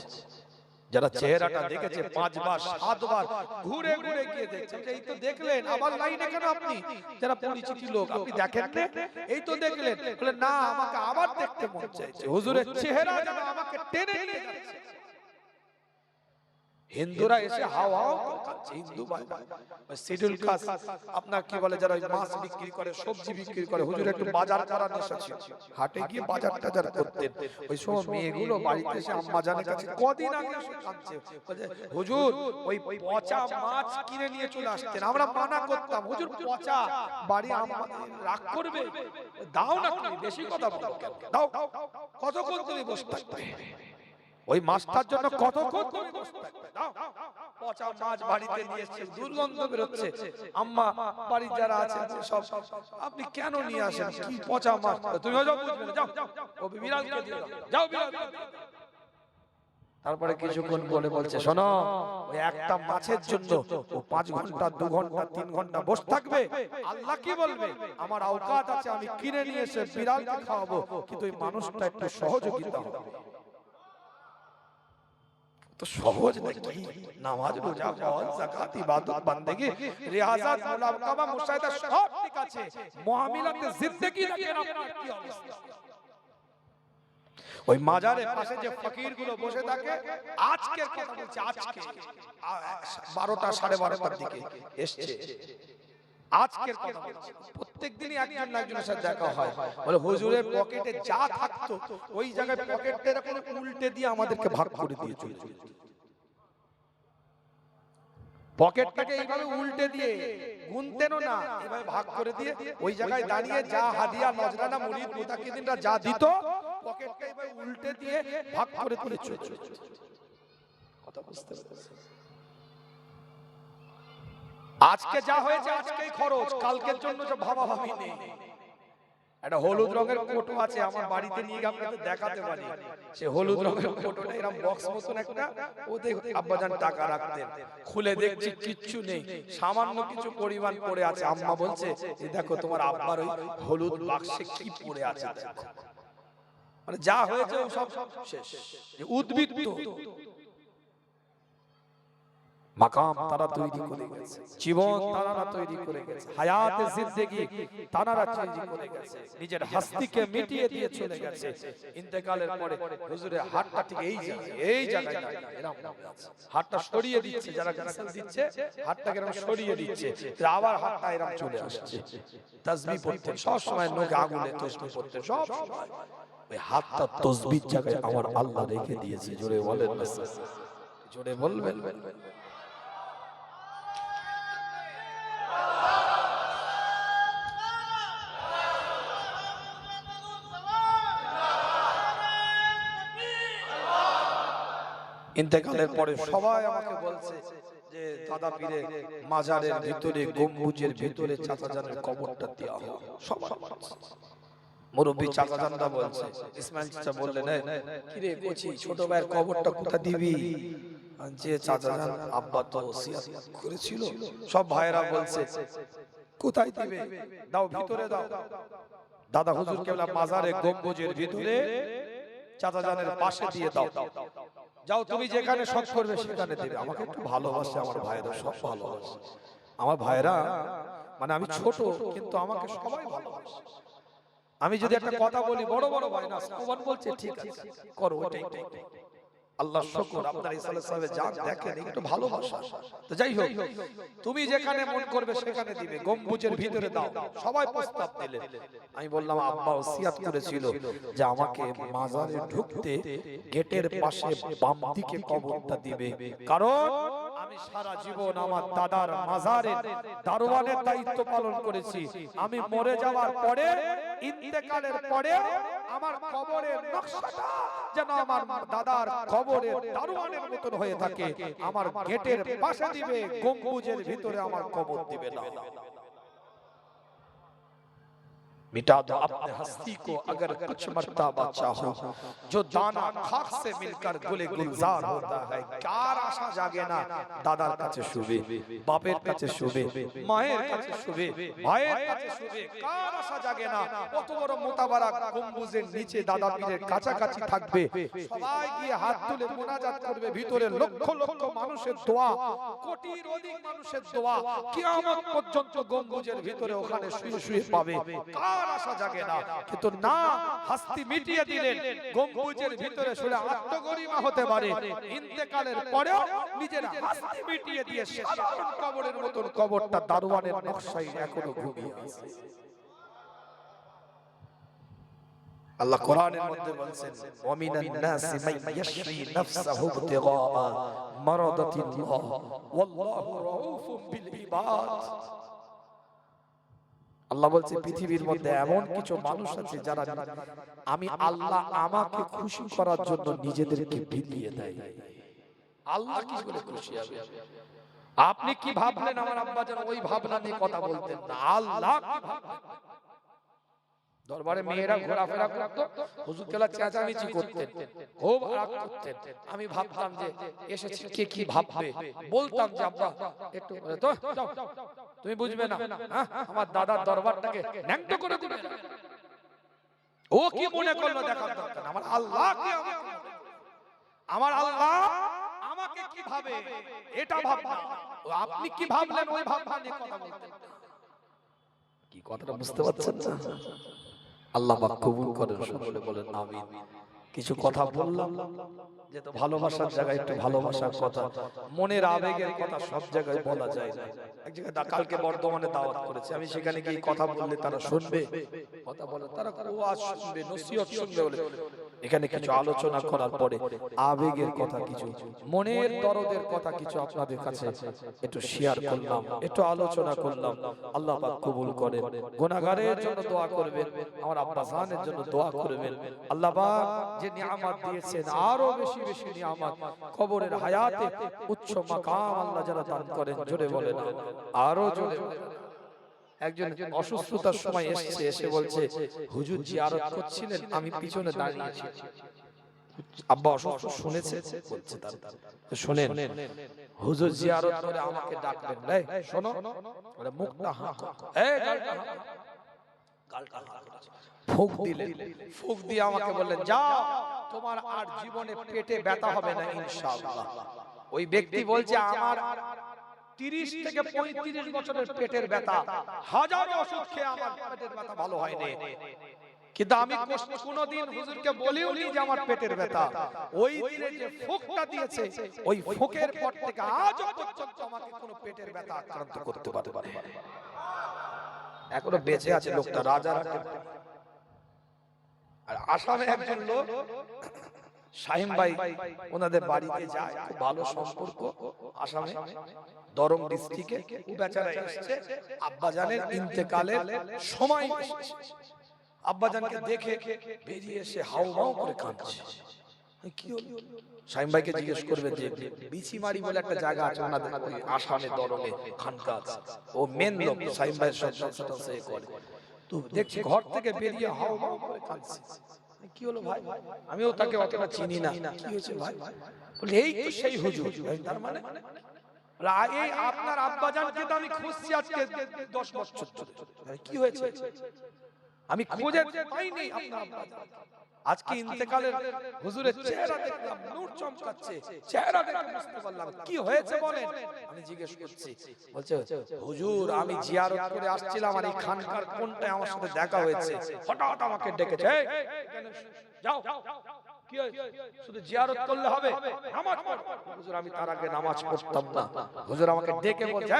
যারা চেহারাটা দেখেছে 5 বার 7 বার ঘুরে ঘুরে গিয়ে দেখছে, এই তো দেখলেন আবার লাইনে কেন আপনি, যারা পরিচিত লোক আপনি দেখেন না, এই তো দেখলেন, বলে না আমাকে আবার দেখতে মন চাইছে, হুজুরের চেহারা যেন আমাকে টেনে নিয়ে যাচ্ছে। হিন্দুরা এসে হাওয়া খাচ্ছে, হিন্দু ভাই শিডিউল কাস্ট আপনার কি বলে যারা মাছ বিক্রি করে সবজি বিক্রি করে, হুজুর একটু বাজার করার নেশা ছিল, হাটে গিয়ে বাজার টাজার করতেন, ওই সব মেয়েগুলো বাড়িতে এসে আম্মা জানের কাছে কদিন আগে এসে কাঁদছে, বলে হুজুর ওই পচা মাছ কিনে নিয়ে চলে আসতেন, আমরা মানা করতাম হুজুর পচা বাড়ি আম্মা রাগ করবে, দাও না তুমি বেশি কথা বলো কেন, দাও কতক্ষণ তুমি বসে থাকবে, ওই মাছটার জন্য কতক্ষণ তুমি বসে থাকবে, দাও পচা মাছ বাড়িতে নিয়ে এসেছে দুর্গন্ধ বেরোচ্ছে, আম্মা বাড়ির যারা আছে সব আপনি কেন নিয়ে আসেন কি পচা মাছ, তুমি যাও বুঝবে না, যাও ও বিড়ালকে দিয়ে দাও, যাও বিড়ালকে দিয়ে দাও। তারপরে কিছুক্ষণ বলে বলছে শোনো ওই একটা মাছের জন্য ও 5 ঘন্টা 2 ঘন্টা 3 ঘন্টা বসে থাকবে, আল্লাহ কি বলবে, আমার আওকাত আছে আমি কিনে নিয়ে এসে বিড়ালকে খাওয়াবো, কিন্তু ওই মানুষটা একটু সহযোগিতা হবে। তো সহজ নাকি, নামাজ রোজা হজ যাকাত ইবাদত বান্দেগি রিয়াজাত মুলাকাবা মুশাহিদা সব ঠিক আছে, মুআমিলাতে জিন্দেগি দেখেন আপনার কি অবস্থা। ওই মাজারের পাশে যে ফকির গুলো বসে থাকে, আজকের কথা বলছি, আজকে 12টা 12:30টার দিকে এসছে, আজকের কথা বলছি, প্রত্যেকদিনই একজন না একজনের সাথে দেখা হয়, বলে হুজুরের পকেটে যা থাকতো ওই জায়গায় পকেটটা এরকম উল্টে দিয়ে আমাদেরকে ভাগ করে দিয়ে চলে যেত, পকেটটাকে এইভাবে উল্টে দিয়ে গুনতেনও না, এইভাবে ভাগ করে দিয়ে ওই জায়গায় দাঁড়িয়ে যা হাদিয়া নজরানা মুরিদ মুতাকিদিনরা যা দিত পকেটটা এইভাবে উল্টে দিয়ে ভাগ করে দিয়ে চলে যেত। কথা বুঝতে পারছেন? আজকে যা হয়েছে আজকেই খরচ, কালকের জন্য যে ভাবাভাবি নেই। একটা হলুদ রঙের কোটো আছে আমার বাড়িতে, নিয়ে গিয়ে আপনাদের দেখাতে পারি, সে হলুদ রঙের কোটোটা এরকম বক্স মতন একটা, ওতে আব্বাজান টাকা রাখতেন, খুলে দেখছি কিচ্ছু নেই, সামান্য কিছু পরিমাণ পড়ে আছে, আম্মা বলছে এই দেখো তোমার আব্বার ওই হলুদ বাক্সে কি পড়ে আছে, মানে যা হয়েছে সব শেষ, উদ্বৃত্ত মাকাম তারা তৈরি করে গেছে, জীবন তারা তৈরি করে গেছে, হায়াতে জিন্দেগি তারা তৈরি করে গেছে, নিজের হাস্তিকে মিটিয়ে দিয়ে চলে গেছে, ইন্তেকালের পরে হুজুরের হাতটা ঠিক এই জায়গায় এরকম আছে, হাতটা সরিয়ে দিচ্ছে, যারা গাছাল দিচ্ছে হাতটাকে এরকম সরিয়ে দিচ্ছে, আবার হাতটা এরকম চলে আসছে, তাসবিহ পড়তেন সব সময়, নখে আগুনে তাসবিহ পড়তেন সব সময়, ওই হাতটা তাসবিহর জায়গায় আমার আল্লাহ রেখে দিয়েছে, জোরে বলেন না, জোরে বলবেন। ইন্তেকালের পরে সবাই আমাকে বলছে যে দাদা পীরের মাজারের ভিতরে গম্বুজের ভিতরে চাচাজানের কবরটা দেওয়া হোক, সবাই মুরব্বী চাচাজানরা বলছে, ইসমাইল চাচা বললেন কি রে কোচি ছোট ভাইয়ের কবরটা কোথা দিবি, যে চাচাজান আব্বা তো ওসিয়ত করেছিল, সব ভাইরা বলছে কোথায় দিবে, দাও ভিতরে দাও, দাদা হুজুর কেবলা মাজারে গম্বুজের ভিতরে চাচাজানের পাশে দিয়ে দাও, যাও তুমি যেখানে শখ করবে সেখানে দেবে। আমাকে একটু ভালোবাসে আমার ভাইরা, সব ভালোবাসে আমার ভাইরা, মানে আমি ছোট কিন্তু আমাকে সবাই ভালোবাসে, আমি যদি একটা কথা বলি বড় বড় ভাই না সবাই বলছে ঠিক আছে করো, ওইটাই আল্লাহ শুকর, আপনার ইসালে সাহেব যা দেখেন একটু ভালোবাসা। তো যাই হোক তুমি যেখানে মন করবে সেখানে দিবে, গম্বুজের ভিতরে দাও, সবাই প্রস্তাব দিলেন, আমি বললাম আব্বা ওসিয়াত করেছিল যে আমাকে মাজারে ঢুকতে গেটের পাশে বাম দিকে কবরটা দিবে, কারণ আমি সারা জীবন আমার দাদার মাজারের দারোয়ানের দায়িত্ব পালন করেছি, আমি মরে যাওয়ার পরে ইন্তেকালের পরে আমার কবরের নকশাটা যেন আমার দাদার কবরের দারোয়ানের মতন হয়ে থাকে, আমার গেটের পাশে দিবে, গম্বুজের ভিতরে আমার কবর দিবে না। मिटा दो अपने हस्ती को अगर कुछ मर्तबा चाहो, जो दाना खाक से मिलकर गुले गुलजार होता है। কার আশা জাগে না দাদার কাছে শুবে, বাপের কাছে শুবে, মায়ের কাছে শুবে, ভাইয়ের কাছে শুবে? কার আশা জাগে না কত বড় মোতাবারক গম্বুজের নিচে দাদা পীরের কাছাকাছি থাকবে, সবাই গিয়ে হাত তুলে মোনাজাত করবে, ভিতরে লক্ষ লক্ষ মানুষের দোয়া, কোটির অধিক মানুষের দোয়া কিয়ামত পর্যন্ত গম্বুজের ভিতরে ওখানে শুয়ে শুয়ে পাবে। কার আশা জাগে না? কিন্তু না, হাস্তি মিটিয়ে দিলেন। গম্বুজের ভিতরে শুলে আত্মগরিমা হতে পারে, ইন্তেকালের পরেও নিজের হাস্তি মিটিয়ে দিয়ে সাধারণ কবরের মতন কবরটা দারোয়ানের নকশায় এখনো ঘুমিয়ে আছে। আল্লাহ কোরআনের মধ্যে বলেন, ওয়ামিনান নাসি মান ইয়াশরি নাফসাহু ইবতিগা মারাদাতিল্লাহ ওয়াল্লাহু রাউফুম বিল ইবাদ। আল্লাহ বলছে পৃথিবীর মধ্যে এমন কিছু মানুষ আছে যারা আমি আল্লাহ আমাকে খুশি করার জন্য নিজেদেরকে বিলিয়ে দেয়। আল্লাহ কি করে খুশি হবে? আপনি কি ভাবলেন আমার আব্বাজান ওই ভাবনা নিয়ে কথা বলতেন না। আল্লাহ কি ভাবলেন? দরবারে মেয়েরা ঘোরাফেরা করতো, হুজুর কেলা চেঁচামেচি করতেন, খুব রাগ করতেন। আমি ভাবতাম যে এসেছে কে কি ভাববে, বলতাম যে আব্বা একটু তো যাও, তুমি বুঝবে না, আমার দাদার দরবারটাকে ন্যাংটো করে দিবে। ও কি মনে করলো দেখার দরকার। আমার আল্লাহ কি আমার আল্লাহ আমাকে কি ভাবে এটা ভাবনা, আপনি কি ভাবলেন ওই ভাবনা নিয়ে কথা বলতেন। কি কথাটা বুঝতে পারছেন না? আল্লাহ পাক কবুল করেন, সকলে বলেন আমিন। কিছু কথা বললাম যে তো ভালোবাসার জায়গায় একটু ভালোবাসার কথা, মনের আবেগের কথা সব জায়গায় বলা যায় না। এক জায়গায় কালকে বর্ধমানে দাওয়াত করেছে, আমি সেখানে গিয়ে কথা বললে তারা শুনবে, কথা বলে তারা ওয়াজ শুনবে, নসিহত শুনবে বলে এখানে কিছু আলোচনা করার পরে আবেগের কথা, কিছু মনের দরদের কথা কিছু আপনাদের কাছে একটু শেয়ার করলাম, একটু আলোচনা করলাম। আল্লাহ পাক কবুল করেন। গুনাহগারের জন্য দোয়া করবেন, আমার আব্বা জানের জন্য দোয়া করবেন। আল্লাহ পাক যে নিয়ামত দিয়েছেন আরো বেশি বেশি নিয়ামত, কবরের হায়াতে উচ্চ মাকাম আল্লাহ যারা দান করেন, জোরে বলেন আরো জোরে। একজন অসুস্থতার সময় এসেছে, এসে বলছে হুজুর জিয়ারত করছিলেন, আমি পিছনে দাঁড়িয়েছি। আব্বা অসুস্থ শুনেছে, বলছে তার শুনেন হুজুর জিয়ারত করে আমাকে ডাকলেন, এই শোনো, বলে মুখটা হা, এই গালটা হা, গালটা হা, ফুঁক দিলেন। ফুঁক দিয়ে আমাকে বললেন যাও, তোমার আর জীবনে পেটে ব্যথা হবে না ইনশাআল্লাহ। ওই ব্যক্তি বলছে আমার 30 থেকে 35 বছরের পেটের ব্যথা, হাজারো ওষুধ খেয়ে আমার পেটের ব্যথা ভালো হয়নি, কিন্তু আমি কোনোদিন হুজুরকে বলিওনি যে আমার পেটের ব্যথা। ওই দিনে যে ফুঁকটা দিয়েছে, ওই ফুঁকের পর থেকে আজ পর্যন্ত আমাকে কোনো পেটের ব্যথা আক্রান্ত করতে পারে। এখনো বেঁচে আছে লোকটা, রাজারহাটে। আর আসামে একজন লোক শাহিম ভাই, ওনাদের বাড়িতে যায়, খুব ভালো সম্পর্ক। আসামে দরং ডিস্ট্রিক্টে ও বেচারা এসেছে আব্বাজানের ইন্তেকালের সময়। আব্বাজানকে দেখে বেরিয়ে এসে হাউমাউ করে কাঁদছে। কি হলো? শাহিম ভাইকে জিজ্ঞেস করবে যে বিচিমারি বলে একটা জায়গা আছে ওনাদের আসামে দরঙে খানকা আছে, ও মেন লোক শাহিম ভাইয়ের সব সে করে। তো দেখছি ঘর থেকে বেরিয়ে হাউমাউ করে কাঁদছে। কি হলো ভাই? আমিও তাকে অতটা চিনি না। কি হয়েছে ভাই? বলে এই তো সেই হুজুর। তার মানে এই আপনার আব্বাজানকে তো আমি খুঁজছি আজকে 10 বছর ধরে। কি হয়েছে? আমি খুঁজে পাইনি আপনার আব্বাজান। আজকে ইন্তেকালের হুজুরের চেহারা দেখলাম, নূর চমকাচ্ছে, চেহারা দেখে বুঝতে পারলাম কি হয়েছে বলেন। আমি জিজ্ঞেস করছি, বলছে হুজুর আমি জিয়ারত করে আসছিলাম, আর এই খানকার কোনটায় আমার সাথে দেখা হয়েছে, হঠাৎ আমাকে ডেকেছে, যাও। কি হয়েছে? শুধু জিয়ারত করলে হবে? নামাজ পড়ো। হুজুর আমি তার আগে নামাজ পড়তাম না, হুজুর আমাকে ডেকে বলছে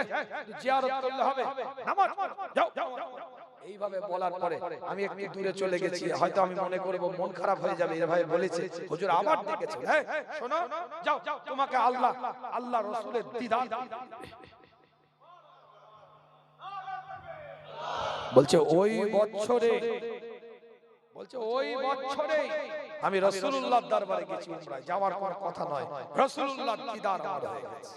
জিয়ারত করলে হবে, নামাজ পড়ো, যাও। এইভাবে বলার পরে আমি একটু দূরে চলে গেছি, হয়তো আমি মনে করব মন খারাপ হয়ে যাবে, এভাবে বলেছে। হুজুর আবার ডেকেছে, হ্যাঁ শোনো, যাও, তোমাকে আল্লাহ রাসূলের দিদার বলছে। ওই বছরে আমি রাসূলুল্লাহর দরবারে গেছি উমরায়, যাওয়ার পর কথা নয়, রাসূলুল্লাহর দিদার আমার হয়ে গেছে।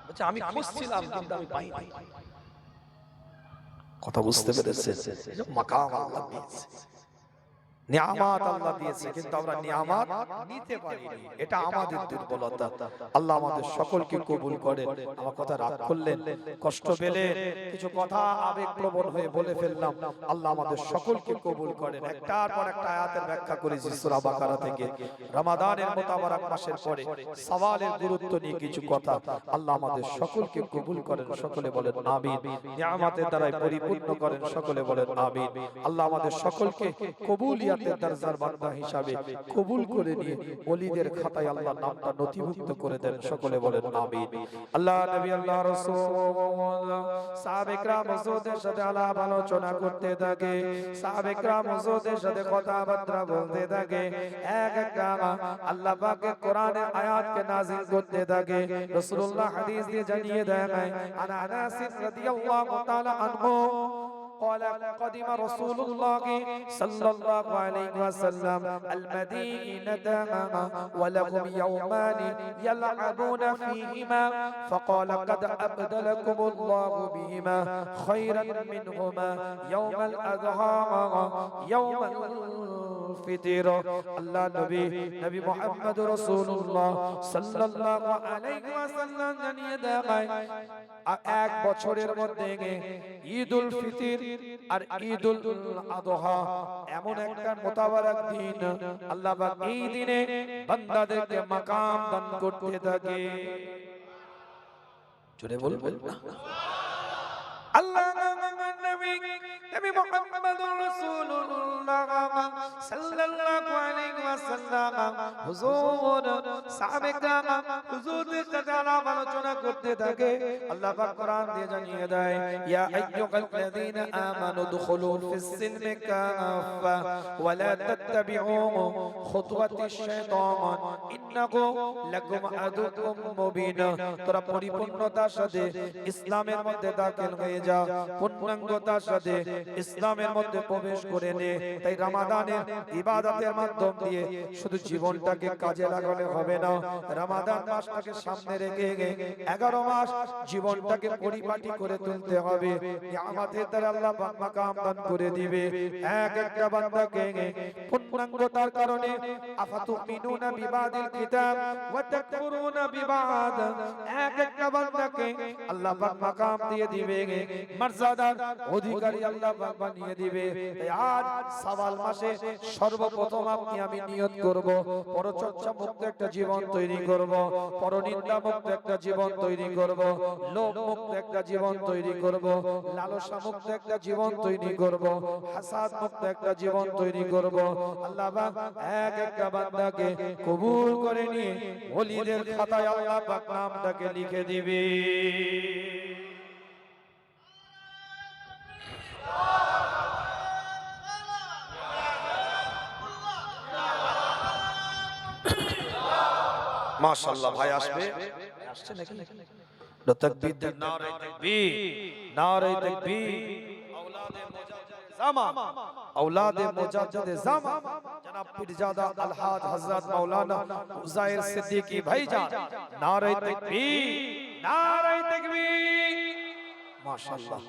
বলছে আমি খুঁজছিলাম কিন্তু আমি পাইনি। কথা বুঝতে পেরেছেন? মাকাম আল্লাহ দিয়েছে, নিয়ামত আল্লাহ দিয়েছে, কিন্তু আমরা নিয়ামত নিতে পারিনি, এটা আমাদের দুর্বলতা। আল্লাহ আমাদের সকলকে কবুল করেন। আমার কথা রাগ করলেন, কষ্ট পেলেন, কিছু কথা আবেগপ্রবণ হয়ে বলে ফেললাম, আল্লাহ আমাদের সকলকে কবুল করেন। একটার পর একটা আয়াতের ব্যাখ্যা করেছি সূরা বাকারা থেকে। রমাদানের মুতাবারাক মাসের পরে সওয়ালের গুরুত্ব নিয়ে কিছু কথা, আল্লাহ আমাদের সকলকে কবুল করেন, সকলে বলেন আমিন। নিয়ামতের দ্বারাই পরিপূর্ণ করেন, সকলে বলেন আমিন। আল্লাহ আমাদের সকলকে কবুলিয়াতের দরজার বান্দা হিসাবে কবুল করে নিয়ে ওলিদের খাতায় আল্লাহ নামটা নথিভুক্ত করে দেন, সকলে বলেন আমিন। আল্লাহ নবী, আল্লাহ রাসূল, সাহাবে کرام হুজুরদের সাথে আলাপ আলোচনা করতে থাকে, সাহাবে کرام হুজুরদের সাথে কথাবার্তা বলতে থাকে, এক একটা আল্লাহ পাকের কোরআনের আয়াতকে নাযিল করতে থাকে। রাসূলুল্লাহ হাদিস দিয়ে জানিয়ে দেয়, আনাস রাদিয়াল্লাহু তাআলা আনহু قال قدم رسول الله صلى الله عليه وسلم المدينة ولهم يومان يلعبون فيهما فقال قد أبدلكم الله بهما خيرا منهما يوم الأضحى يوم الفطر الله نبي محمد رسول الله صلى الله عليه وسلم জানিয়ে দেয়, এক বছরের মধ্যে ঈদুল ফিতর আর ঈদুল আযহা এমন একটা মুতাবারাক দিন, আল্লাহ পাক এই দিনে বান্দাদেরকে মাকাম দান করতে থাকে। জোরে বলবেন না? আল্লাহ নবী মুহাম্মদুর রাসূলুল্লাহ সাল্লাল্লাহু আলাইহি ওয়াসাল্লাম হুজুর সাহাবে کرام হুজুরদের সাথে আলাপ আলোচনা করতে থাকে। আল্লাহ পাক কোরআন দিয়ে জানিয়ে দেয়, ইয়া আইয়ুহাল্লাযীনা আমানু দুখুলু ফিস সিলমি কাফা ওয়া লা তাত্তাবিউ খুতুওয়াতিশ শাইতান ইন্নাহু লাকুম আদুউম মুবিন। তোরা পরিপূর্ণতার সাথে ইসলামের মধ্যে দাখিল হয়ে যা, পূর্ণাঙ্গতার সাথে ইসলামের মধ্যে প্রবেশ করে নে। তাই রমাদানের ইবাদতের মাধ্যম দিয়ে শুধু জীবনটাকে কাজে লাগালে হবে না, রমাদান মাসটাকে সামনে রেখে 11 মাস জীবনটাকে পরিপাটি করে তুলতে হবে। নিয়ামতের দ্বারা আল্লাহ পাক মাকাম দান করে দিবে এক একটা বান্দাকে পূর্ণাঙ্গতার কারণে। আফাতুমিনুনা বিবাদিল কিতাব ওয়া তাকফুরুনা বিবাদ, এক একটা বান্দাকে আল্লাহ পাক মাকাম দিয়ে দিবে, মর্যাদার অধিকারী আল্লাহ পাক বানিয়ে দিবে। আজ শাওয়াল মাসে সর্বপ্রথম আপনি আমি নিয়ত করব, পরচর্চা মুক্ত একটা জীবন তৈরি করব, পরনিন্দা মুক্ত একটা জীবন তৈরি করব, লোভ মুক্ত একটা জীবন তৈরি করব, লালসা মুক্ত একটা জীবন তৈরি করব, হাসাদ মুক্ত একটা জীবন তৈরি করব। আল্লাহ পাক এক একটা বান্দাকে কবুল করে নিয়ে ওলিদের খাতায় আল্লাহ পাক নামটাকে লিখে দিবে। মাশাআল্লাহ, ভাই আসবে, আসছে নাকি? তাকবীর দেন, নারে তাকবীর, নারে তাকবীর। औलादे मुजाद्दिद ज़मा जनाब पीरजादा अलहाज हजरत मौलाना उज़ैर सिद्दीकी भाईजान, नारे तकबीर, नारे तकबीर। माशाअल्लाह।